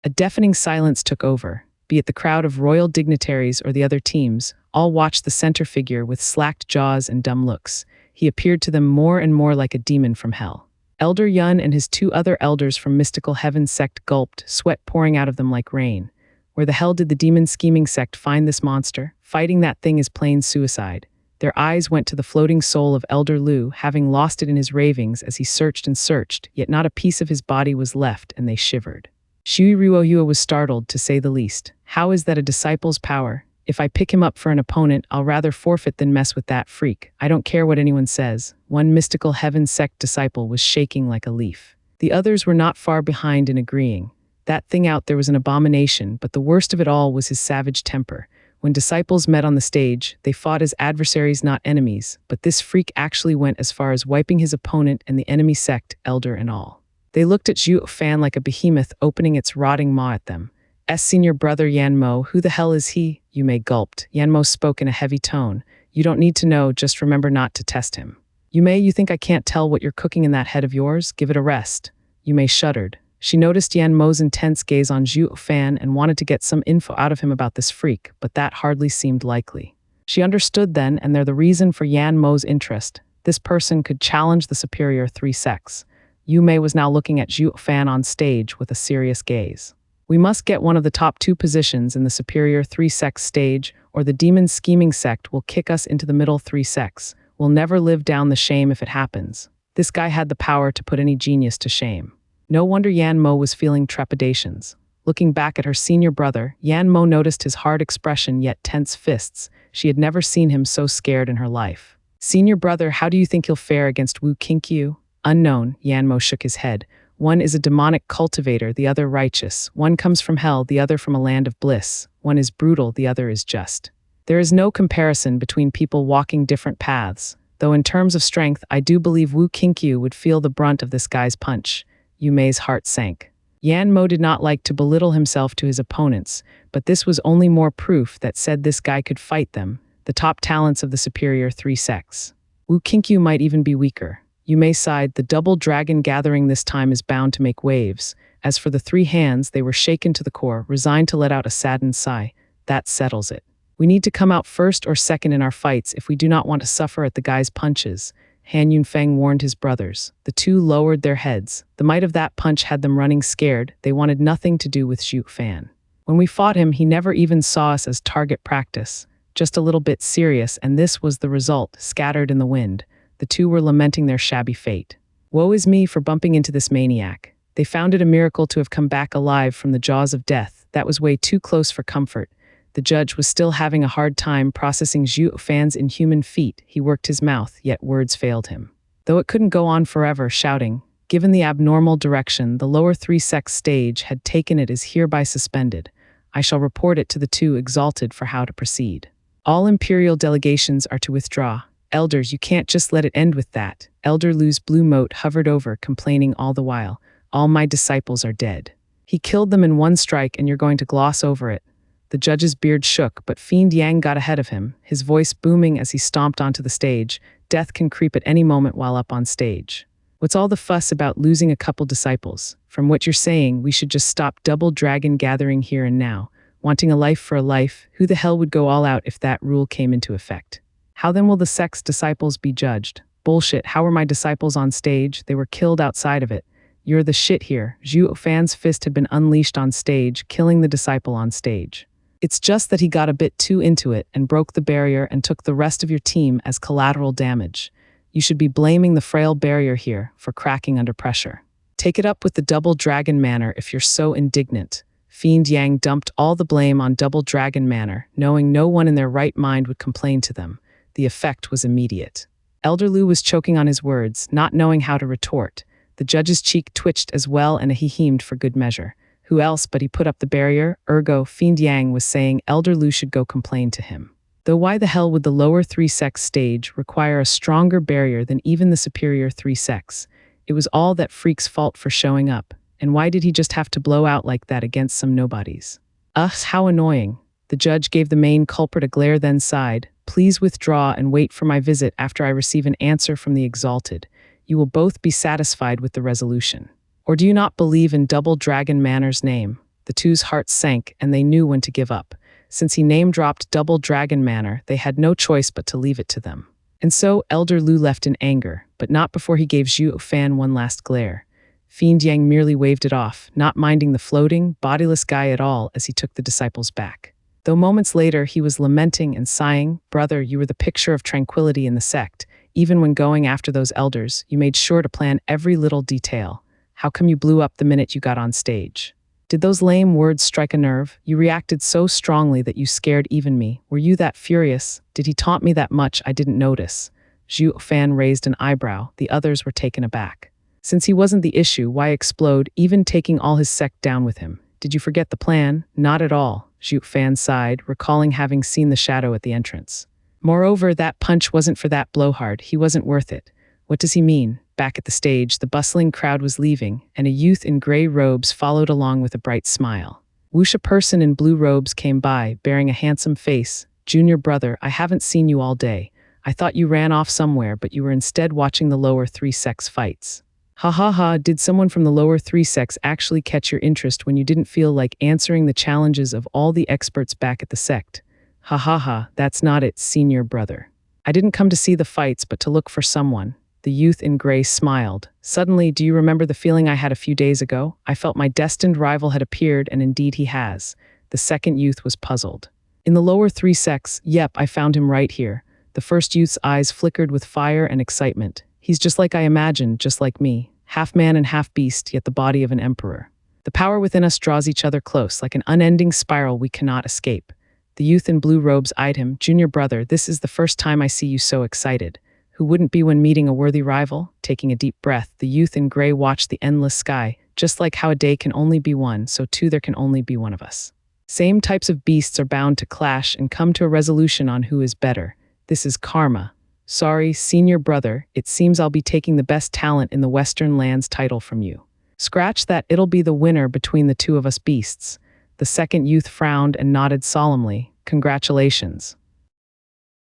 A deafening silence took over. Be it the crowd of royal dignitaries or the other teams, all watched the center figure with slacked jaws and dumb looks. He appeared to them more and more like a demon from hell. Elder Yun and his two other elders from Mystical Heaven sect gulped, sweat pouring out of them like rain. Where the hell did the demon scheming sect find this monster? Fighting that thing is plain suicide. Their eyes went to the floating soul of Elder Lu, having lost it in his ravings as he searched and searched, yet not a piece of his body was left, and they shivered. Shui Ruohua was startled, to say the least. How is that a disciple's power? If I pick him up for an opponent, I'll rather forfeit than mess with that freak. I don't care what anyone says. One Mystical Heaven sect disciple was shaking like a leaf. The others were not far behind in agreeing. That thing out there was an abomination, but the worst of it all was his savage temper. When disciples met on the stage, they fought as adversaries, not enemies, but this freak actually went as far as wiping his opponent and the enemy sect, elder and all. They looked at Zhuo Fan like a behemoth opening its rotting maw at them. Senior brother Yan Mo, who the hell is he? Yu Mei gulped. Yan Mo spoke in a heavy tone. You don't need to know, just remember not to test him. Yu Mei, you think I can't tell what you're cooking in that head of yours? Give it a rest. Yu Mei shuddered. She noticed Yan Mo's intense gaze on Zhuo Fan and wanted to get some info out of him about this freak, but that hardly seemed likely. She understood then, and they're the reason for Yan Mo's interest. This person could challenge the superior three sects. Yu Mei was now looking at Zhuo Fan on stage with a serious gaze. We must get one of the top two positions in the superior three sects stage, or the demon scheming sect will kick us into the middle three sects. We'll never live down the shame if it happens. This guy had the power to put any genius to shame. No wonder Yan Mo was feeling trepidations. Looking back at her senior brother, Yan Mo noticed his hard expression yet tense fists. She had never seen him so scared in her life. Senior brother, how do you think he'll fare against Wu Qinkyu? Unknown, Yan Mo shook his head. One is a demonic cultivator, the other righteous. One comes from hell, the other from a land of bliss. One is brutal, the other is just. There is no comparison between people walking different paths. Though in terms of strength, I do believe Wu Qinkyu would feel the brunt of this guy's punch. Yu Mei's heart sank. Yan Mo did not like to belittle himself to his opponents, but this was only more proof that said this guy could fight them, the top talents of the superior three sects. Wu Qinkyu might even be weaker. Yu Mei sighed. The double dragon gathering this time is bound to make waves. As for the three hands, they were shaken to the core, resigned to let out a saddened sigh. That settles it. We need to come out first or second in our fights if we do not want to suffer at the guy's punches. Han Yunfeng warned his brothers. The two lowered their heads. The might of that punch had them running scared. They wanted nothing to do with Zhuo Fan. When we fought him, he never even saw us as target practice. Just a little bit serious, and this was the result, scattered in the wind. The two were lamenting their shabby fate. Woe is me for bumping into this maniac. They found it a miracle to have come back alive from the jaws of death. That was way too close for comfort. The judge was still having a hard time processing Zhuo Fan's inhuman feat. He worked his mouth, yet words failed him. Though it couldn't go on forever, shouting, given the abnormal direction the lower three sects stage had taken, it is hereby suspended. I shall report it to the two exalted for how to proceed. All imperial delegations are to withdraw. Elders, you can't just let it end with that. Elder Lu's blue mote hovered over, complaining all the while. All my disciples are dead. He killed them in one strike and you're going to gloss over it. The judge's beard shook, but Fiend Yang got ahead of him, his voice booming as he stomped onto the stage. Death can creep at any moment while up on stage. What's all the fuss about losing a couple disciples? From what you're saying, we should just stop double dragon gathering here and now. Wanting a life for a life, who the hell would go all out if that rule came into effect? How then will the sect's disciples be judged? Bullshit, how were my disciples on stage? They were killed outside of it. You're the shit here. Zhuo Fan's fist had been unleashed on stage, killing the disciple on stage. It's just that he got a bit too into it and broke the barrier and took the rest of your team as collateral damage. You should be blaming the frail barrier here for cracking under pressure. Take it up with the Double Dragon Manor if you're so indignant. Fiend Yang dumped all the blame on Double Dragon Manor, knowing no one in their right mind would complain to them. The effect was immediate. Elder Lu was choking on his words, not knowing how to retort. The judge's cheek twitched as well, and he hemed for good measure. Who else but he put up the barrier, ergo, Fiend Yang was saying Elder Lu should go complain to him. Though why the hell would the lower 3-sex stage require a stronger barrier than even the superior 3-sex? It was all that freak's fault for showing up, and why did he just have to blow out like that against some nobodies? Ugh, how annoying. The judge gave the main culprit a glare then sighed, "Please withdraw and wait for my visit after I receive an answer from the exalted. You will both be satisfied with the resolution. Or do you not believe in Double Dragon Manor's name?" The two's hearts sank, and they knew when to give up. Since he name-dropped Double Dragon Manor, they had no choice but to leave it to them. And so Elder Lu left in anger, but not before he gave Zhuo Fan one last glare. Fiend Yang merely waved it off, not minding the floating, bodiless guy at all as he took the disciples back. Though moments later he was lamenting and sighing, "Brother, you were the picture of tranquility in the sect. Even when going after those elders, you made sure to plan every little detail. How come you blew up the minute you got on stage? Did those lame words strike a nerve? You reacted so strongly that you scared even me. Were you that furious? Did he taunt me that much I didn't notice?" Zhuo Fan raised an eyebrow. The others were taken aback. Since he wasn't the issue, why explode, even taking all his sect down with him? Did you forget the plan? Not at all, Zhuo Fan sighed, recalling having seen the shadow at the entrance. Moreover, that punch wasn't for that blowhard. He wasn't worth it. What does he mean? Back at the stage, the bustling crowd was leaving, and a youth in gray robes followed along with a bright smile. Whoosh, a person in blue robes came by, bearing a handsome face. "Junior brother, I haven't seen you all day. I thought you ran off somewhere, but you were instead watching the lower 3-sex fights. Ha ha ha, did someone from the lower 3-sex actually catch your interest when you didn't feel like answering the challenges of all the experts back at the sect? Ha ha ha, that's not it, senior brother. I didn't come to see the fights, but to look for someone." The youth in gray smiled. "Suddenly, do you remember the feeling I had a few days ago? I felt my destined rival had appeared, and indeed he has." The second youth was puzzled. "In the lower 3-sex, yep, I found him right here." The first youth's eyes flickered with fire and excitement. "He's just like I imagined, just like me. Half man and half beast, yet the body of an emperor. The power within us draws each other close, like an unending spiral we cannot escape." The youth in blue robes eyed him. "Junior brother, this is the first time I see you so excited. Who wouldn't be when meeting a worthy rival?" Taking a deep breath, the youth in gray watched the endless sky. "Just like how a day can only be one, so too there can only be one of us. Same types of beasts are bound to clash and come to a resolution on who is better. This is karma. Sorry, senior brother, it seems I'll be taking the best talent in the Western lands title from you. Scratch that, it'll be the winner between the two of us beasts." The second youth frowned and nodded solemnly. "Congratulations."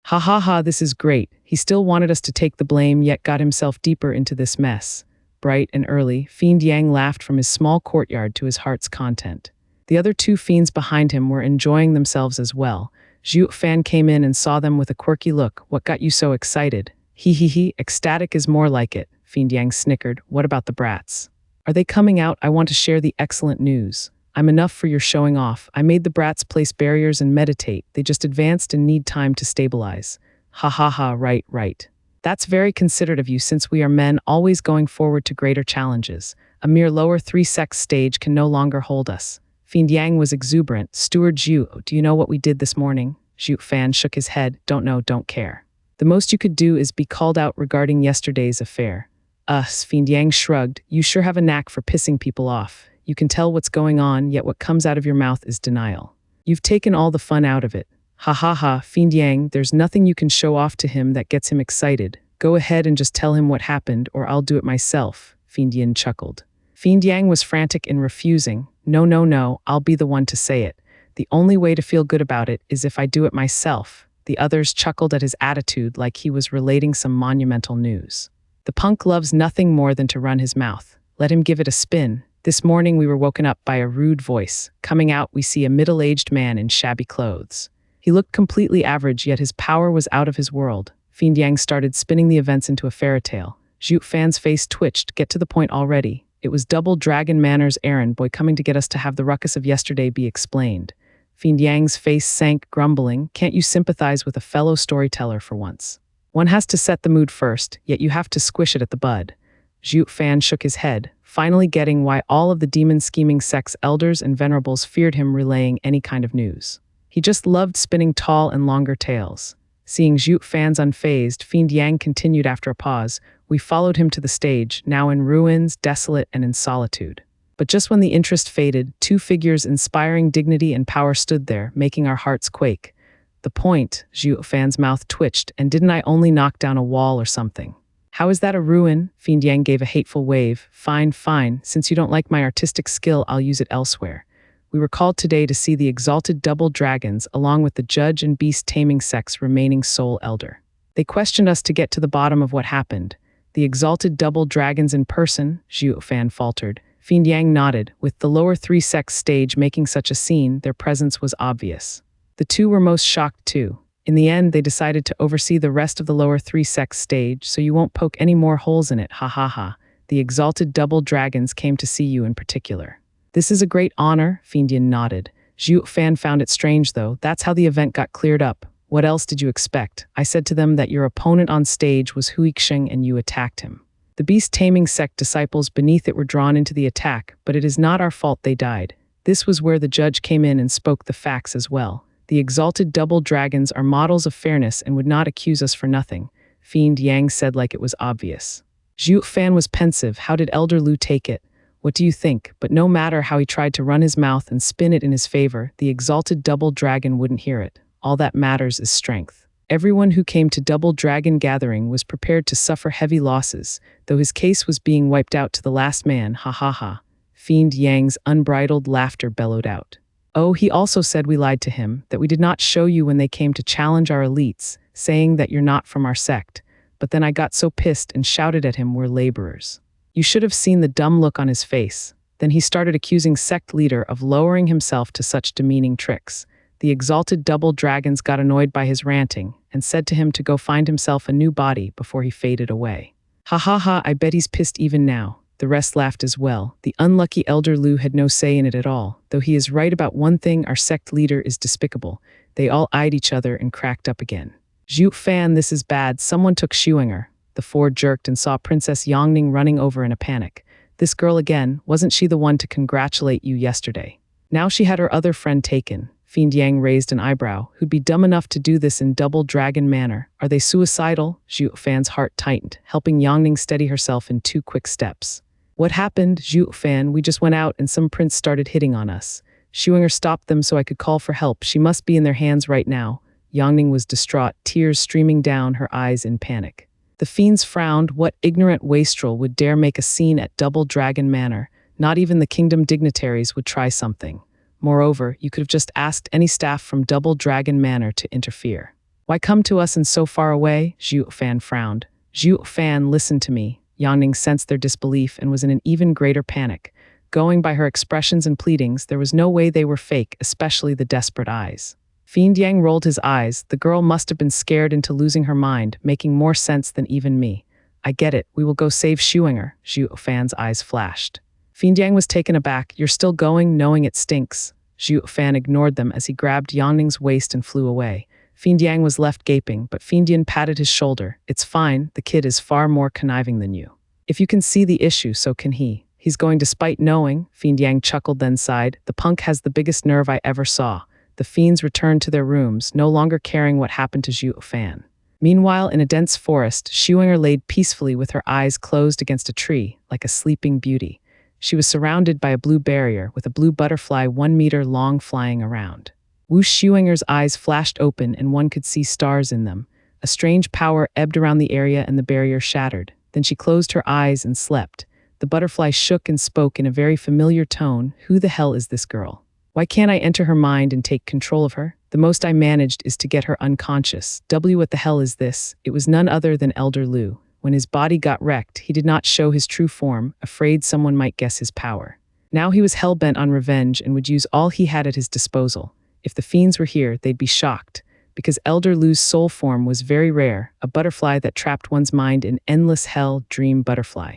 "Ha ha ha, this is great. He still wanted us to take the blame, yet got himself deeper into this mess." Bright and early, Fiend Yang laughed from his small courtyard to his heart's content. The other two fiends behind him were enjoying themselves as well. Zhuo Fan came in and saw them with a quirky look. "What got you so excited?" He, ecstatic is more like it," Fiend Yang snickered. "What about the brats? Are they coming out? I want to share the excellent news. I'm enough for your showing off. I made the brats place barriers and meditate. They just advanced and need time to stabilize." Ha ha ha, right. "That's very considerate of you, since we are men always going forward to greater challenges. A mere lower 3-sex stage can no longer hold us." Fiend Yang was exuberant. "Steward Zhu, do you know what we did this morning?" Zhuo Fan shook his head. "Don't know, don't care. The most you could do is be called out regarding yesterday's affair." Fiend Yang shrugged. "You sure have a knack for pissing people off. You can tell what's going on, yet what comes out of your mouth is denial. You've taken all the fun out of it." Ha ha ha, Fiend Yang, there's nothing you can show off to him that gets him excited. Go ahead and just tell him what happened, or I'll do it myself," Fiend Yin chuckled. Fiend Yang was frantic in refusing. No, I'll be the one to say it. The only way to feel good about it is if I do it myself." The others chuckled at his attitude like he was relating some monumental news. "The punk loves nothing more than to run his mouth. Let him give it a spin. This morning we were woken up by a rude voice. Coming out, we see a middle-aged man in shabby clothes. He looked completely average, yet his power was out of his world." Fiend Yang started spinning the events into a fairy tale. Zhuo Fan's face twitched. "Get to the point already. It was Double Dragon Manor's errand boy coming to get us to have the ruckus of yesterday be explained." Fiend Yang's face sank, grumbling. "Can't you sympathize with a fellow storyteller for once? One has to set the mood first, yet you have to squish it at the bud." Zhuo Fan shook his head, finally getting why all of the demon-scheming sect's elders and venerables feared him relaying any kind of news. He just loved spinning tall and longer tales. Seeing Zhuo Fan's unfazed, Fiend Yang continued after a pause. "We followed him to the stage, now in ruins, desolate and in solitude. But just when the interest faded, two figures inspiring dignity and power stood there, making our hearts quake. The point, Zhuo Fan's mouth twitched, and didn't I only knock down a wall or something? How is that a ruin? Fiend Yang gave a hateful wave. Fine, fine, since you don't like my artistic skill, I'll use it elsewhere. We were called today to see the exalted double dragons along with the judge and beast taming sect's remaining sole elder. They questioned us to get to the bottom of what happened. The exalted double dragons in person, Zhuo Fan faltered. Fiend Yang nodded. With the lower three sects stage making such a scene, their presence was obvious. The two were most shocked too. In the end, they decided to oversee the rest of the lower three sects stage, so you won't poke any more holes in it, ha ha ha. The exalted double dragons came to see you in particular. This is a great honor, Fiend Yin nodded. Zhuo Fan found it strange though. That's how the event got cleared up. What else did you expect? I said to them that your opponent on stage was Hui Xing and you attacked him. The beast taming sect disciples beneath it were drawn into the attack, but it is not our fault they died. This was where the judge came in and spoke the facts as well. The exalted double dragons are models of fairness and would not accuse us for nothing, Fiend Yang said like it was obvious. Zhuo Fan was pensive. How did Elder Lu take it? What do you think? But no matter how he tried to run his mouth and spin it in his favor, the exalted double dragon wouldn't hear it. All that matters is strength. Everyone who came to Double Dragon Gathering was prepared to suffer heavy losses, though his case was being wiped out to the last man, ha ha ha. Fiend Yang's unbridled laughter bellowed out. Oh, he also said we lied to him, that we did not show you when they came to challenge our elites, saying that you're not from our sect. But then I got so pissed and shouted at him we're laborers. You should have seen the dumb look on his face. Then he started accusing sect leader of lowering himself to such demeaning tricks. The exalted double dragons got annoyed by his ranting and said to him to go find himself a new body before he faded away. Ha ha ha, I bet he's pissed even now. The rest laughed as well. The unlucky Elder Lu had no say in it at all. Though he is right about one thing, our sect leader is despicable. They all eyed each other and cracked up again. Zhuo Fan, this is bad. Someone took Shuinger. The four jerked and saw Princess Yangning running over in a panic. This girl again, wasn't she the one to congratulate you yesterday? Now she had her other friend taken. Fiend Yang raised an eyebrow. Who'd be dumb enough to do this in double dragon manner? Are they suicidal? Zhuo Fan's heart tightened, helping Yangning steady herself in 2 quick steps. What happened, Zhuo Fan? We just went out and some prince started hitting on us. Shuinger stopped them so I could call for help. She must be in their hands right now. Yangning was distraught, tears streaming down her eyes in panic. The fiends frowned. What ignorant wastrel would dare make a scene at Double Dragon Manor? Not even the kingdom dignitaries would try something. Moreover, you could have just asked any staff from Double Dragon Manor to interfere. Why come to us and so far away? Zhuo Fan frowned. Zhuo Fan, listen to me. Yangning sensed their disbelief and was in an even greater panic. Going by her expressions and pleadings, there was no way they were fake, especially the desperate eyes. Fiend Yang rolled his eyes. The girl must have been scared into losing her mind, making more sense than even me. I get it. We will go save Shuinger. Zhuo Fan's eyes flashed. Fiend Yang was taken aback. You're still going, knowing it stinks. Zhuo Fan ignored them as he grabbed Yangning's waist and flew away. Fiend Yang was left gaping, but Fiend Yin patted his shoulder. It's fine, the kid is far more conniving than you. If you can see the issue, so can he. He's going despite knowing, Fiend Yang chuckled then sighed. The punk has the biggest nerve I ever saw. The fiends returned to their rooms, no longer caring what happened to Zhuo Fan. Meanwhile, in a dense forest, Shuinger laid peacefully with her eyes closed against a tree, like a sleeping beauty. She was surrounded by a blue barrier, with a blue butterfly 1 meter long flying around. Wu Shuinger's eyes flashed open and one could see stars in them. A strange power ebbed around the area and the barrier shattered. Then she closed her eyes and slept. The butterfly shook and spoke in a very familiar tone. Who the hell is this girl? Why can't I enter her mind and take control of her? The most I managed is to get her unconscious. What the hell is this? It was none other than Elder Lu. When his body got wrecked, he did not show his true form, afraid someone might guess his power. Now he was hell-bent on revenge and would use all he had at his disposal. If the fiends were here, they'd be shocked, because Elder Lu's soul form was very rare, a butterfly that trapped one's mind in endless hell, dream butterfly.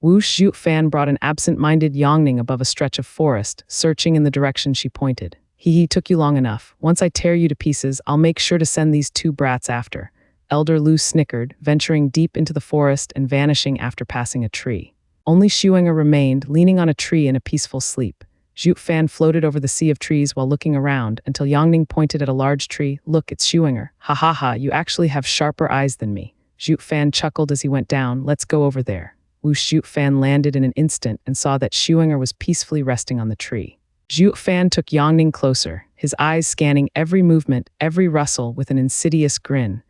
Wu Zhuo Fan brought an absent-minded Yangning above a stretch of forest, searching in the direction she pointed. He took you long enough. Once I tear you to pieces, I'll make sure to send these 2 brats after. Elder Lu snickered, venturing deep into the forest and vanishing after passing a tree. Only Shuinger remained, leaning on a tree in a peaceful sleep. Zhuo Fan floated over the sea of trees while looking around until Yangning pointed at a large tree. Look, it's Shuinger. Ha ha ha, you actually have sharper eyes than me. Zhuo Fan chuckled as he went down. Let's go over there. Zhuo Fan landed in an instant and saw that Shuinger was peacefully resting on the tree. Zhuo Fan took Yongning closer, his eyes scanning every movement, every rustle with an insidious grin.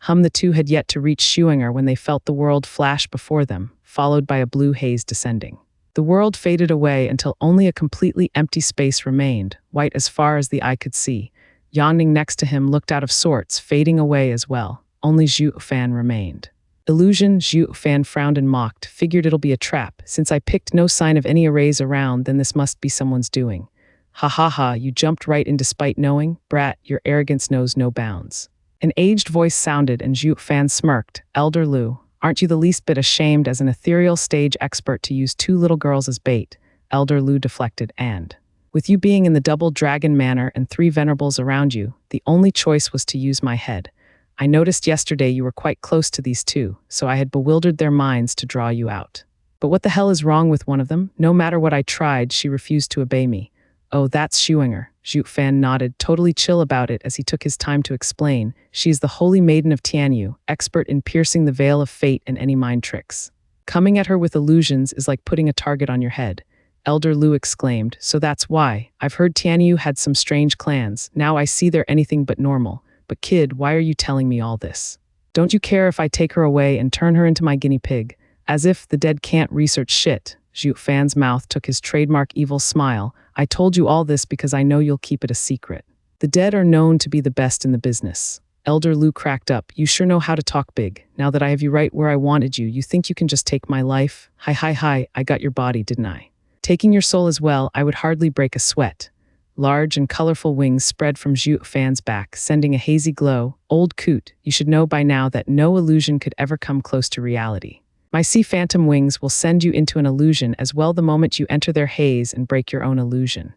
The two had yet to reach Shuinger when they felt the world flash before them, followed by a blue haze descending. The world faded away until only a completely empty space remained, white as far as the eye could see. Yongning next to him looked out of sorts, fading away as well. Only Zhuo Fan remained. Illusion, Zhuo Fan frowned and mocked, figured it'll be a trap. Since I picked no sign of any arrays around, then this must be someone's doing. Ha ha ha, you jumped right in despite knowing? Brat, your arrogance knows no bounds. An aged voice sounded and Zhuo Fan smirked. Elder Lu, aren't you the least bit ashamed as an ethereal stage expert to use two little girls as bait? Elder Lu deflected, and with you being in the double dragon manor and three venerables around you, the only choice was to use my head. I noticed yesterday you were quite close to these two, so I had bewildered their minds to draw you out. But what the hell is wrong with one of them? No matter what I tried, she refused to obey me. Oh, that's Shuinger. Zhuo Fan nodded, totally chill about it as he took his time to explain. She is the holy maiden of Tianyu, expert in piercing the veil of fate and any mind tricks. Coming at her with illusions is like putting a target on your head. Elder Lu exclaimed, so that's why. I've heard Tianyu had some strange clans. Now I see they're anything but normal. But kid, why are you telling me all this? Don't you care if I take her away and turn her into my guinea pig? As if the dead can't research shit. Zhuo Fan's mouth took his trademark evil smile. I told you all this because I know you'll keep it a secret. The dead are known to be the best in the business. Elder Lu cracked up. You sure know how to talk big. Now that I have you right where I wanted you, you think you can just take my life? Hi, I got your body, didn't I? Taking your soul as well, I would hardly break a sweat. Large and colorful wings spread from Zhuo Fan's back, sending a hazy glow. Old coot, you should know by now that no illusion could ever come close to reality. My sea phantom wings will send you into an illusion as well the moment you enter their haze and break your own illusion.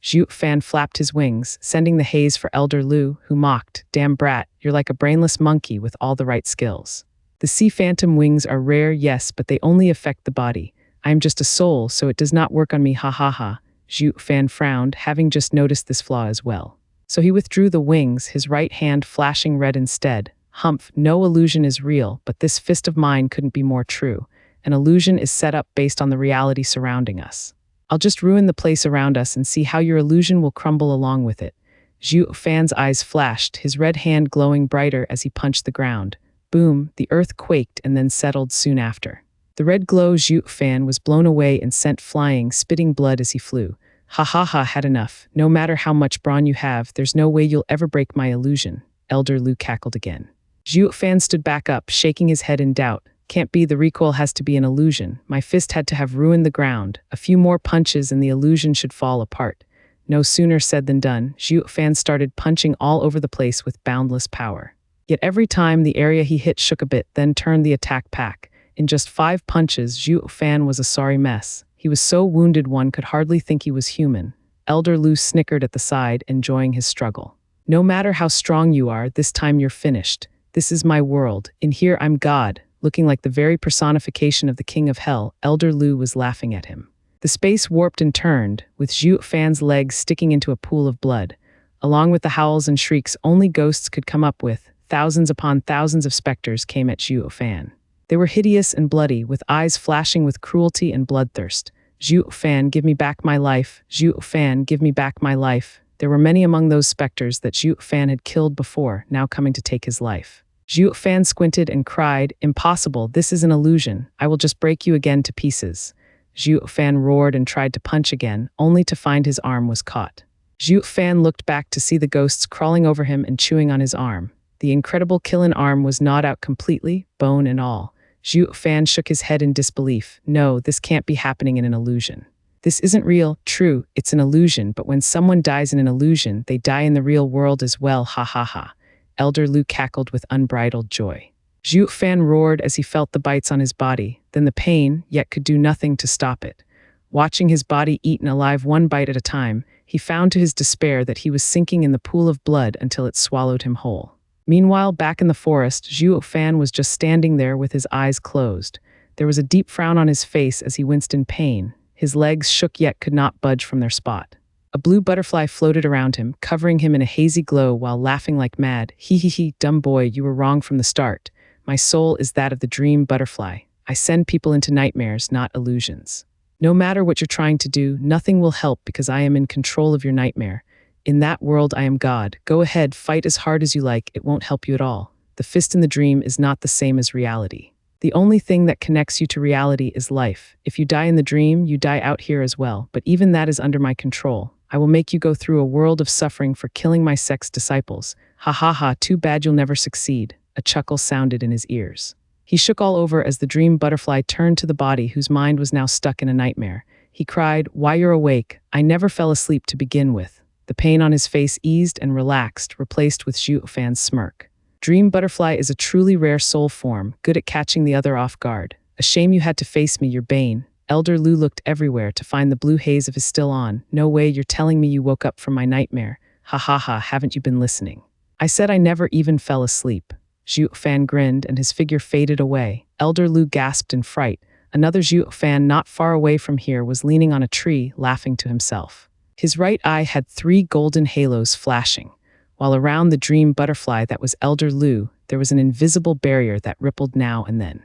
Zhuo Fan flapped his wings, sending the haze for Elder Lu, who mocked, damn brat, you're like a brainless monkey with all the right skills. The sea phantom wings are rare, yes, but they only affect the body. I am just a soul, so it does not work on me, ha ha ha. Zhuo Fan frowned, having just noticed this flaw as well. So he withdrew the wings, his right hand flashing red instead. Humph, no illusion is real, but this fist of mine couldn't be more true. An illusion is set up based on the reality surrounding us. I'll just ruin the place around us and see how your illusion will crumble along with it. Zhuo Fan's eyes flashed, his red hand glowing brighter as he punched the ground. Boom, the earth quaked and then settled soon after. The red glow Zhuo Fan was blown away and sent flying, spitting blood as he flew. Ha ha ha, had enough. No matter how much brawn you have, there's no way you'll ever break my illusion. Elder Lu cackled again. Zhuo Fan stood back up, shaking his head in doubt. Can't be, the recoil has to be an illusion. My fist had to have ruined the ground. A few more punches and the illusion should fall apart. No sooner said than done. Zhuo Fan started punching all over the place with boundless power. Yet every time the area he hit shook a bit, then turned the attack back. In just 5 punches, Zhuo Fan was a sorry mess. He was so wounded one could hardly think he was human. Elder Lu snickered at the side, enjoying his struggle. No matter how strong you are, this time you're finished. This is my world. In here I'm God. Looking like the very personification of the king of hell, Elder Lu was laughing at him. The space warped and turned, with Zhuo Fan's legs sticking into a pool of blood. Along with the howls and shrieks only ghosts could come up with, thousands upon thousands of specters came at Zhuo Fan. They were hideous and bloody, with eyes flashing with cruelty and bloodthirst. Zhuo Fan, give me back my life. Zhuo Fan, give me back my life. There were many among those specters that Zhuo Fan had killed before, now coming to take his life. Zhuo Fan squinted and cried, impossible, this is an illusion. I will just break you again to pieces. Zhuo Fan roared and tried to punch again, only to find his arm was caught. Zhuo Fan looked back to see the ghosts crawling over him and chewing on his arm. The incredible killing arm was gnawed out completely, bone and all. Zhuo Fan shook his head in disbelief. No, this can't be happening in an illusion. This isn't real. True, it's an illusion, but when someone dies in an illusion, they die in the real world as well, ha ha ha. Elder Lu cackled with unbridled joy. Zhuo Fan roared as he felt the bites on his body, then the pain, yet could do nothing to stop it. Watching his body eaten alive one bite at a time, he found to his despair that he was sinking in the pool of blood until it swallowed him whole. Meanwhile, back in the forest, Zhuo Fan was just standing there with his eyes closed. There was a deep frown on his face as he winced in pain. His legs shook yet could not budge from their spot. A blue butterfly floated around him, covering him in a hazy glow while laughing like mad. He, dumb boy, you were wrong from the start. My soul is that of the dream butterfly. I send people into nightmares, not illusions. No matter what you're trying to do, nothing will help because I am in control of your nightmare. In that world, I am God. Go ahead, fight as hard as you like. It won't help you at all. The fist in the dream is not the same as reality. The only thing that connects you to reality is life. If you die in the dream, you die out here as well, but even that is under my control. I will make you go through a world of suffering for killing my sect's disciples. Ha ha ha, too bad you'll never succeed. A chuckle sounded in his ears. He shook all over as the dream butterfly turned to the body whose mind was now stuck in a nightmare. He cried, "Why, you're awake. I never fell asleep to begin with." The pain on his face eased and relaxed, replaced with Zhuo Fan's smirk. Dream butterfly is a truly rare soul form, good at catching the other off guard. A shame you had to face me, your bane. Elder Lu looked everywhere to find the blue haze of his still on. No way, you're telling me you woke up from my nightmare. Ha ha ha, haven't you been listening? I said I never even fell asleep. Zhuo Fan grinned and his figure faded away. Elder Lu gasped in fright. Another Zhuo Fan not far away from here was leaning on a tree, laughing to himself. His right eye had 3 golden halos flashing, while around the dream butterfly that was Elder Lu, there was an invisible barrier that rippled now and then.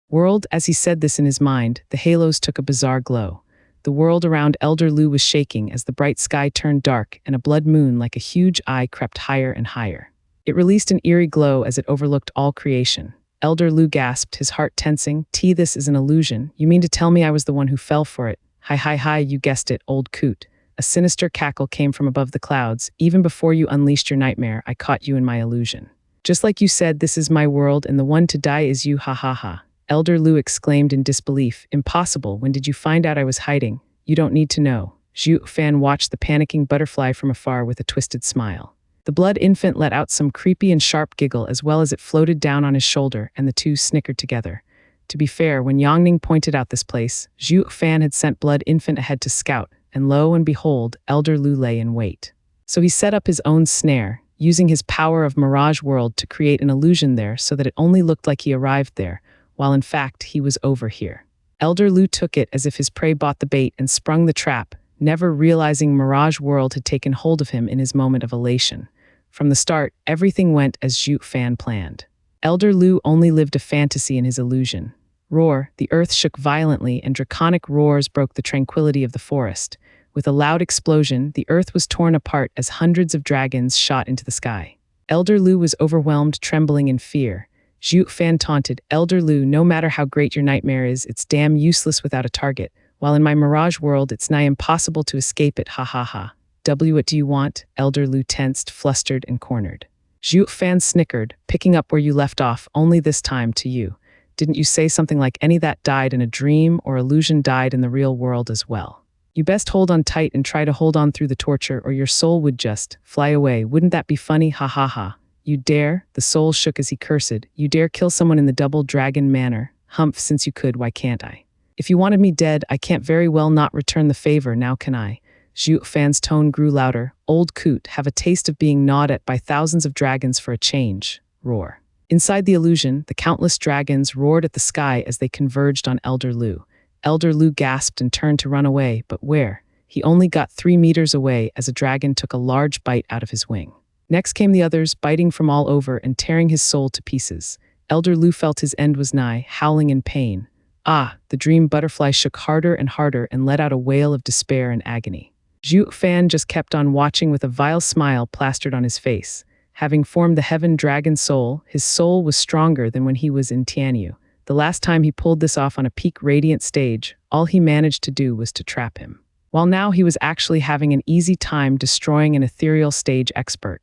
World, as he said this in his mind, the halos took a bizarre glow. The world around Elder Lu was shaking as the bright sky turned dark and a blood moon like a huge eye crept higher and higher. It released an eerie glow as it overlooked all creation. Elder Lu gasped, his heart tensing. This is an illusion. You mean to tell me I was the one who fell for it? Hi, you guessed it, old coot. A sinister cackle came from above the clouds. Even before you unleashed your nightmare, I caught you in my illusion. Just like you said, this is my world and the one to die is you, ha ha ha. Elder Lu exclaimed in disbelief. Impossible, when did you find out I was hiding? You don't need to know. Zhuo Fan watched the panicking butterfly from afar with a twisted smile. The blood infant let out some creepy and sharp giggle as well as it floated down on his shoulder, and the two snickered together. To be fair, when Yangning pointed out this place, Zhuo Fan had sent blood infant ahead to scout, and lo and behold, Elder Lu lay in wait. So he set up his own snare, using his power of Mirage World to create an illusion there so that it only looked like he arrived there, while in fact he was over here. Elder Lu took it as if his prey bought the bait and sprung the trap, never realizing Mirage World had taken hold of him in his moment of elation. From the start, everything went as Zhuo Fan planned. Elder Lu only lived a fantasy in his illusion. Roar, the earth shook violently and draconic roars broke the tranquility of the forest. With a loud explosion, the earth was torn apart as hundreds of dragons shot into the sky. Elder Lu was overwhelmed, trembling in fear. Zhuo Fan taunted, Elder Lu, no matter how great your nightmare is, it's damn useless without a target. While in my Mirage World, it's nigh impossible to escape it, ha ha ha. What do you want? Elder Lu tensed, flustered, and cornered. Zhuo Fan snickered, picking up where you left off, only this time to you. Didn't you say something like any that died in a dream or illusion died in the real world as well? You best hold on tight and try to hold on through the torture or your soul would just fly away. Wouldn't that be funny? Ha ha ha. You dare? The soul shook as he cursed. You dare kill someone in the double dragon manner? Humph, since you could, why can't I? If you wanted me dead, I can't very well not return the favor, now can I? Zhuo Fan's tone grew louder. Old coot, have a taste of being gnawed at by thousands of dragons for a change. Roar. Inside the illusion, the countless dragons roared at the sky as they converged on Elder Lu. Elder Lu gasped and turned to run away, but where? He only got 3 meters away as a dragon took a large bite out of his wing. Next came the others, biting from all over and tearing his soul to pieces. Elder Lu felt his end was nigh, howling in pain. Ah, the dream butterfly shook harder and harder and let out a wail of despair and agony. Zhuo Fan just kept on watching with a vile smile plastered on his face. Having formed the heaven dragon soul, his soul was stronger than when he was in Tianyu. The last time he pulled this off on a peak radiant stage, all he managed to do was to trap him. While now he was actually having an easy time destroying an ethereal stage expert.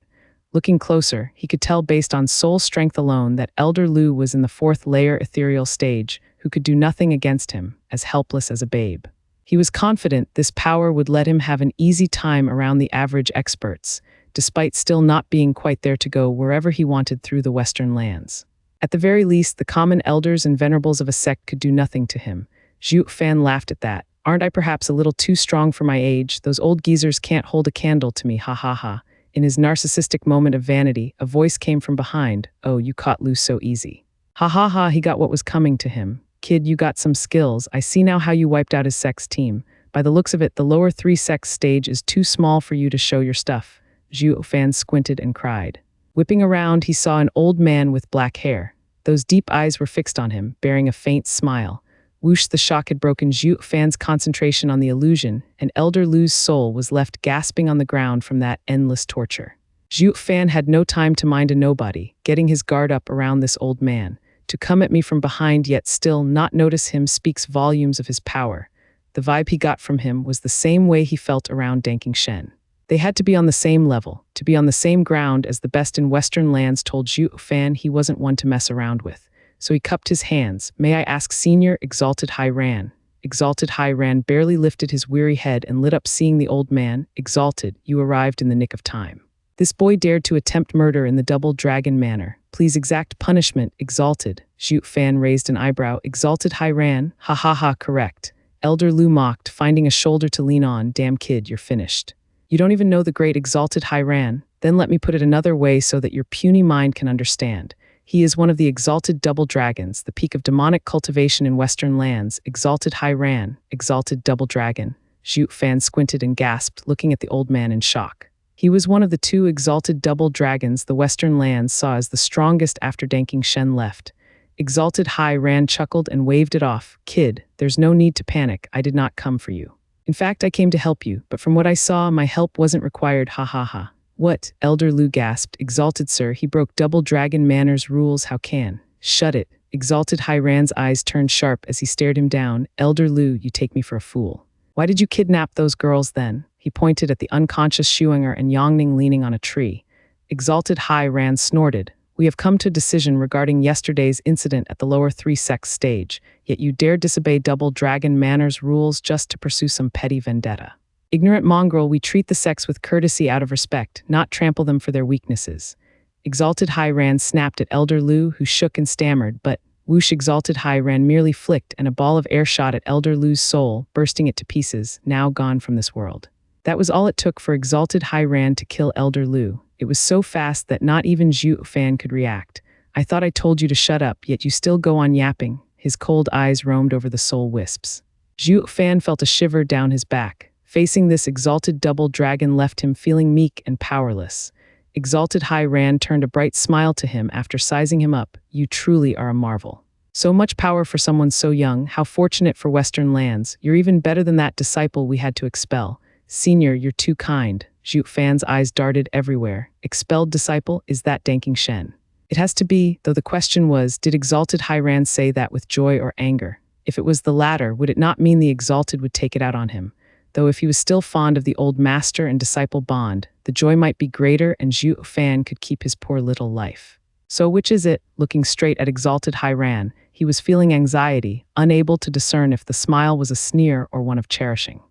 Looking closer, he could tell based on soul strength alone that Elder Lu was in the 4th layer ethereal stage, who could do nothing against him, as helpless as a babe. He was confident this power would let him have an easy time around the average experts, despite still not being quite there to go wherever he wanted through the Western lands. At the very least, the common elders and venerables of a sect could do nothing to him. Zhuo Fan laughed at that. Aren't I perhaps a little too strong for my age? Those old geezers can't hold a candle to me, ha ha ha. In his narcissistic moment of vanity, a voice came from behind. Oh, you caught loose so easy. Ha ha ha, he got what was coming to him. Kid, you got some skills. I see now how you wiped out his sex team. By the looks of it, the lower 3 sex stage is too small for you to show your stuff. Zhuo Fan squinted and cried. Whipping around, he saw an old man with black hair. Those deep eyes were fixed on him, bearing a faint smile. Whoosh, the shock had broken Zhuo Fan's concentration on the illusion, and Elder Lu's soul was left gasping on the ground from that endless torture. Zhuo Fan had no time to mind a nobody, getting his guard up around this old man. To come at me from behind yet still not notice him speaks volumes of his power. The vibe he got from him was the same way he felt around Danking Shen. They had to be on the same level, to be on the same ground as the best in Western lands told Zhuo Fan he wasn't one to mess around with. So he cupped his hands. May I ask, Senior? Exalted High Ran. Exalted High Ran barely lifted his weary head and lit up seeing the old man. Exalted, you arrived in the nick of time. This boy dared to attempt murder in the double dragon manner. Please exact punishment. Exalted. Zhuo Fan raised an eyebrow. Exalted High Ran. Ha ha ha, correct. Elder Lu mocked, finding a shoulder to lean on. Damn kid, you're finished. You don't even know the great Exalted High Ran? Then let me put it another way so that your puny mind can understand. He is one of the exalted double dragons, the peak of demonic cultivation in Western lands. Exalted High Ran, exalted double dragon. Zhuo Fan squinted and gasped, looking at the old man in shock. He was one of the two exalted double dragons the Western lands saw as the strongest after Danking Shen left. Exalted High Ran chuckled and waved it off. Kid, there's no need to panic. I did not come for you. In fact, I came to help you, but from what I saw, my help wasn't required. Ha ha ha. What? Elder Lu gasped. Exalted sir, he broke double dragon manners rules. How can? Shut it. Exalted High Ran's eyes turned sharp as he stared him down. Elder Lu, you take me for a fool. Why did you kidnap those girls then? He pointed at the unconscious Shuinger and Yongning leaning on a tree. Exalted High Ran snorted. We have come to a decision regarding yesterday's incident at the lower 3-sex stage, yet you dare disobey double dragon manners rules just to pursue some petty vendetta. Ignorant mongrel, we treat the sex with courtesy out of respect, not trample them for their weaknesses. Exalted High Ran snapped at Elder Lu, who shook and stammered, but whoosh, Exalted High Ran merely flicked, and a ball of air shot at Elder Lu's soul, bursting it to pieces, now gone from this world. That was all it took for Exalted High Ran to kill Elder Lu. It was so fast that not even Zhuo Fan could react. I thought I told you to shut up, yet you still go on yapping. His cold eyes roamed over the soul wisps. Zhuo Fan felt a shiver down his back. Facing this exalted double dragon left him feeling meek and powerless. Exalted High Ran turned a bright smile to him after sizing him up. You truly are a marvel. So much power for someone so young. How fortunate for Western lands. You're even better than that disciple we had to expel. Senior, you're too kind. Zhuo Fan's eyes darted everywhere. Expelled disciple, is that Danking Shen? It has to be, though the question was, did Exalted High Ran say that with joy or anger? If it was the latter, would it not mean the Exalted would take it out on him? Though if he was still fond of the old master and disciple bond, the joy might be greater and Zhuo Fan could keep his poor little life. So which is it? Looking straight at Exalted High Ran, he was feeling anxiety, unable to discern if the smile was a sneer or one of cherishing.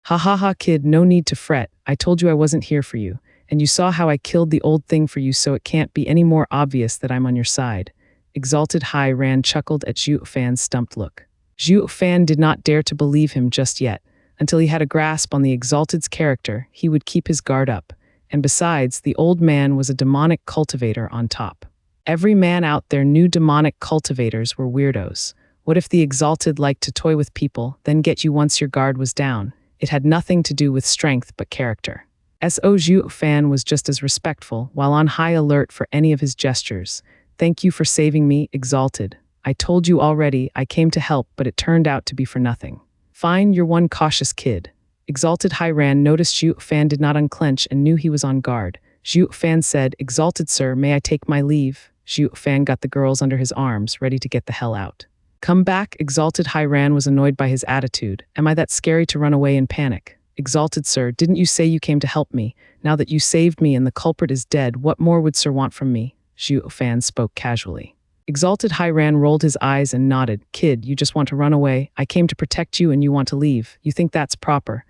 Ha ha ha, kid, no need to fret. I told you I wasn't here for you, and you saw how I killed the old thing for you, so it can't be any more obvious that I'm on your side. Exalted High Ran chuckled at Zhuo Fan's stumped look. Zhuo Fan did not dare to believe him just yet. Until he had a grasp on the Exalted's character, he would keep his guard up. And besides, the old man was a demonic cultivator on top. Every man out there knew demonic cultivators were weirdos. What if the Exalted liked to toy with people, then get you once your guard was down? It had nothing to do with strength but character. Zhuo Fan was just as respectful, while on high alert for any of his gestures. Thank you for saving me, Exalted. I told you already, I came to help, but it turned out to be for nothing. Fine, you're one cautious kid. Exalted High Ran noticed Zhuo Fan did not unclench and knew he was on guard. Zhuo Fan said, Exalted sir, may I take my leave? Zhuo Fan got the girls under his arms, ready to get the hell out. Come back, Exalted High Ran was annoyed by his attitude. Am I that scary to run away in panic? Exalted sir, didn't you say you came to help me? Now that you saved me and the culprit is dead, what more would sir want from me? Zhuo Fan spoke casually. Exalted High Ran rolled his eyes and nodded. Kid, you just want to run away. I came to protect you and you want to leave. You think that's proper?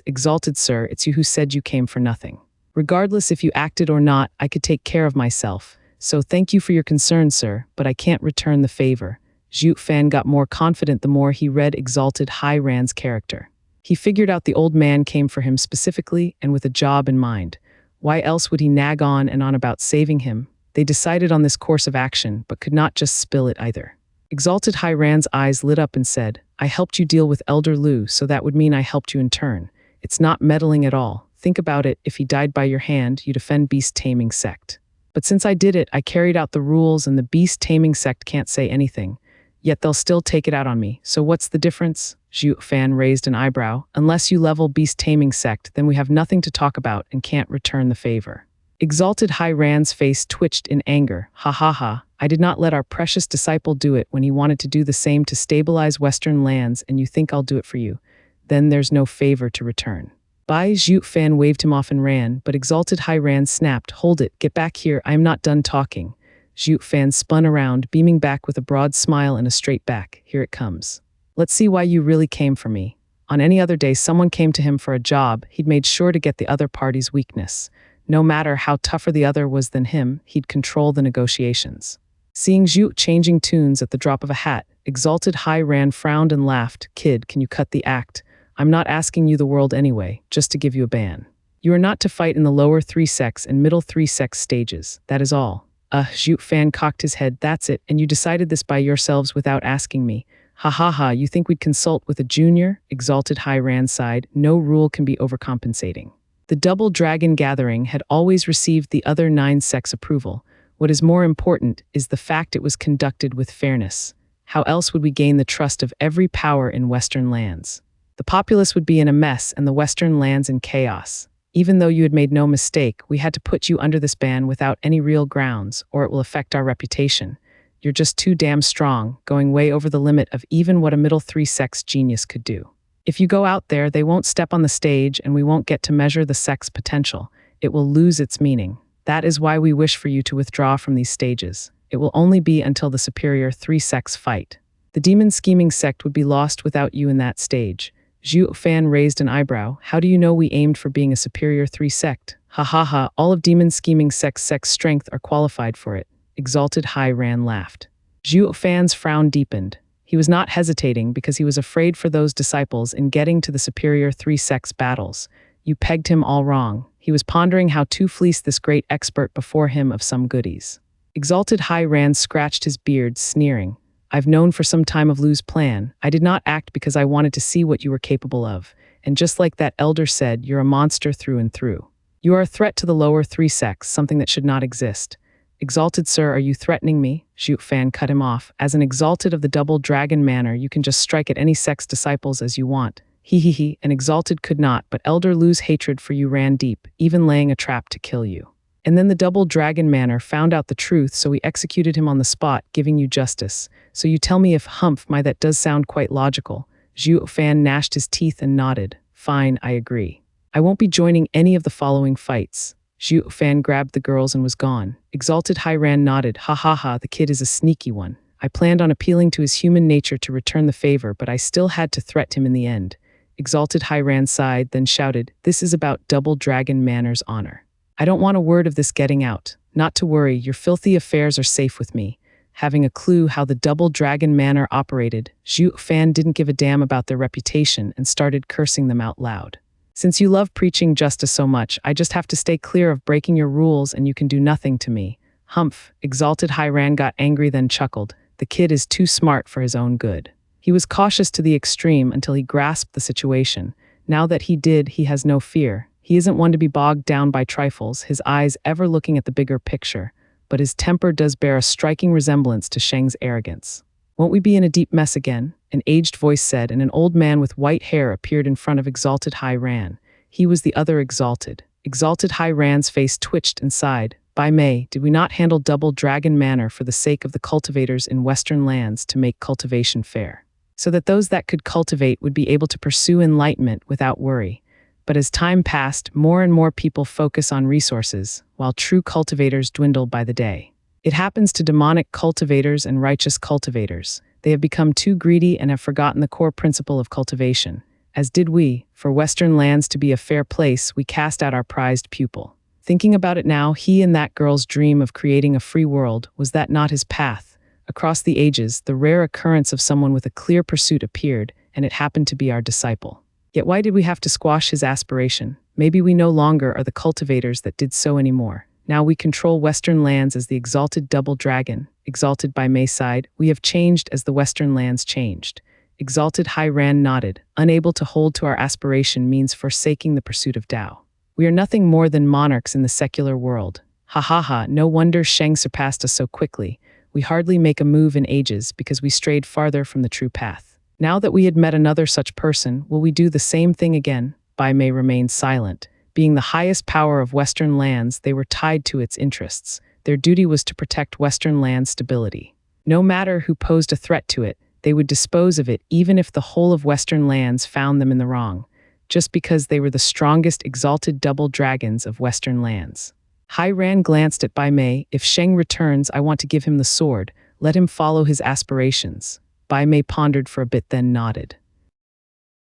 Exalted sir, it's you who said you came for nothing. Regardless if you acted or not, I could take care of myself. So thank you for your concern, sir, but I can't return the favor. Zhuo Fan got more confident the more he read Exalted High Ran's character. He figured out the old man came for him specifically and with a job in mind. Why else would he nag on and on about saving him? They decided on this course of action, but could not just spill it either. Exalted High Ran's eyes lit up and said, I helped you deal with Elder Lu, so that would mean I helped you in turn. It's not meddling at all. Think about it, if he died by your hand, you'd offend beast-taming sect. But since I did it, I carried out the rules and the beast taming sect can't say anything. Yet they'll still take it out on me. So what's the difference? Zhuo Fan raised an eyebrow. Unless you level beast taming sect, then we have nothing to talk about and can't return the favor. Exalted Hai Ran's face twitched in anger. Ha ha ha. I did not let our precious disciple do it when he wanted to do the same to stabilize Western lands, and you think I'll do it for you. Then there's no favor to return. Bai Zhuo Fan waved him off and ran, but Exalted Hai Ran snapped, Hold it, get back here, I am not done talking. Zhuo Fan spun around, beaming back with a broad smile and a straight back. Here it comes. Let's see why you really came for me. On any other day someone came to him for a job, he'd made sure to get the other party's weakness. No matter how tougher the other was than him, he'd control the negotiations. Seeing Zhuo changing tunes at the drop of a hat, Exalted Hai Ran frowned and laughed. Kid, can you cut the act? I'm not asking you the world anyway, just to give you a ban. You are not to fight in the lower 3 sects and middle 3 sects stages, that is all. Zhuo Fan cocked his head, that's it, and you decided this by yourselves without asking me. Ha ha ha, you think we'd consult with a junior? Exalted Hai Ran sighed, no rule can be overcompensating. The Double Dragon Gathering had always received the other 9 sects' approval. What is more important is the fact it was conducted with fairness. How else would we gain the trust of every power in Western lands? The populace would be in a mess and the Western lands in chaos. Even though you had made no mistake, we had to put you under this ban without any real grounds, or it will affect our reputation. You're just too damn strong, going way over the limit of even what a middle 3 sects genius could do. If you go out there, they won't step on the stage and we won't get to measure the sect's potential. It will lose its meaning. That is why we wish for you to withdraw from these stages. It will only be until the superior 3 sects fight. The demon scheming sect would be lost without you in that stage. Zhuo Fan raised an eyebrow. How do you know we aimed for being a superior 3 sect? Ha ha ha, all of demon scheming sect's strength are qualified for it. Exalted Hai Ran laughed. Zhuo Fan's frown deepened. He was not hesitating because he was afraid for those disciples in getting to the superior 3 sects battles. You pegged him all wrong. He was pondering how to fleece this great expert before him of some goodies. Exalted Hai Ran scratched his beard, sneering. I've known for some time of Lu's plan. I did not act because I wanted to see what you were capable of. And just like that elder said, you're a monster through and through. You are a threat to the lower 3 sects, something that should not exist. Exalted sir, are you threatening me? Zhuo Fan cut him off. As an exalted of the Double Dragon Manor, you can just strike at any sect's disciples as you want. He, an exalted could not, but Elder Lu's hatred for you ran deep, even laying a trap to kill you. And then the Double Dragon Manor found out the truth, so we executed him on the spot, giving you justice. So you tell me if that does sound quite logical. Zhuo Fan gnashed his teeth and nodded. Fine, I agree. I won't be joining any of the following fights. Zhuo Fan grabbed the girls and was gone. Exalted Hai Ran nodded. Ha ha ha, the kid is a sneaky one. I planned on appealing to his human nature to return the favor, but I still had to threat him in the end. Exalted Hai Ran sighed, then shouted, This is about Double Dragon Manor's honor. I don't want a word of this getting out. Not to worry, your filthy affairs are safe with me. Having a clue how the Double Dragon Manor operated, Zhuo Fan didn't give a damn about their reputation and started cursing them out loud. Since you love preaching justice so much, I just have to stay clear of breaking your rules and you can do nothing to me. Humph, Exalted Hai Ran got angry then chuckled. The kid is too smart for his own good. He was cautious to the extreme until he grasped the situation. Now that he did, he has no fear. He isn't one to be bogged down by trifles, his eyes ever looking at the bigger picture. But his temper does bear a striking resemblance to Sheng's arrogance. Won't we be in a deep mess again? An aged voice said, and an old man with white hair appeared in front of Exalted Hai Ran. He was the other Exalted. Exalted Hai Ran's face twitched and sighed. By May, did we not handle Double Dragon Manor for the sake of the cultivators in Western lands to make cultivation fair? So that those that could cultivate would be able to pursue enlightenment without worry. But as time passed, more and more people focus on resources, while true cultivators dwindle by the day. It happens to demonic cultivators and righteous cultivators. They have become too greedy and have forgotten the core principle of cultivation. As did we. For Western lands to be a fair place, we cast out our prized pupil. Thinking about it now, he and that girl's dream of creating a free world, was that not his path? Across the ages, the rare occurrence of someone with a clear pursuit appeared, and it happened to be our disciple. Yet why did we have to squash his aspiration? Maybe we no longer are the cultivators that did so anymore. Now we control Western lands as the exalted Double Dragon. Exalted by May side, we have changed as the Western lands changed. Exalted Hai Ran nodded. Unable to hold to our aspiration means forsaking the pursuit of Tao. We are nothing more than monarchs in the secular world. Ha ha ha, no wonder Sheng surpassed us so quickly. We hardly make a move in ages because we strayed farther from the true path. Now that we had met another such person, will we do the same thing again? Bai Mei remained silent. Being the highest power of Western lands, they were tied to its interests. Their duty was to protect Western land stability. No matter who posed a threat to it, they would dispose of it even if the whole of Western lands found them in the wrong, just because they were the strongest exalted double dragons of Western lands. Hai Ran glanced at Bai Mei. If Sheng returns, I want to give him the sword. Let him follow his aspirations. Bai Mei pondered for a bit, then nodded.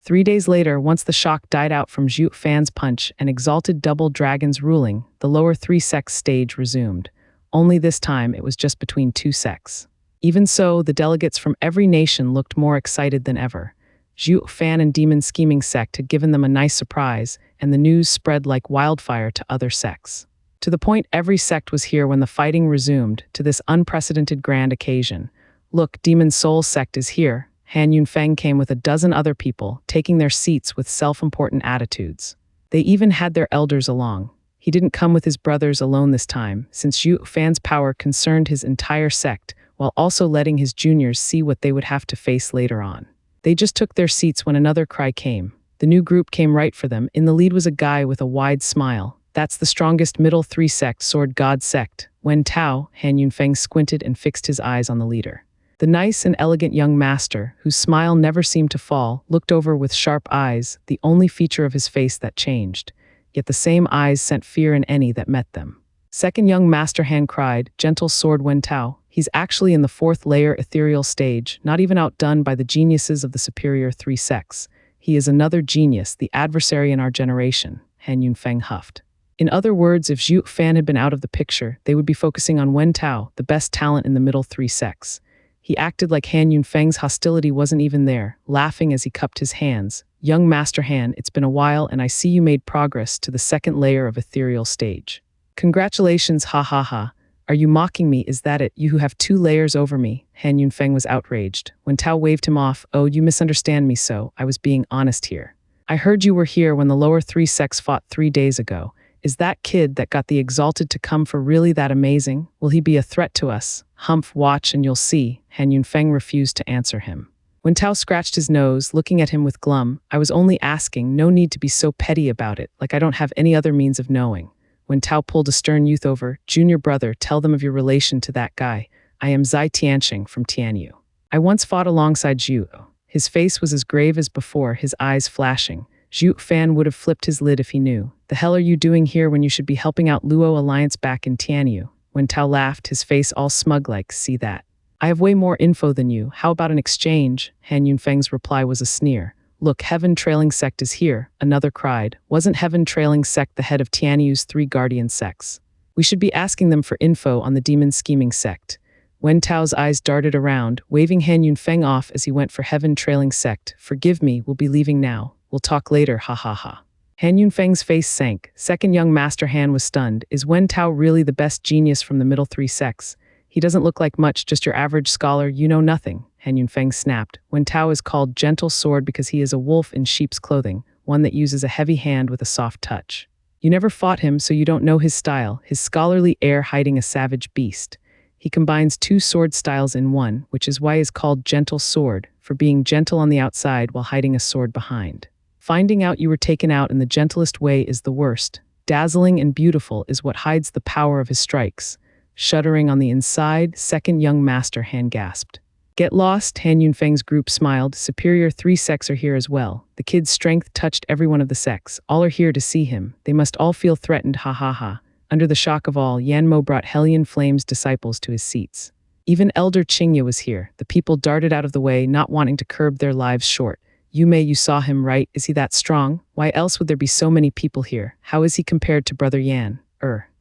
3 days later, once the shock died out from Zhuo Fan's punch and exalted double dragons ruling, the lower three sects stage resumed. Only this time it was just between two sects. Even so, the delegates from every nation looked more excited than ever. Zhuo Fan and Demon Scheming sect had given them a nice surprise, and the news spread like wildfire to other sects. To the point every sect was here when the fighting resumed, to this unprecedented grand occasion. Look, Demon Soul sect is here. Han Yunfeng came with a dozen other people, taking their seats with self-important attitudes. They even had their elders along. He didn't come with his brothers alone this time, since Zhuo Fan's power concerned his entire sect, while also letting his juniors see what they would have to face later on. They just took their seats when another cry came. The new group came right for them. In the lead was a guy with a wide smile. That's the strongest middle three sect, Sword God sect. Wen Tao, Han Yunfeng squinted and fixed his eyes on the leader. The nice and elegant young master, whose smile never seemed to fall, looked over with sharp eyes, the only feature of his face that changed. Yet the same eyes sent fear in any that met them. Second young master Han cried, Gentle Sword Wen Tao. He's actually in the fourth layer ethereal stage, not even outdone by the geniuses of the superior three sects. He is another genius, the adversary in our generation, Han Yunfeng huffed. In other words, if Zhuo Fan had been out of the picture, they would be focusing on Wen Tao, the best talent in the middle three sects. He acted like Han Yunfeng's hostility wasn't even there, laughing as he cupped his hands. Young Master Han, it's been a while and I see you made progress to the second layer of ethereal stage. Congratulations, ha ha ha. Are you mocking me? Is that it? You who have 2 layers over me? Han Yunfeng was outraged. When Tao waved him off, oh, you misunderstand me so. I was being honest here. I heard you were here when the lower 3 sects fought 3 days ago. Is that kid that got the exalted to come for really that amazing? Will he be a threat to us? Humph, watch and you'll see. Han Yunfeng refused to answer him. When Tao scratched his nose, looking at him with glum, I was only asking, no need to be so petty about it, like I don't have any other means of knowing. When Tao pulled a stern youth over, Junior brother, tell them of your relation to that guy. I am Zai Tianxing from Tianyu. I once fought alongside Zhuo. His face was as grave as before, his eyes flashing. Zhuo Fan would have flipped his lid if he knew. The hell are you doing here when you should be helping out Luo Alliance back in Tianyu? When Tao laughed, his face all smug like, see that? I have way more info than you. How about an exchange? Han Yunfeng's reply was a sneer. Look, Heaven Trailing Sect is here, another cried. Wasn't Heaven Trailing Sect the head of Tianyu's 3 guardian sects? We should be asking them for info on the Demon Scheming Sect. Wen Tao's eyes darted around, waving Han Yunfeng off as he went for Heaven Trailing Sect. Forgive me, we'll be leaving now. We'll talk later, ha ha ha. Han Yunfeng's face sank. Second young Master Han was stunned. Is Wen Tao really the best genius from the middle 3 sects? He doesn't look like much, just your average scholar, you know nothing. Han Yunfeng snapped. Wen Tao is called Gentle Sword because he is a wolf in sheep's clothing, one that uses a heavy hand with a soft touch. You never fought him, so you don't know his style, his scholarly air hiding a savage beast. He combines 2 sword styles in one, which is why he is called Gentle Sword, for being gentle on the outside while hiding a sword behind. Finding out you were taken out in the gentlest way is the worst. Dazzling and beautiful is what hides the power of his strikes. Shuddering on the inside, second young Master Han gasped. Get lost, Han Yunfeng's group smiled. Superior 3 sects are here as well. The kid's strength touched every one of the sects. All are here to see him. They must all feel threatened, ha ha ha. Under the shock of all, Yanmo brought Hellion Flame's disciples to his seats. Even Elder Qingya was here. The people darted out of the way, not wanting to curb their lives short. Yume, you saw him, right? Is he that strong? Why else would there be so many people here? How is he compared to Brother Yan?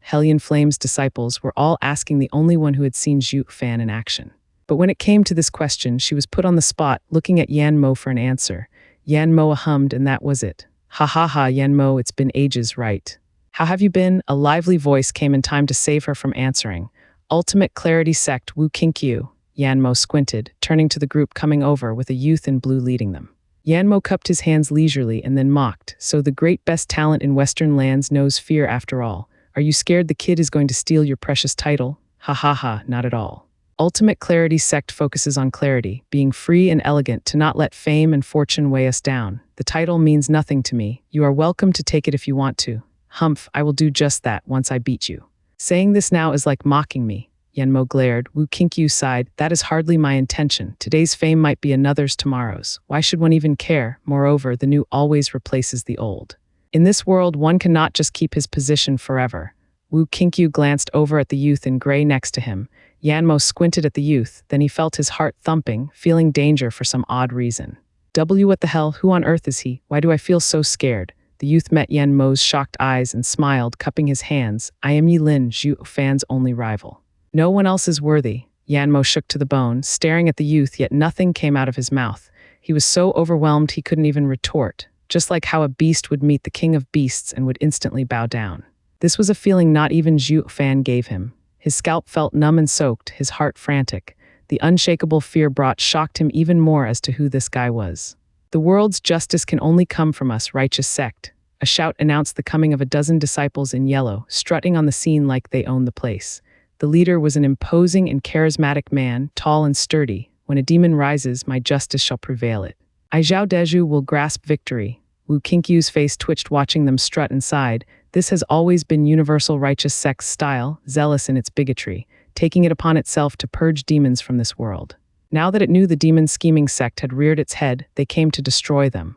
Hellion Flame's disciples were all asking the only one who had seen Zhuo Fan in action. But when it came to this question, she was put on the spot, looking at Yan Mo for an answer. Yan Mo hummed, and that was it. Ha ha ha, Yan Mo, it's been ages, right? How have you been? A lively voice came in time to save her from answering. Ultimate Clarity Sect Wu Kinkyu. Yan Mo squinted, turning to the group coming over with a youth in blue leading them. Yan Mo cupped his hands leisurely and then mocked. So the great best talent in Western lands knows fear after all. Are Are you scared the kid is going to steal your precious title? Ha ha ha, not at all. Ultimate Clarity sect focuses on clarity, being free and elegant to not let fame and fortune weigh us down. The title means nothing to me. You are welcome to take it if you want to. Humph, I will do just that once I beat you. Saying this now is like mocking me. Yanmo glared. Wu Qinkyu sighed. That is hardly my intention. Today's fame might be another's tomorrow's. Why should one even care? Moreover, the new always replaces the old. In this world, one cannot just keep his position forever. Wu Qinkyu glanced over at the youth in gray next to him. Yanmo squinted at the youth, then he felt his heart thumping, feeling danger for some odd reason. What the hell? Who on earth is he? Why do I feel so scared? The youth met Yanmo's shocked eyes and smiled, cupping his hands. I am Yilin, Zhuo Fan's only rival. No one else is worthy. Yanmo shook to the bone, staring at the youth, yet nothing came out of his mouth. He was so overwhelmed he couldn't even retort, just like how a beast would meet the king of beasts and would instantly bow down. This was a feeling not even Zhuo Fan gave him. His scalp felt numb and soaked, his heart frantic. The unshakable fear brought shocked him even more as to who this guy was. The world's justice can only come from us, righteous sect. A shout announced the coming of a dozen disciples in yellow, strutting on the scene like they owned the place. The leader was an imposing and charismatic man, tall and sturdy. When a demon rises, my justice shall prevail it. I Zhao Deju will grasp victory. Wu Qinkyu's face twitched watching them strut and sighed. This has always been universal righteous sect's style, zealous in its bigotry, taking it upon itself to purge demons from this world. Now that it knew the demon scheming sect had reared its head, they came to destroy them.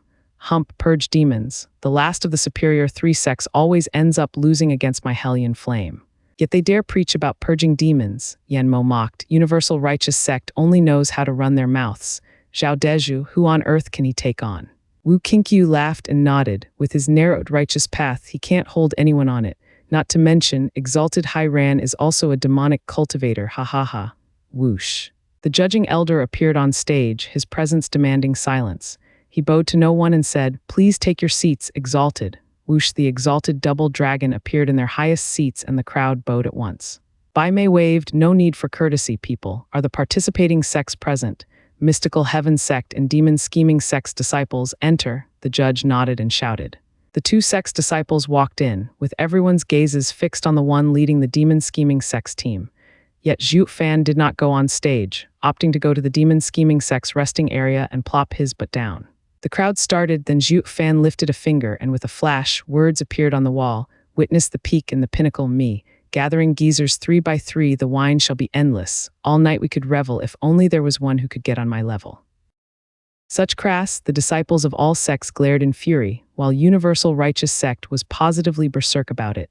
Purge demons. The last of the superior three sects always ends up losing against my hellion flame. Yet they dare preach about purging demons, Yanmo mocked. Universal righteous sect only knows how to run their mouths. Zhao Deju, who on earth can he take on? Wu Qinkyu laughed and nodded. With his narrowed righteous path, he can't hold anyone on it. Not to mention, Exalted High Ran is also a demonic cultivator, ha ha ha. Whoosh. The judging elder appeared on stage, his presence demanding silence. He bowed to no one and said, please take your seats, Exalted. Whoosh, the exalted double dragon appeared in their highest seats and the crowd bowed at once. Bai Mei waved, no need for courtesy, people. Are the participating sects present? Mystical Heaven sect and Demon Scheming sect's disciples enter, the judge nodded and shouted. The two sect's disciples walked in, with everyone's gazes fixed on the one leading the Demon Scheming sect's team. Yet Zhuo Fan did not go on stage, opting to go to the Demon Scheming sect's resting area and plop his butt down. The crowd started, then Zhuo Fan lifted a finger and with a flash, words appeared on the wall. Witness the peak and the pinnacle, me. Gathering geezers 3 by 3, the wine shall be endless. All night we could revel if only there was one who could get on my level. Such crass, the disciples of all sects glared in fury, while Universal Righteous Sect was positively berserk about it.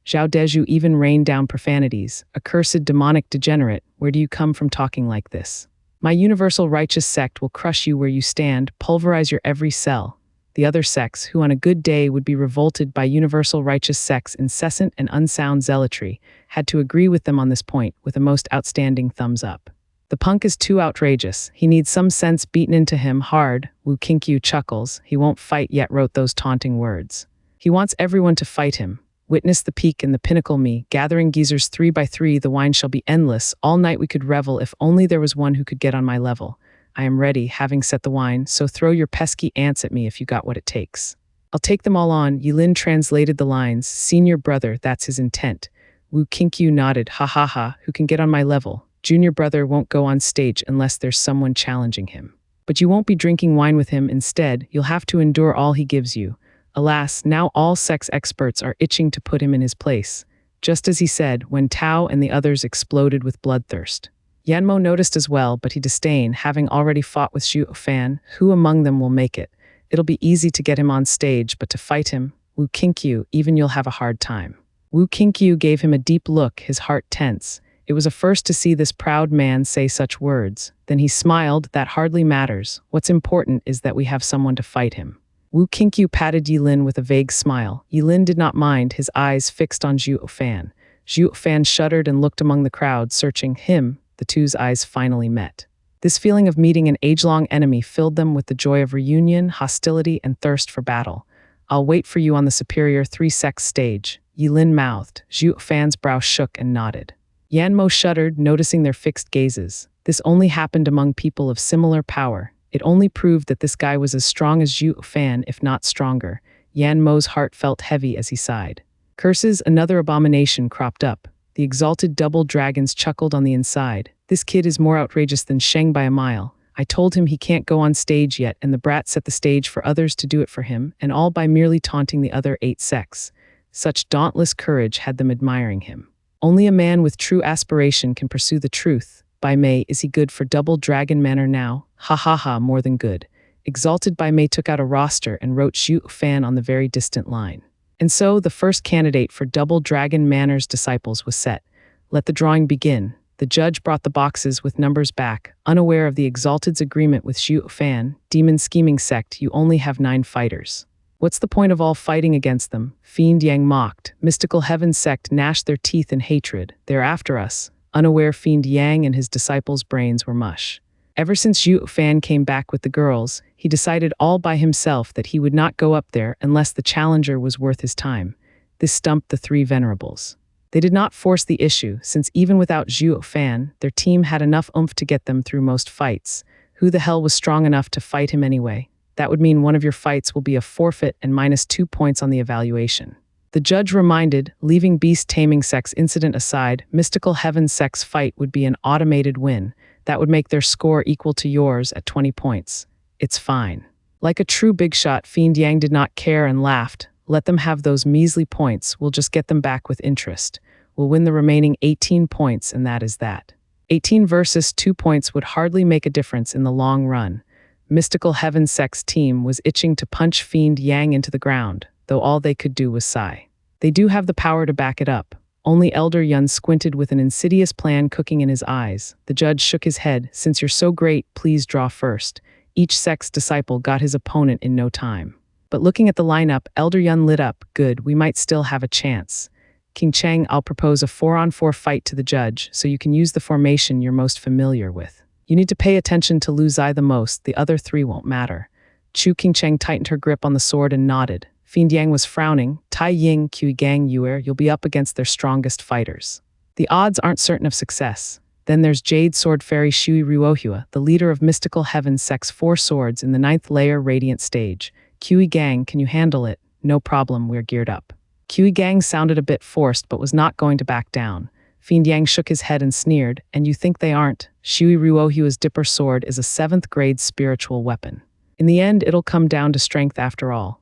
Zhao Deju even rained down profanities. Accursed demonic degenerate, where do you come from talking like this? My Universal Righteous Sect will crush you where you stand, pulverize your every cell. The other sects, who on a good day would be revolted by Universal Righteous Sect's incessant and unsound zealotry, had to agree with them on this point with a most outstanding thumbs up. The punk is too outrageous. He needs some sense beaten into him hard. Wu Qinkyu chuckles. He won't fight yet wrote those taunting words. He wants everyone to fight him. Witness the peak and the pinnacle, me. Gathering geezers 3 by 3, the wine shall be endless. All night we could revel if only there was one who could get on my level. I am ready, having set the wine, so throw your pesky ants at me if you got what it takes. I'll take them all on. Yilin translated the lines. Senior brother, that's his intent. Wu Qinkyu nodded. Ha ha ha, who can get on my level? Junior brother won't go on stage unless there's someone challenging him. But you won't be drinking wine with him. Instead, you'll have to endure all he gives you. Alas, now all sex experts are itching to put him in his place. Just as he said, when Tao and the others exploded with bloodthirst. Yanmo noticed as well, but he disdained, having already fought with Zhuo Fan. Who among them will make it? It'll be easy to get him on stage, but to fight him, Wu Qinkyu, even you'll have a hard time. Wu Qinkyu gave him a deep look, his heart tense. It was a first to see this proud man say such words. Then he smiled. That hardly matters. What's important is that we have someone to fight him. Wu Qinkyu patted Yilin with a vague smile. Yilin did not mind, his eyes fixed on Zhuo Fan. Zhuo Fan shuddered and looked among the crowd, searching him. The two's eyes finally met. This feeling of meeting an age-long enemy filled them with the joy of reunion, hostility, and thirst for battle. I'll wait for you on the superior 3 sects stage, Yilin mouthed. Zhuo Fan's brow shook and nodded. Yanmo shuddered, noticing their fixed gazes. This only happened among people of similar power. It only proved that this guy was as strong as Zhuo Fan, if not stronger. Yanmo's heart felt heavy as he sighed. Curses, another abomination cropped up. The exalted double dragons chuckled on the inside. This kid is more outrageous than Sheng by a mile. I told him he can't go on stage yet, and the brat set the stage for others to do it for him, and all by merely taunting the other 8 sects. Such dauntless courage had them admiring him. Only a man with true aspiration can pursue the truth. By May, is he good for double dragon manner now? Ha ha ha, more than good. Exalted by May took out a roster and wrote Zhuo Fan on the very distant line. And so the first candidate for double dragon manor's disciples was set. Let the drawing begin. The judge brought the boxes with numbers back, unaware of the Exalted's agreement with Zhuo Fan. Demon scheming sect, you only have 9 fighters. What's the point of all fighting against them? Fiend Yang mocked. Mystical Heaven sect gnashed their teeth in hatred. They're after us. Unaware, Fiend Yang and his disciples' brains were mush. Ever since Zhuo Fan came back with the girls, he decided all by himself that he would not go up there unless the challenger was worth his time. This stumped the 3 venerables. They did not force the issue, since even without Zhuo Fan, their team had enough oomph to get them through most fights. Who the hell was strong enough to fight him anyway? That would mean one of your fights will be a forfeit and -2 points on the evaluation. The judge reminded, leaving beast taming sect's incident aside, Mystical Heaven sect's fight would be an automated win. That would make their score equal to yours at 20 points. It's fine. Like a true big shot, Fiend Yang did not care and laughed. Let them have those measly points, we'll just get them back with interest. We'll win the remaining 18 points, and that is that. 18 versus 2 points would hardly make a difference in the long run. Mystical Heaven sect's team was itching to punch Fiend Yang into the ground, though all they could do was sigh. They do have the power to back it up. Only Elder Yun squinted with an insidious plan cooking in his eyes. The judge shook his head. Since you're so great, please draw first. Each sect's disciple got his opponent in no time. But looking at the lineup, Elder Yun lit up. Good, we might still have a chance. King Cheng, I'll propose a 4-on-4 fight to the judge, so you can use the formation you're most familiar with. You need to pay attention to Lu Zai the most, the other 3 won't matter. Chu King Cheng tightened her grip on the sword and nodded. Fiend Yang was frowning. Tai Ying, Kui Gang Yuer, you'll be up against their strongest fighters. The odds aren't certain of success. Then there's Jade Sword Fairy Shui Ruohua, the leader of Mystical Heaven sect's 4 swords in the 9th layer Radiant stage. Kui Gang, can you handle it? No problem, we're geared up. Kui Gang sounded a bit forced but was not going to back down. Fiend Yang shook his head and sneered, and you think they aren't? Shui Ruohua's Dipper Sword is a 7th grade spiritual weapon. In the end, it'll come down to strength after all.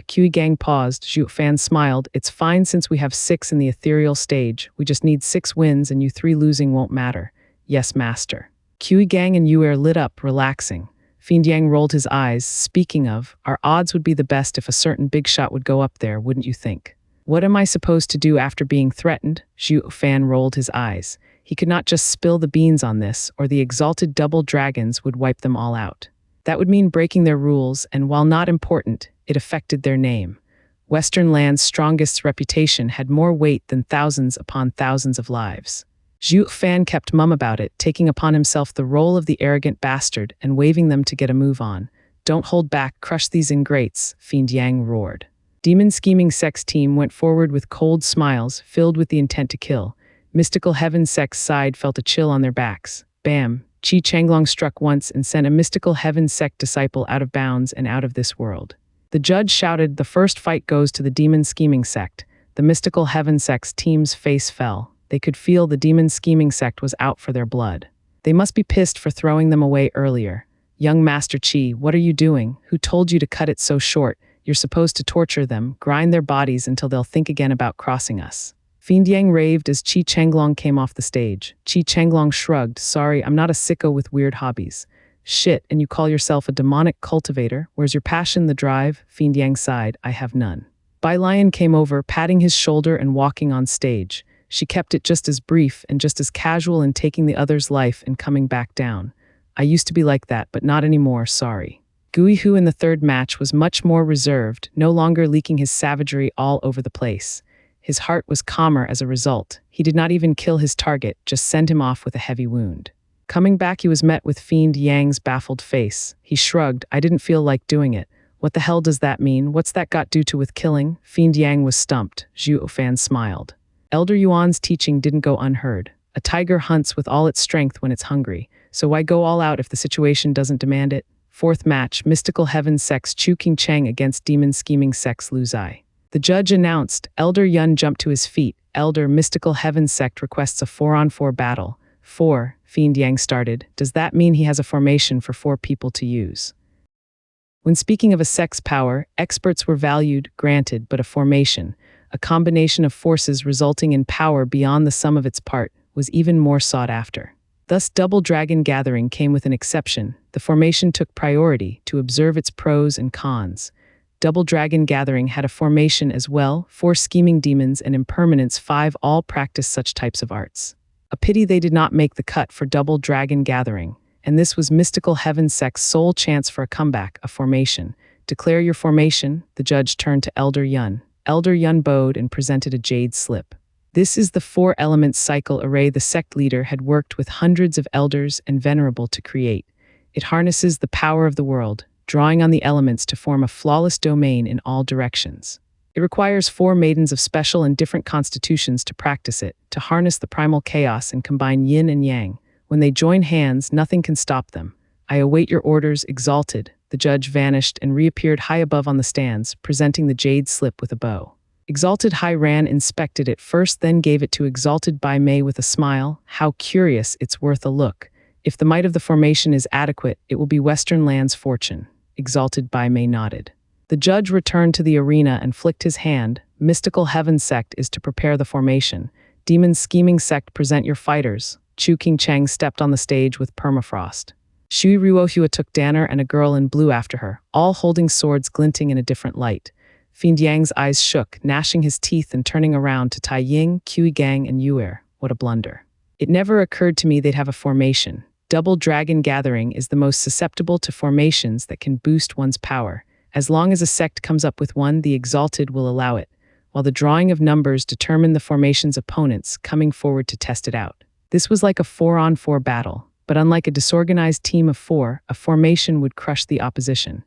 Kui Gang paused. Zhuo Fan smiled. It's fine since we have 6 in the ethereal stage. We just need 6 wins and you 3 losing won't matter. Yes, master. Kui Gang and Yuer lit up, relaxing. Fiend Yang rolled his eyes. Speaking of, our odds would be the best if a certain big shot would go up there, wouldn't you think? What am I supposed to do after being threatened? Zhuo Fan rolled his eyes. He could not just spill the beans on this, or the exalted double dragons would wipe them all out. That would mean breaking their rules, and while not important, it affected their name. Western Land's strongest reputation had more weight than thousands upon thousands of lives. Zhuo Fan kept mum about it, taking upon himself the role of the arrogant bastard and waving them to get a move on. Don't hold back, crush these ingrates, Fiend Yang roared. Demon scheming sect's team went forward with cold smiles, filled with the intent to kill. Mystical Heaven sect's side felt a chill on their backs. Bam! Qi Changlong struck once and sent a Mystical Heaven sect disciple out of bounds and out of this world. The judge shouted, the first fight goes to the Demon Scheming Sect. The Mystical Heaven sect's team's face fell. They could feel the Demon Scheming Sect was out for their blood. They must be pissed for throwing them away earlier. Young Master Qi, what are you doing? Who told you to cut it so short? You're supposed to torture them, grind their bodies until they'll think again about crossing us. Fiend Yang raved as Qi Changlong came off the stage. Qi Changlong shrugged. Sorry, I'm not a sicko with weird hobbies. Shit, and you call yourself a demonic cultivator? Where's your passion, the drive? Fiend Yang sighed. I have none. Bai Lion came over, patting his shoulder and walking on stage. She kept it just as brief and just as casual in taking the other's life and coming back down. I used to be like that, but not anymore, sorry. Gui Hu in the 3rd match was much more reserved, no longer leaking his savagery all over the place. His heart was calmer as a result. He did not even kill his target, just send him off with a heavy wound. Coming back, he was met with Fiend Yang's baffled face. He shrugged. I didn't feel like doing it. What the hell does that mean? What's that got to do with killing? Fiend Yang was stumped. Zhuo Fan smiled. Elder Yuan's teaching didn't go unheard. A tiger hunts with all its strength when it's hungry. So why go all out if the situation doesn't demand it? 4th match, Mystical Heaven sect's Chu King Cheng against Demon Scheming sect's Lu Zai. The judge announced. Elder Yun jumped to his feet. Elder, mystical heaven sect requests a 4-on-4 battle. 4, Fiend Yang started. Does that mean he has a formation for 4 people to use? When speaking of a sect's power, experts were valued, granted, but a formation, a combination of forces resulting in power beyond the sum of its part, was even more sought after. Thus, Double Dragon Gathering came with an exception. The formation took priority to observe its pros and cons. Double Dragon Gathering had a formation as well. 4 scheming demons and impermanence 5 all practiced such types of arts. A pity they did not make the cut for Double Dragon Gathering, and this was Mystical Heaven Sect's sole chance for a comeback, a formation. Declare your formation. The judge turned to Elder Yun. Elder Yun bowed and presented a jade slip. This is the 4-element cycle array the sect leader had worked with hundreds of elders and venerable to create. It harnesses the power of the world, drawing on the elements to form a flawless domain in all directions. It requires 4 maidens of special and different constitutions to practice it, to harness the primal chaos and combine yin and yang. When they join hands, nothing can stop them. I await your orders, Exalted. The judge vanished and reappeared high above on the stands, presenting the jade slip with a bow. Exalted High Ran inspected it first, then gave it to Exalted Bai Mei with a smile. How curious, it's worth a look. If the might of the formation is adequate, it will be Western Land's fortune. Exalted Bai Mei nodded. The judge returned to the arena and flicked his hand. Mystical Heaven Sect is to prepare the formation. Demon Scheming Sect, present your fighters. Chu King Cheng stepped on the stage with permafrost. Shui Ruohua took Danner and a girl in blue after her, all holding swords glinting in a different light. Fiend Yang's eyes shook, gnashing his teeth and turning around to Tai Ying, Kui Gang, and Yuer. What a blunder. It never occurred to me they'd have a formation. Double Dragon Gathering is the most susceptible to formations that can boost one's power. As long as a sect comes up with one, the Exalted will allow it, while the drawing of numbers determine the formation's opponents coming forward to test it out. This was like a 4-on-4 battle, but unlike a disorganized team of 4, a formation would crush the opposition,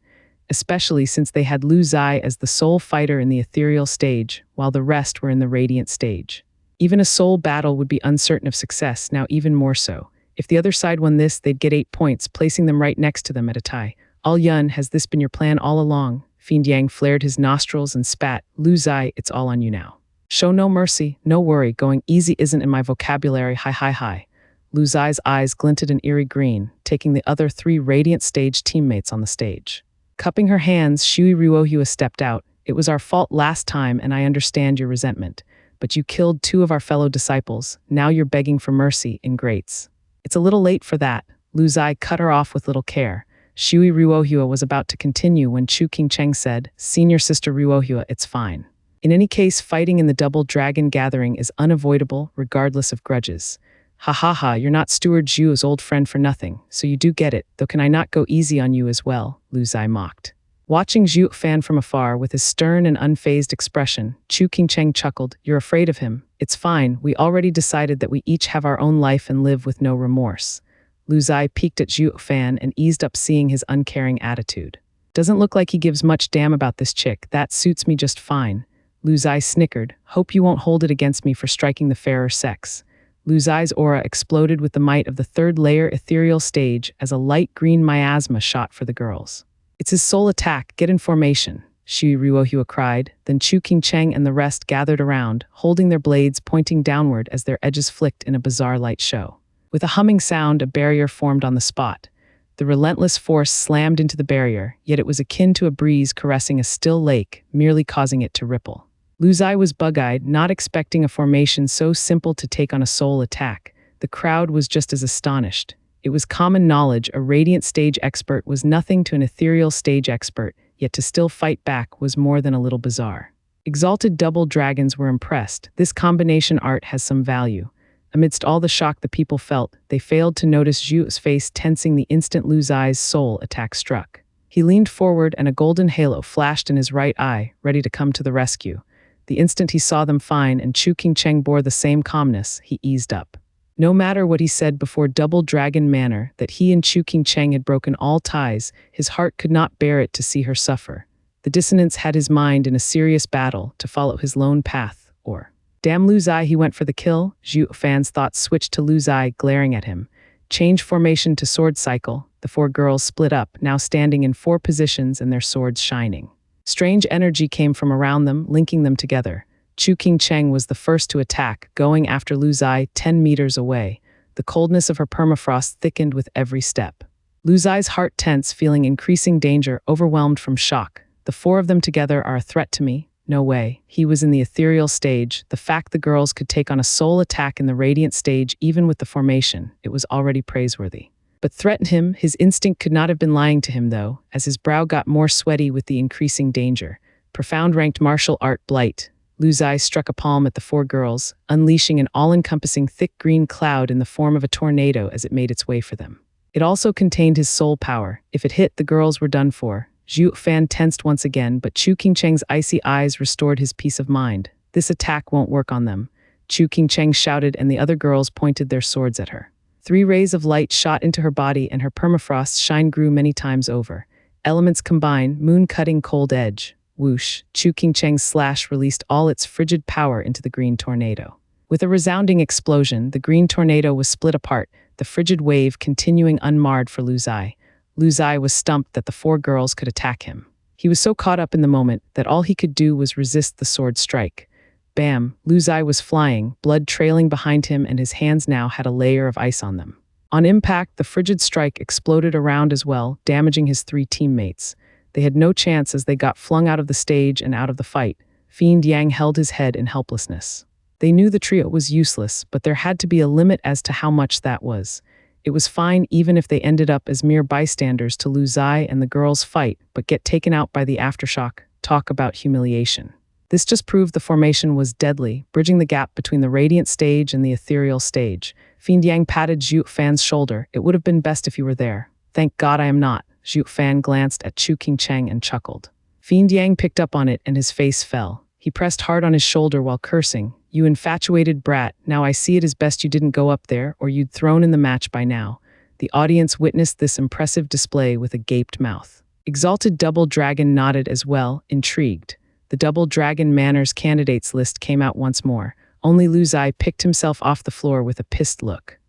especially since they had Lu Zai as the sole fighter in the ethereal stage, while the rest were in the radiant stage. Even a soul battle would be uncertain of success, now even more so. If the other side won this, they'd get 8 points, placing them right next to them at a tie. All Yun, has this been your plan all along? Fiend Yang flared his nostrils and spat. Lu Zai, it's all on you now. Show no mercy, no worry, going easy isn't in my vocabulary, hi. Lu Zai's eyes glinted an eerie green, taking the other 3 radiant stage teammates on the stage. Cupping her hands, Shui Ruohua stepped out. It was our fault last time, and I understand your resentment. But you killed 2 of our fellow disciples. Now you're begging for mercy, ingrates. It's a little late for that. Lu Zai cut her off with little care. Shui Ruohua was about to continue when Chu King Cheng said, Senior Sister Ruohua, it's fine. In any case, fighting in the Double Dragon Gathering is unavoidable, regardless of grudges. Ha, you're not Steward Zhuo's old friend for nothing, so you do get it, though can I not go easy on you as well, Lu Zai mocked. Watching Zhuo Fan from afar with his stern and unfazed expression, Chu King Cheng chuckled, You're afraid of him. It's fine, we already decided that we each have our own life and live with no remorse. Lu Zai peeked at Zhuo Fan and eased up seeing his uncaring attitude. Doesn't look like he gives much damn about this chick, that suits me just fine. Lu Zai snickered, hope you won't hold it against me for striking the fairer sex. Lu Zai's aura exploded with the might of the 3rd layer ethereal stage as a light green miasma shot for the girls. It's his sole attack, get in formation, Shui Ruohua cried. Then Chu King Cheng and the rest gathered around, holding their blades pointing downward as their edges flicked in a bizarre light show. With a humming sound, a barrier formed on the spot. The relentless force slammed into the barrier, yet it was akin to a breeze caressing a still lake, merely causing it to ripple. Lu Zai was bug-eyed, not expecting a formation so simple to take on a soul attack. The crowd was just as astonished. It was common knowledge a radiant stage expert was nothing to an ethereal stage expert, yet to still fight back was more than a little bizarre. Exalted Double Dragons were impressed. This combination art has some value. Amidst all the shock the people felt, they failed to notice Zhuo's face tensing the instant Lu Zai's soul attack struck. He leaned forward and a golden halo flashed in his right eye, ready to come to the rescue. The instant he saw them fine and Chu King Cheng bore the same calmness, he eased up. No matter what he said before Double Dragon Manor, that he and Chu King Cheng had broken all ties, his heart could not bear it to see her suffer. The dissonance had his mind in a serious battle to follow his lone path, or damn Lu Zai, he went for the kill. Zhuo Fan's thoughts switched to Lu Zai, glaring at him. Change formation to sword cycle. The 4 girls split up, now standing in 4 positions and their swords shining. Strange energy came from around them, linking them together. Chu Qingcheng was the first to attack, going after Lu Zai 10 meters away. The coldness of her permafrost thickened with every step. Lu Zai's heart tense, feeling increasing danger, overwhelmed from shock. The four of them together are a threat to me? No way. He was in the ethereal stage. The fact the girls could take on a soul attack in the radiant stage, even with the formation, it was already praiseworthy. But threaten him, his instinct could not have been lying to him though, as his brow got more sweaty with the increasing danger. Profound ranked martial art blight. Lu Zai struck a palm at the four girls, unleashing an all-encompassing thick green cloud in the form of a tornado as it made its way for them. It also contained his soul power. If it hit, the girls were done for. Zhuo Fan tensed once again, but Chu Qingcheng's icy eyes restored his peace of mind. This attack won't work on them. Chu Qingcheng shouted, and the other girls pointed their swords at her. 3 rays of light shot into her body, and her permafrost shine grew many times over. Elements combine, moon-cutting cold edge. Whoosh, Chu Qingcheng's slash released all its frigid power into the green tornado. With a resounding explosion, the green tornado was split apart, the frigid wave continuing unmarred for Lu Zai. Lu Zai was stumped that the four girls could attack him. He was so caught up in the moment that all he could do was resist the sword strike. Bam! Lu Zai was flying, blood trailing behind him, and his hands now had a layer of ice on them. On impact, the frigid strike exploded around as well, damaging his 3 teammates. They had no chance as they got flung out of the stage and out of the fight. Fiend Yang held his head in helplessness. They knew the trio was useless, but there had to be a limit as to how much that was. It was fine even if they ended up as mere bystanders to Lu Zai and the girls' fight, but get taken out by the aftershock. Talk about humiliation. This just proved the formation was deadly, bridging the gap between the radiant stage and the ethereal stage. Fiend Yang patted Zhuo Fan's shoulder. It would have been best if you were there. Thank God I am not. Zhuo Fan glanced at Chu Qingcheng and chuckled. Fiend Yang picked up on it and his face fell. He pressed hard on his shoulder while cursing. You infatuated brat, now I see it is best you didn't go up there or you'd thrown in the match by now. The audience witnessed this impressive display with a gaped mouth. Exalted Double Dragon nodded as well, intrigued. The Double Dragon Manners candidates list came out once more. Only Lu Zai picked himself off the floor with a pissed look.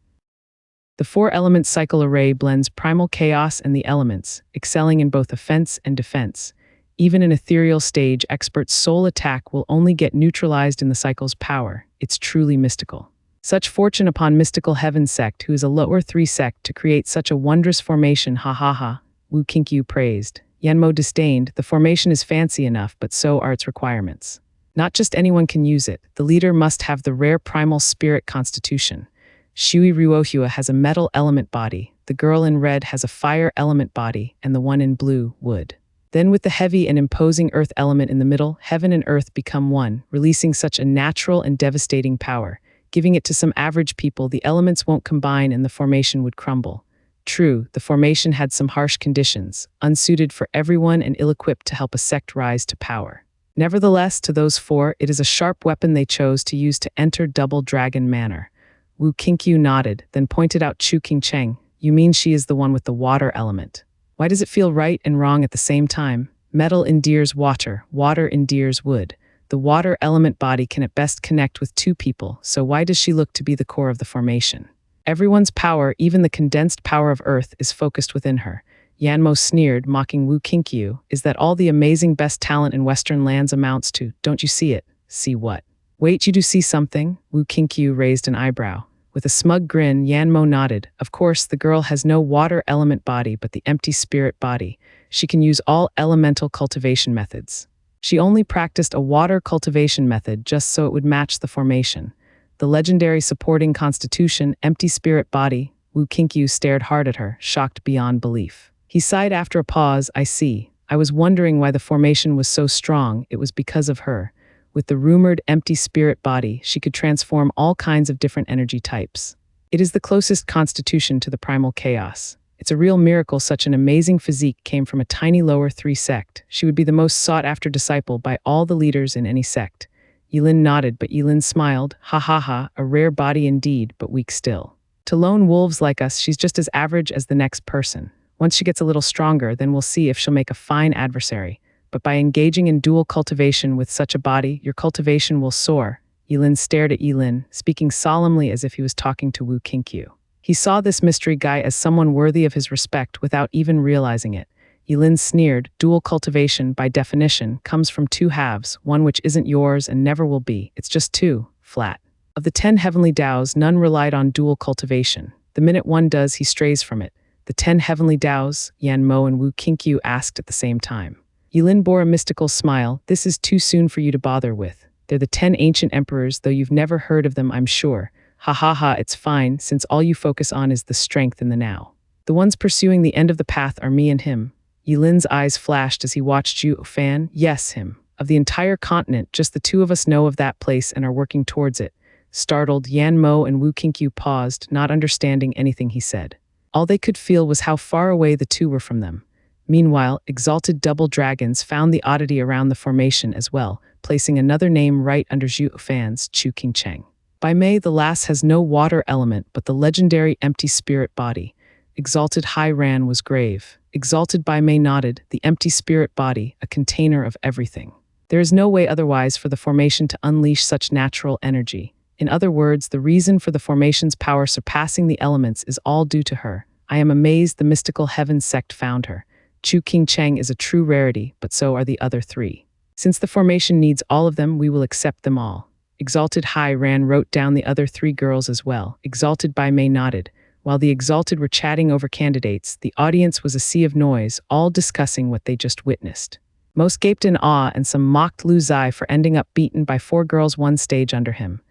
The 4-element cycle array blends primal chaos and the elements, excelling in both offense and defense. Even in ethereal stage, expert's soul attack will only get neutralized in the cycle's power. It's truly mystical. Such fortune upon mystical heaven sect, who is a lower 3 sect, to create such a wondrous formation, ha ha ha, Wu Qinkyu praised. Yanmo disdained, the formation is fancy enough, but so are its requirements. Not just anyone can use it, the leader must have the rare primal spirit constitution. Shui Ruohua has a metal element body, the girl in red has a fire element body, and the one in blue, wood. Then with the heavy and imposing earth element in the middle, heaven and earth become one, releasing such a natural and devastating power. Giving it to some average people, the elements won't combine and the formation would crumble. True, the formation had some harsh conditions, unsuited for everyone and ill-equipped to help a sect rise to power. Nevertheless, to those 4, it is a sharp weapon they chose to use to enter Double Dragon Manor. Wu Qinkyu nodded, then pointed out Chu Qingcheng. You mean she is the one with the water element? Why does it feel right and wrong at the same time? Metal endears water, water endears wood. The water element body can at best connect with 2 people, so why does she look to be the core of the formation? Everyone's power, even the condensed power of Earth, is focused within her. Yanmo sneered, mocking Wu Qinkyu. Is that all the amazing best talent in Western lands amounts to? Don't you see it? See what? Wait, you do see something? Wu Qinkyu raised an eyebrow. With a smug grin, Yanmo nodded. Of course, the girl has no water element body but the empty spirit body. She can use all elemental cultivation methods. She only practiced a water cultivation method just so it would match the formation. The legendary supporting constitution, empty spirit body. Wu Qinkyu stared hard at her, shocked beyond belief. He sighed after a pause. I see. I was wondering why the formation was so strong. It was because of her. With the rumored empty spirit body, she could transform all kinds of different energy types. It is the closest constitution to the primal chaos. It's a real miracle such an amazing physique came from a tiny lower 3 sect. She would be the most sought-after disciple by all the leaders in any sect. Yilin nodded, but Yilin smiled. Ha ha ha, a rare body indeed, but weak still. To lone wolves like us, she's just as average as the next person. Once she gets a little stronger, then we'll see if she'll make a fine adversary. But by engaging in dual cultivation with such a body, your cultivation will soar. Yilin stared at Yilin, speaking solemnly as if he was talking to Wu Qinkyu. He saw this mystery guy as someone worthy of his respect without even realizing it. Yilin sneered. Dual cultivation, by definition, comes from two halves, one which isn't yours and never will be. It's just two, flat. Of the 10 heavenly Taos, none relied on dual cultivation. The minute one does, he strays from it. The 10 heavenly Taos, Yan Mo and Wu Qingqiu asked at the same time. Yilin bore a mystical smile. This is too soon for you to bother with. They're the 10 ancient emperors, though you've never heard of them, I'm sure. Ha ha ha, it's fine, since all you focus on is the strength in the now. The ones pursuing the end of the path are me and him. Yilin's eyes flashed as he watched Zhuo Fan. Yes, him. Of the entire continent, just the two of us know of that place and are working towards it. Startled, Yan Mo and Wu Qingqiu paused, not understanding anything he said. All they could feel was how far away the two were from them. Meanwhile, exalted double dragons found the oddity around the formation as well, placing another name right under Zhuo Fan's, Chu Qingcheng. By May, the lass has no water element but the legendary empty spirit body. Exalted Hai Ran was grave. Exalted By May nodded, the empty spirit body, a container of everything. There is no way otherwise for the formation to unleash such natural energy. In other words, the reason for the formation's power surpassing the elements is all due to her. I am amazed the mystical heaven sect found her. Chu Qingcheng is a true rarity, but so are the other three. Since the formation needs all of them, we will accept them all. Exalted Hai Ran wrote down the other three girls as well. Exalted By May nodded. While the exalted were chatting over candidates, the audience was a sea of noise, all discussing what they just witnessed. Most gaped in awe and some mocked Lu Zai for ending up beaten by 4 girls one stage under him.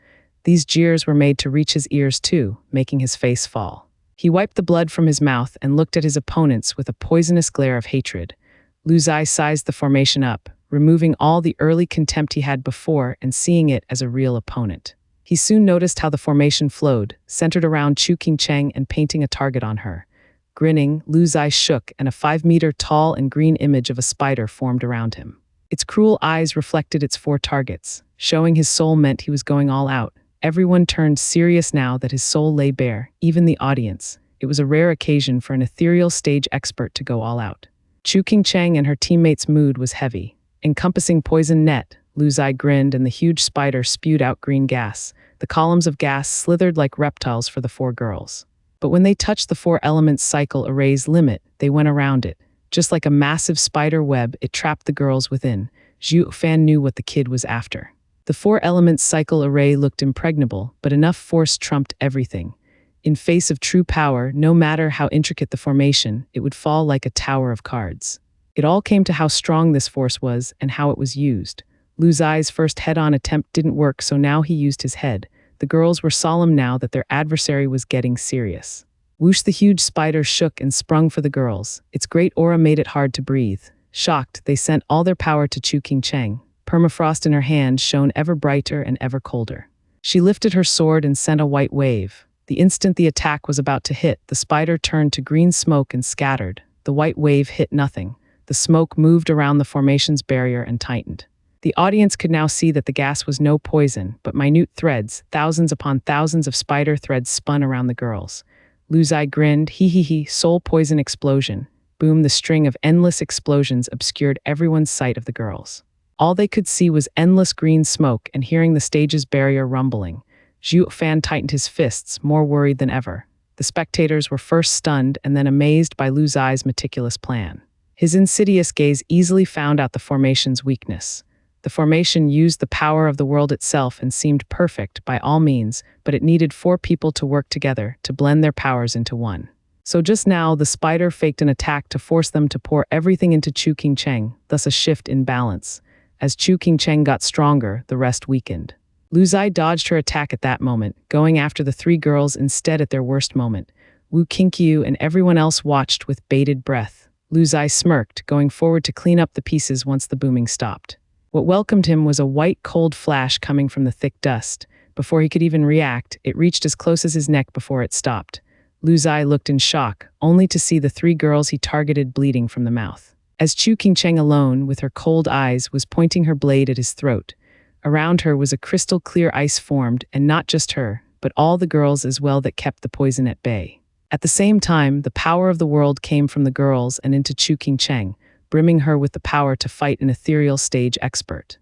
These jeers were made to reach his ears too, making his face fall. He wiped the blood from his mouth and looked at his opponents with a poisonous glare of hatred. Lu Zai sized the formation up, removing all the early contempt he had before and seeing it as a real opponent. He soon noticed how the formation flowed, centered around Chu Qingcheng and painting a target on her. Grinning, Lu Zai shook and a 5-meter tall and green image of a spider formed around him. Its cruel eyes reflected its 4 targets. Showing his soul meant he was going all out. Everyone turned serious now that his soul lay bare, even the audience. It was a rare occasion for an ethereal stage expert to go all out. Chu Qingcheng and her teammates' mood was heavy. Encompassing poison net, Lu Zai grinned and the huge spider spewed out green gas. The columns of gas slithered like reptiles for the 4 girls. But when they touched the 4 elements cycle array's limit, they went around it. Just like a massive spider web, it trapped the girls within. Zhuo Fan knew what the kid was after. The 4 elements cycle array looked impregnable, but enough force trumped everything. In face of true power, no matter how intricate the formation, it would fall like a tower of cards. It all came to how strong this force was and how it was used. Lu Zai's first head-on attempt didn't work, so now he used his head. The girls were solemn now that their adversary was getting serious. Whoosh, the huge spider shook and sprung for the girls. Its great aura made it hard to breathe. Shocked, they sent all their power to Chu Qingcheng. Permafrost in her hand shone ever brighter and ever colder. She lifted her sword and sent a white wave. The instant the attack was about to hit, the spider turned to green smoke and scattered. The white wave hit nothing. The smoke moved around the formation's barrier and tightened. The audience could now see that the gas was no poison, but minute threads, thousands upon thousands of spider threads spun around the girls. Lu Zai grinned, hee, soul poison explosion. Boom, the string of endless explosions obscured everyone's sight of the girls. All they could see was endless green smoke and hearing the stage's barrier rumbling. Zhuo Fan tightened his fists, more worried than ever. The spectators were first stunned and then amazed by Lu Zai's meticulous plan. His insidious gaze easily found out the formation's weakness. The formation used the power of the world itself and seemed perfect by all means, but it needed 4 people to work together to blend their powers into one. So just now, the spider faked an attack to force them to pour everything into Chu Qingcheng, thus a shift in balance. As Chu Qingcheng got stronger, the rest weakened. Lu Zai dodged her attack at that moment, going after the 3 girls instead at their worst moment. Wu Qingqiu and everyone else watched with bated breath. Lu Zai smirked, going forward to clean up the pieces once the booming stopped. What welcomed him was a white, cold flash coming from the thick dust. Before he could even react, it reached as close as his neck before it stopped. Lu Zai looked in shock, only to see the 3 girls he targeted bleeding from the mouth. As Chu Qingcheng alone, with her cold eyes, was pointing her blade at his throat. Around her was a crystal-clear ice formed, and not just her, but all the girls as well that kept the poison at bay. At the same time, the power of the world came from the girls and into Chu Qingcheng, brimming her with the power to fight an ethereal stage expert.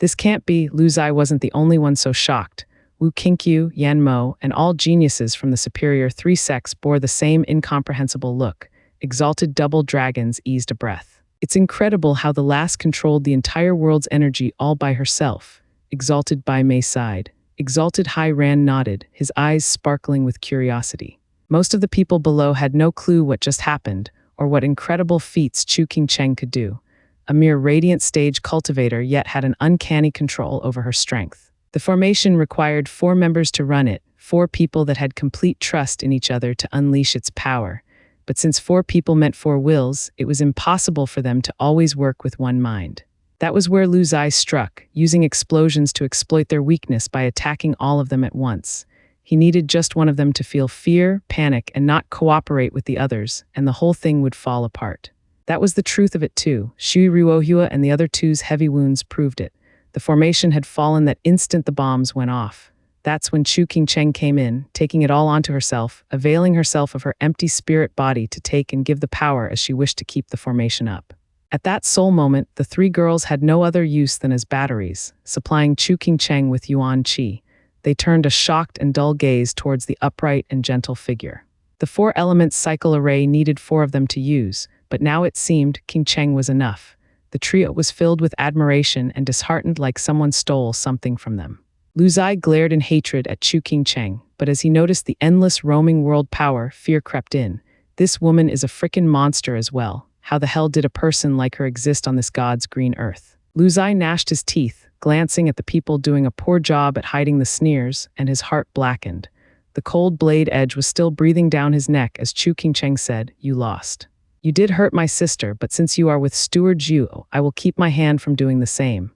This can't be. Lu Zai wasn't the only one so shocked. Wu Qingqiu, Yan Mo, and all geniuses from the superior 3 sects bore the same incomprehensible look. exalted double dragons eased a breath. It's incredible how the last controlled the entire world's energy all by herself. Exalted Bai Mei sighed. Exalted Hai Ran nodded, his eyes sparkling with curiosity. Most of the people below had no clue what just happened, or what incredible feats Chu Qingcheng could do. A mere radiant stage cultivator yet had an uncanny control over her strength. The formation required 4 members to run it, 4 people that had complete trust in each other to unleash its power. But since 4 people meant 4 wills, it was impossible for them to always work with one mind. That was where Lu Zai struck, using explosions to exploit their weakness by attacking all of them at once. He needed just one of them to feel fear, panic, and not cooperate with the others, and the whole thing would fall apart. That was the truth of it too. Shui Ruohua and the other 2's heavy wounds proved it. The formation had fallen that instant the bombs went off. That's when Chu Qingcheng came in, taking it all onto herself, availing herself of her empty spirit body to take and give the power as she wished to keep the formation up. At that sole moment, the 3 girls had no other use than as batteries, supplying Chu Qingcheng with yuan qi. They turned a shocked and dull gaze towards the upright and gentle figure. The 4-element cycle array needed 4 of them to use, but now it seemed Qingcheng was enough. The trio was filled with admiration and disheartened like someone stole something from them. Lu Zai glared in hatred at Chu Qingcheng, but as he noticed the endless roaming world power, fear crept in. This woman is a frickin' monster as well. How the hell did a person like her exist on this god's green earth? Lu Zai gnashed his teeth, glancing at the people doing a poor job at hiding the sneers, and his heart blackened. The cold blade edge was still breathing down his neck as Chu Qingcheng said, "You lost. You did hurt my sister, but since you are with Steward Zhuo, I will keep my hand from doing the same."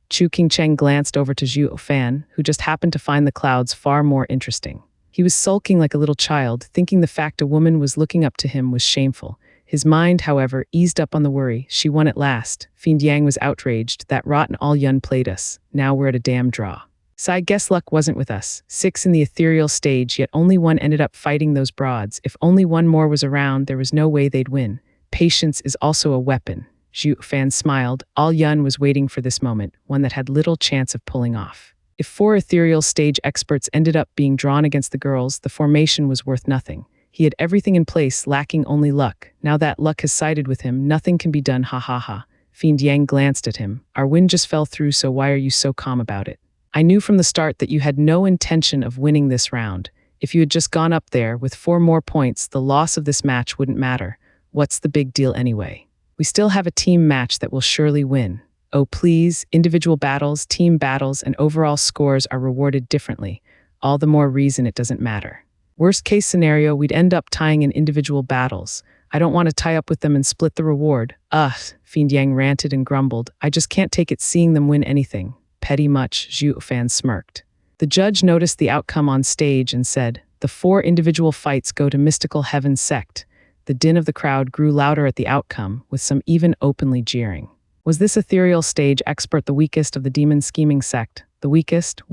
Chu Qingcheng glanced over to Zhuo Fan, who just happened to find the clouds far more interesting. He was sulking like a little child, thinking the fact a woman was looking up to him was shameful. His mind, however, eased up on the worry. She won at last. Fiend Yang was outraged. That rotten all-yun played us. Now we're at a damn draw. So I guess luck wasn't with us. 6 in the ethereal stage, yet only 1 ended up fighting those broads. If only 1 more was around, there was no way they'd win. Patience is also a weapon. Zhu Fan smiled. All-yun was waiting for this moment, one that had little chance of pulling off. If 4 ethereal stage experts ended up being drawn against the girls, the formation was worth nothing. He had everything in place, lacking only luck. Now that luck has sided with him, nothing can be done, ha ha ha. Fiend Yang glanced at him. Our wind just fell through, so why are you so calm about it? I knew from the start that you had no intention of winning this round. If you had just gone up there with 4 more points, the loss of this match wouldn't matter. What's the big deal anyway? We still have a team match that will surely win. Oh please, individual battles, team battles, and overall scores are rewarded differently. All the more reason it doesn't matter. Worst case scenario, we'd end up tying in individual battles. I don't want to tie up with them and split the reward. Ugh, Fiend Yang ranted and grumbled. I just can't take it seeing them win anything. Petty much, Zhuo Fan smirked. The judge noticed the outcome on stage and said, the 4 individual fights go to Mystical Heaven Sect. The din of the crowd grew louder at the outcome, with some even openly jeering. Was this ethereal stage expert the weakest of the demon scheming sect? The weakest?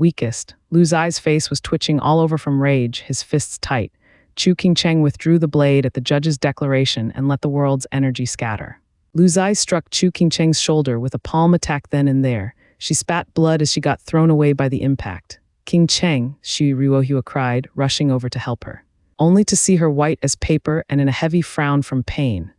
Lu Zai's face was twitching all over from rage, his fists tight. Chu Qingcheng withdrew the blade at the judge's declaration and let the world's energy scatter. Lu Zai struck Chu Qingcheng's shoulder with a palm attack then and there. She spat blood as she got thrown away by the impact. Qingcheng, Shui Ruohua cried, rushing over to help her. Only to see her white as paper and in a heavy frown from pain.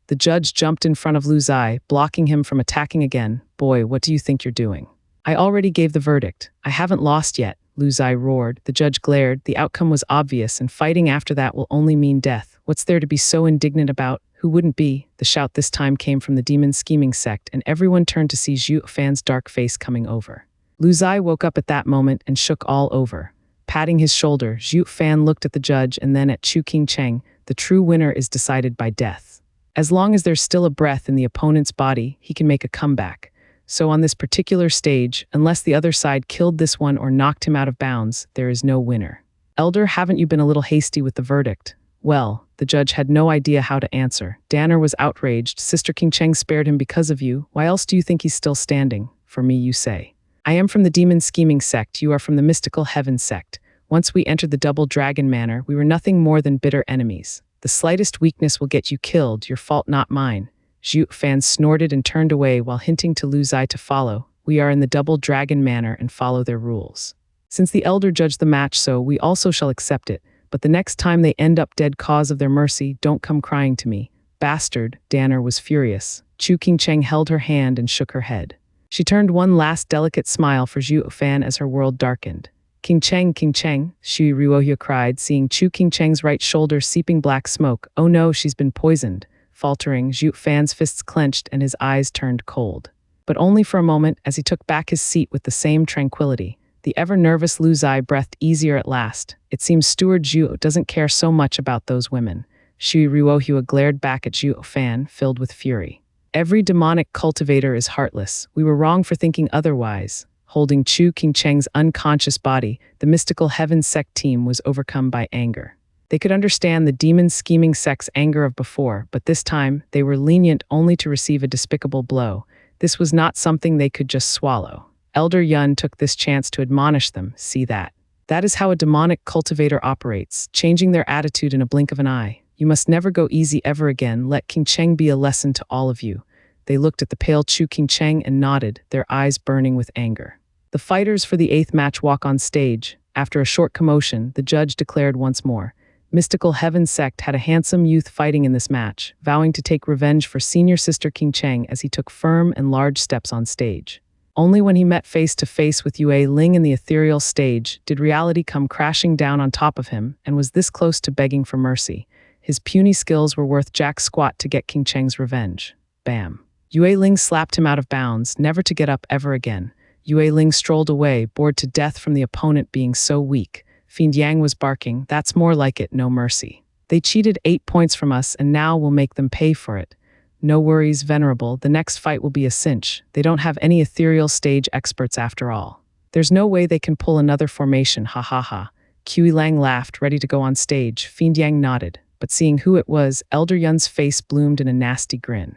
The judge jumped in front of Lu Zai, blocking him from attacking again. Boy, what do you think you're doing? I already gave the verdict. I haven't lost yet, Lu Zai roared. The judge glared. The outcome was obvious, and fighting after that will only mean death. What's there to be so indignant about? Who wouldn't be? The shout this time came from the demon scheming sect, and everyone turned to see Zhuo Fan's dark face coming over. Lu Zai woke up at that moment and shook all over. Patting his shoulder, Zhuo Fan looked at the judge and then at Chu Qingcheng. The true winner is decided by death. As long as there's still a breath in the opponent's body, he can make a comeback. So on this particular stage, unless the other side killed this one or knocked him out of bounds, there is no winner. Elder, haven't you been a little hasty with the verdict? Well, the judge had no idea how to answer. Danner was outraged. Sister Qingcheng spared him because of you. Why else do you think he's still standing? For me, you say. I am from the demon scheming sect. You are from the mystical heaven sect. Once we entered the double dragon manor, we were nothing more than bitter enemies. The slightest weakness will get you killed. Your fault, not mine. Zhuo Fan snorted and turned away while hinting to Lu Zai to follow. We are in the double dragon manor and follow their rules. Since the elder judged the match, so we also shall accept it. But the next time they end up dead cause of their mercy, don't come crying to me. Bastard, Danner was furious. Chu Qingcheng held her hand and shook her head. She turned one last delicate smile for Zhuo Fan as her world darkened. Qingcheng, Qingcheng, Shui Ruohua cried, seeing Chu Qingcheng's right shoulder seeping black smoke. Oh no, she's been poisoned. Faltering, Zhuo Fan's fists clenched and his eyes turned cold. But only for a moment, as he took back his seat with the same tranquility. The ever-nervous Lu Zai breathed easier at last. It seems Steward Zhuo doesn't care so much about those women. Shui Ruohua glared back at Zhuo Fan, filled with fury. Every demonic cultivator is heartless. We were wrong for thinking otherwise. Holding Chu Qingcheng's unconscious body, the mystical heaven sect team was overcome by anger. They could understand the demon scheming sect's anger of before, but this time they were lenient only to receive a despicable blow. This was not something they could just swallow. Elder Yun took this chance to admonish them, see that. That is how a demonic cultivator operates, changing their attitude in a blink of an eye. You must never go easy ever again. Let Qingcheng be a lesson to all of you. They looked at the pale Chu Qingcheng and nodded, their eyes burning with anger. The fighters for the 8th match walk on stage. After a short commotion, the judge declared once more. Mystical Heaven Sect had a handsome youth fighting in this match, vowing to take revenge for senior sister Qingcheng as he took firm and large steps on stage. Only when he met face to face with Yue Ling in the ethereal stage did reality come crashing down on top of him and was this close to begging for mercy. His puny skills were worth jack squat to get Qingcheng's revenge. Bam. Yue Ling slapped him out of bounds, never to get up ever again. Yue Ling strolled away, bored to death from the opponent being so weak. Fiend Yang was barking, that's more like it, no mercy. They cheated 8 points from us and now we'll make them pay for it. No worries, Venerable, the next fight will be a cinch. They don't have any ethereal stage experts after all. There's no way they can pull another formation, ha ha ha. Kui Lang laughed, ready to go on stage. Fiend Yang nodded, but seeing who it was, Elder Yun's face bloomed in a nasty grin.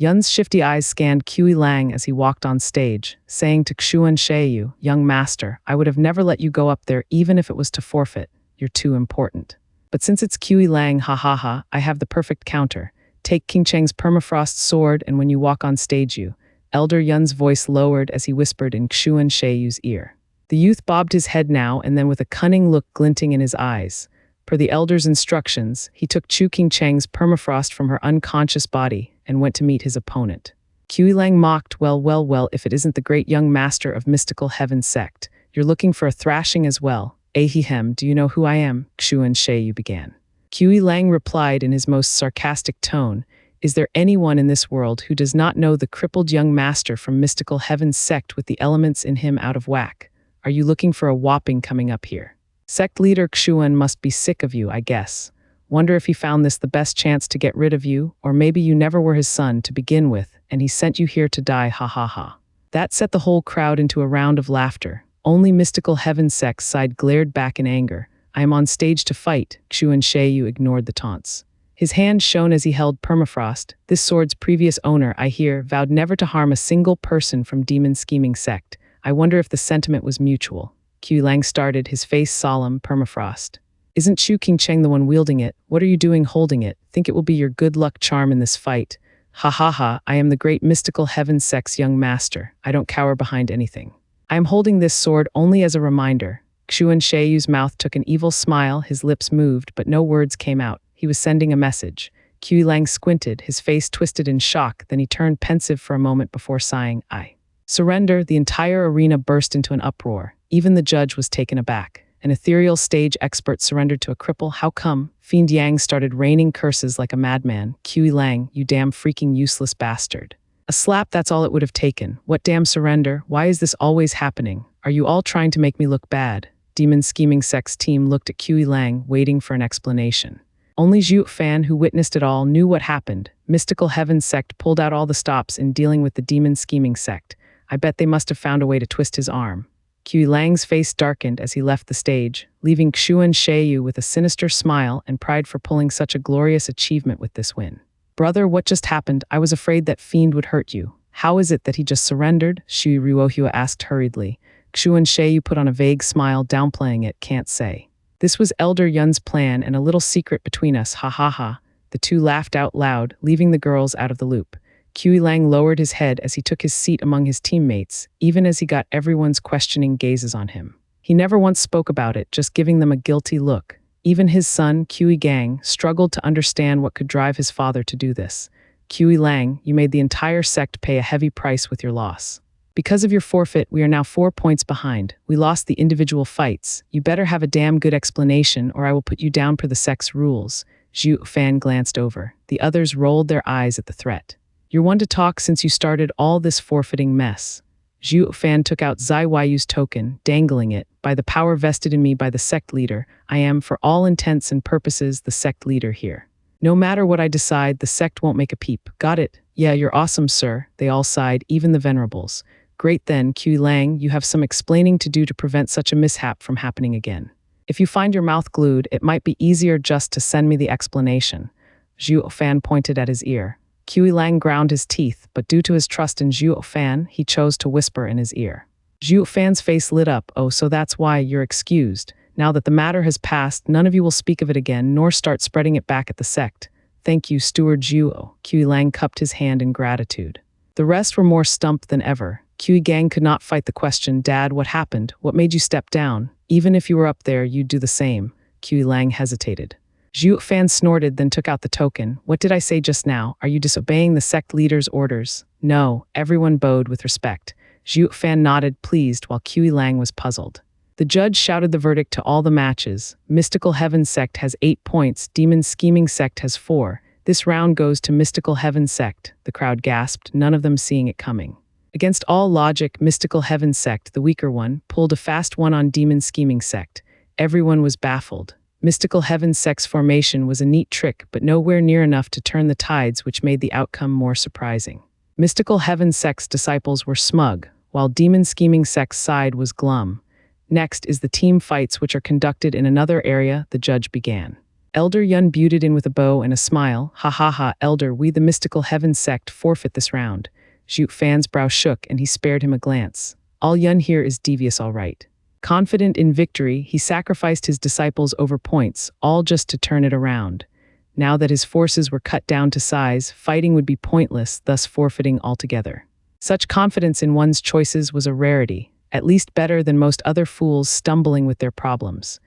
Yun's shifty eyes scanned Kui Lang as he walked on stage, saying to Xuan Sheiyu, young master, I would have never let you go up there even if it was to forfeit. You're too important. But since it's Kui Lang, ha ha ha, I have the perfect counter. Take Qingcheng's permafrost sword and when you walk on stage Elder Yun's voice lowered as he whispered in Xuan Sheiyu's ear. The youth bobbed his head now and then with a cunning look glinting in his eyes. Per the elder's instructions, he took Chu Qingcheng's permafrost from her unconscious body and went to meet his opponent. Kui Lang mocked, well, if it isn't the great young master of mystical heaven sect. You're looking for a thrashing as well. Ahihem, do you know who I am? Xuan Sheiyu began. Kui Lang replied in his most sarcastic tone, is there anyone in this world who does not know the crippled young master from mystical heaven sect with the elements in him out of whack? Are you looking for a whopping coming up here? Sect leader Xuan must be sick of you, I guess. Wonder if he found this the best chance to get rid of you, or maybe you never were his son to begin with, and he sent you here to die, ha ha ha. That set the whole crowd into a round of laughter. Only mystical heaven sect's side glared back in anger. I am on stage to fight. Xuan Sheiyu ignored the taunts. His hand shone as he held permafrost. This sword's previous owner, I hear, vowed never to harm a single person from demon scheming sect. I wonder if the sentiment was mutual. Kui Lang started, his face solemn, permafrost. Isn't Chu Qingcheng the one wielding it? What are you doing holding it? Think it will be your good luck charm in this fight? Ha ha ha, I am the great mystical heaven sect's young master. I don't cower behind anything. I am holding this sword only as a reminder. Xuan Sheiyu's mouth took an evil smile, his lips moved, but no words came out. He was sending a message. Kui Lang squinted, his face twisted in shock, then he turned pensive for a moment before sighing, I surrender. The entire arena burst into an uproar. Even the judge was taken aback. An ethereal stage expert surrendered to a cripple. How come? Fiend Yang started raining curses like a madman. Kui Lang, you damn freaking useless bastard. A slap, that's all it would have taken. What damn surrender? Why is this always happening? Are you all trying to make me look bad? Demon Scheming Sect's team looked at Kui Lang, waiting for an explanation. Only Zhuo Fan, who witnessed it all, knew what happened. Mystical Heaven Sect pulled out all the stops in dealing with the Demon Scheming Sect. I bet they must have found a way to twist his arm. Kui Lang's face darkened as he left the stage, leaving Xuan Sheiyu with a sinister smile and pride for pulling such a glorious achievement with this win. Brother, what just happened? I was afraid that fiend would hurt you. How is it that he just surrendered? Shui Ruohua asked hurriedly. Xuan Sheiyu put on a vague smile, downplaying it, can't say. This was Elder Yun's plan and a little secret between us, ha ha ha. The two laughed out loud, leaving the girls out of the loop. Kui Lang lowered his head as he took his seat among his teammates, even as he got everyone's questioning gazes on him. He never once spoke about it, just giving them a guilty look. Even his son, Kui Gang, struggled to understand what could drive his father to do this. Kui Lang, you made the entire sect pay a heavy price with your loss. Because of your forfeit, we are now 4 points behind. We lost the individual fights. You better have a damn good explanation, or I will put you down per the sect's rules. Zhuo Fan glanced over. The others rolled their eyes at the threat. You're one to talk since you started all this forfeiting mess. Zhuo Fan took out Zai Weiyu's token, dangling it. By the power vested in me by the sect leader, I am, for all intents and purposes, the sect leader here. No matter what I decide, the sect won't make a peep. Got it? Yeah, you're awesome, sir. They all sighed, even the venerables. Great then, Kui Lang, you have some explaining to do to prevent such a mishap from happening again. If you find your mouth glued, it might be easier just to send me the explanation. Zhuo Fan pointed at his ear. Kui Lang ground his teeth, but due to his trust in Zhuo Fan, he chose to whisper in his ear. Zhuo Fan's face lit up. Oh, so that's why you're excused. Now that the matter has passed, none of you will speak of it again, nor start spreading it back at the sect. Thank you, Steward Zhuo. Kui Lang cupped his hand in gratitude. The rest were more stumped than ever. Kui Gang could not fight the question, Dad, what happened? What made you step down? Even if you were up there, you'd do the same. Kui Lang hesitated. Zhuo Fan snorted, then took out the token. What did I say just now? Are you disobeying the sect leader's orders? No, everyone bowed with respect. Zhuo Fan nodded, pleased, while Kui Lang was puzzled. The judge shouted the verdict to all the matches. Mystical Heaven Sect has 8 points, Demon Scheming Sect has 4. This round goes to Mystical Heaven Sect, the crowd gasped, none of them seeing it coming. Against all logic, Mystical Heaven Sect, the weaker one, pulled a fast one on Demon Scheming Sect. Everyone was baffled. Mystical Heaven Sect's formation was a neat trick, but nowhere near enough to turn the tides, which made the outcome more surprising. Mystical Heaven Sect's disciples were smug, while Demon Scheming Sect's side was glum. Next is the team fights, which are conducted in another area, the judge began. Elder Yun buted in with a bow and a smile. Ha ha ha, Elder, we the Mystical Heaven Sect forfeit this round. Zhuo Fan's brow shook, and he spared him a glance. All Yun here is devious, all right. Confident in victory, he sacrificed his disciples over points, all just to turn it around. Now that his forces were cut down to size, fighting would be pointless, thus forfeiting altogether. Such confidence in one's choices was a rarity, at least better than most other fools stumbling with their problems.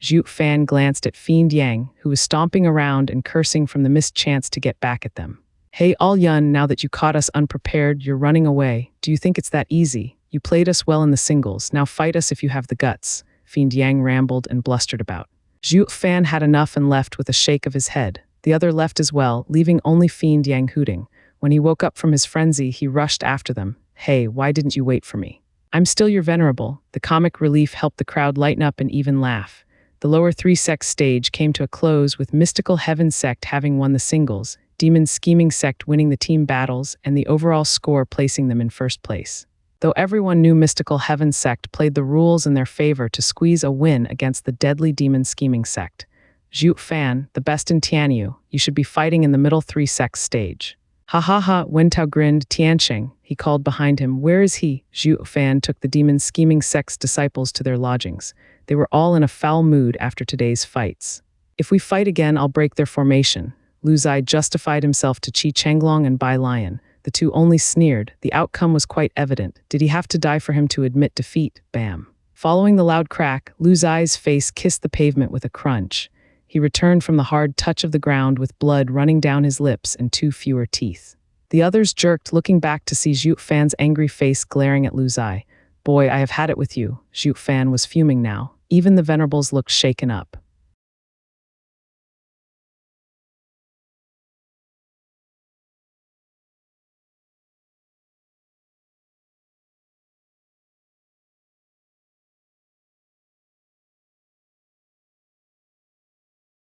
Zhuo Fan glanced at Fiend Yang, who was stomping around and cursing from the missed chance to get back at them. Hey, All Yun, now that you caught us unprepared, you're running away. Do you think it's that easy? You played us well in the singles, now fight us if you have the guts. Fiend Yang rambled and blustered about. Zhuo Fan had enough and left with a shake of his head. The other left as well, leaving only Fiend Yang hooting. When he woke up from his frenzy, he rushed after them. Hey, why didn't you wait for me? I'm still your venerable. The comic relief helped the crowd lighten up and even laugh. The lower 3 sects stage came to a close with Mystical Heaven Sect having won the singles, Demon Scheming Sect winning the team battles, and the overall score placing them in first place. Though everyone knew Mystical Heaven Sect played the rules in their favor to squeeze a win against the deadly Demon Scheming Sect. Zhuo Fan, the best in Tianyu, you should be fighting in the middle 3 sects stage. Ha ha ha, Wen Tao grinned. Tiansheng, he called behind him. Where is he? Zhuo Fan took the Demon Scheming Sect's disciples to their lodgings. They were all in a foul mood after today's fights. If we fight again, I'll break their formation. Lu Zai justified himself to Qi Chenglong and Bai Lion. The two only sneered. The outcome was quite evident. Did he have to die for him to admit defeat? Bam. Following the loud crack, Lu Zai's face kissed the pavement with a crunch. He returned from the hard touch of the ground with blood running down his lips and 2 fewer teeth. The others jerked, looking back to see Zhuo Fan's angry face glaring at Lu Zai. Boy, I have had it with you. Zhuo Fan was fuming now. Even the venerables looked shaken up.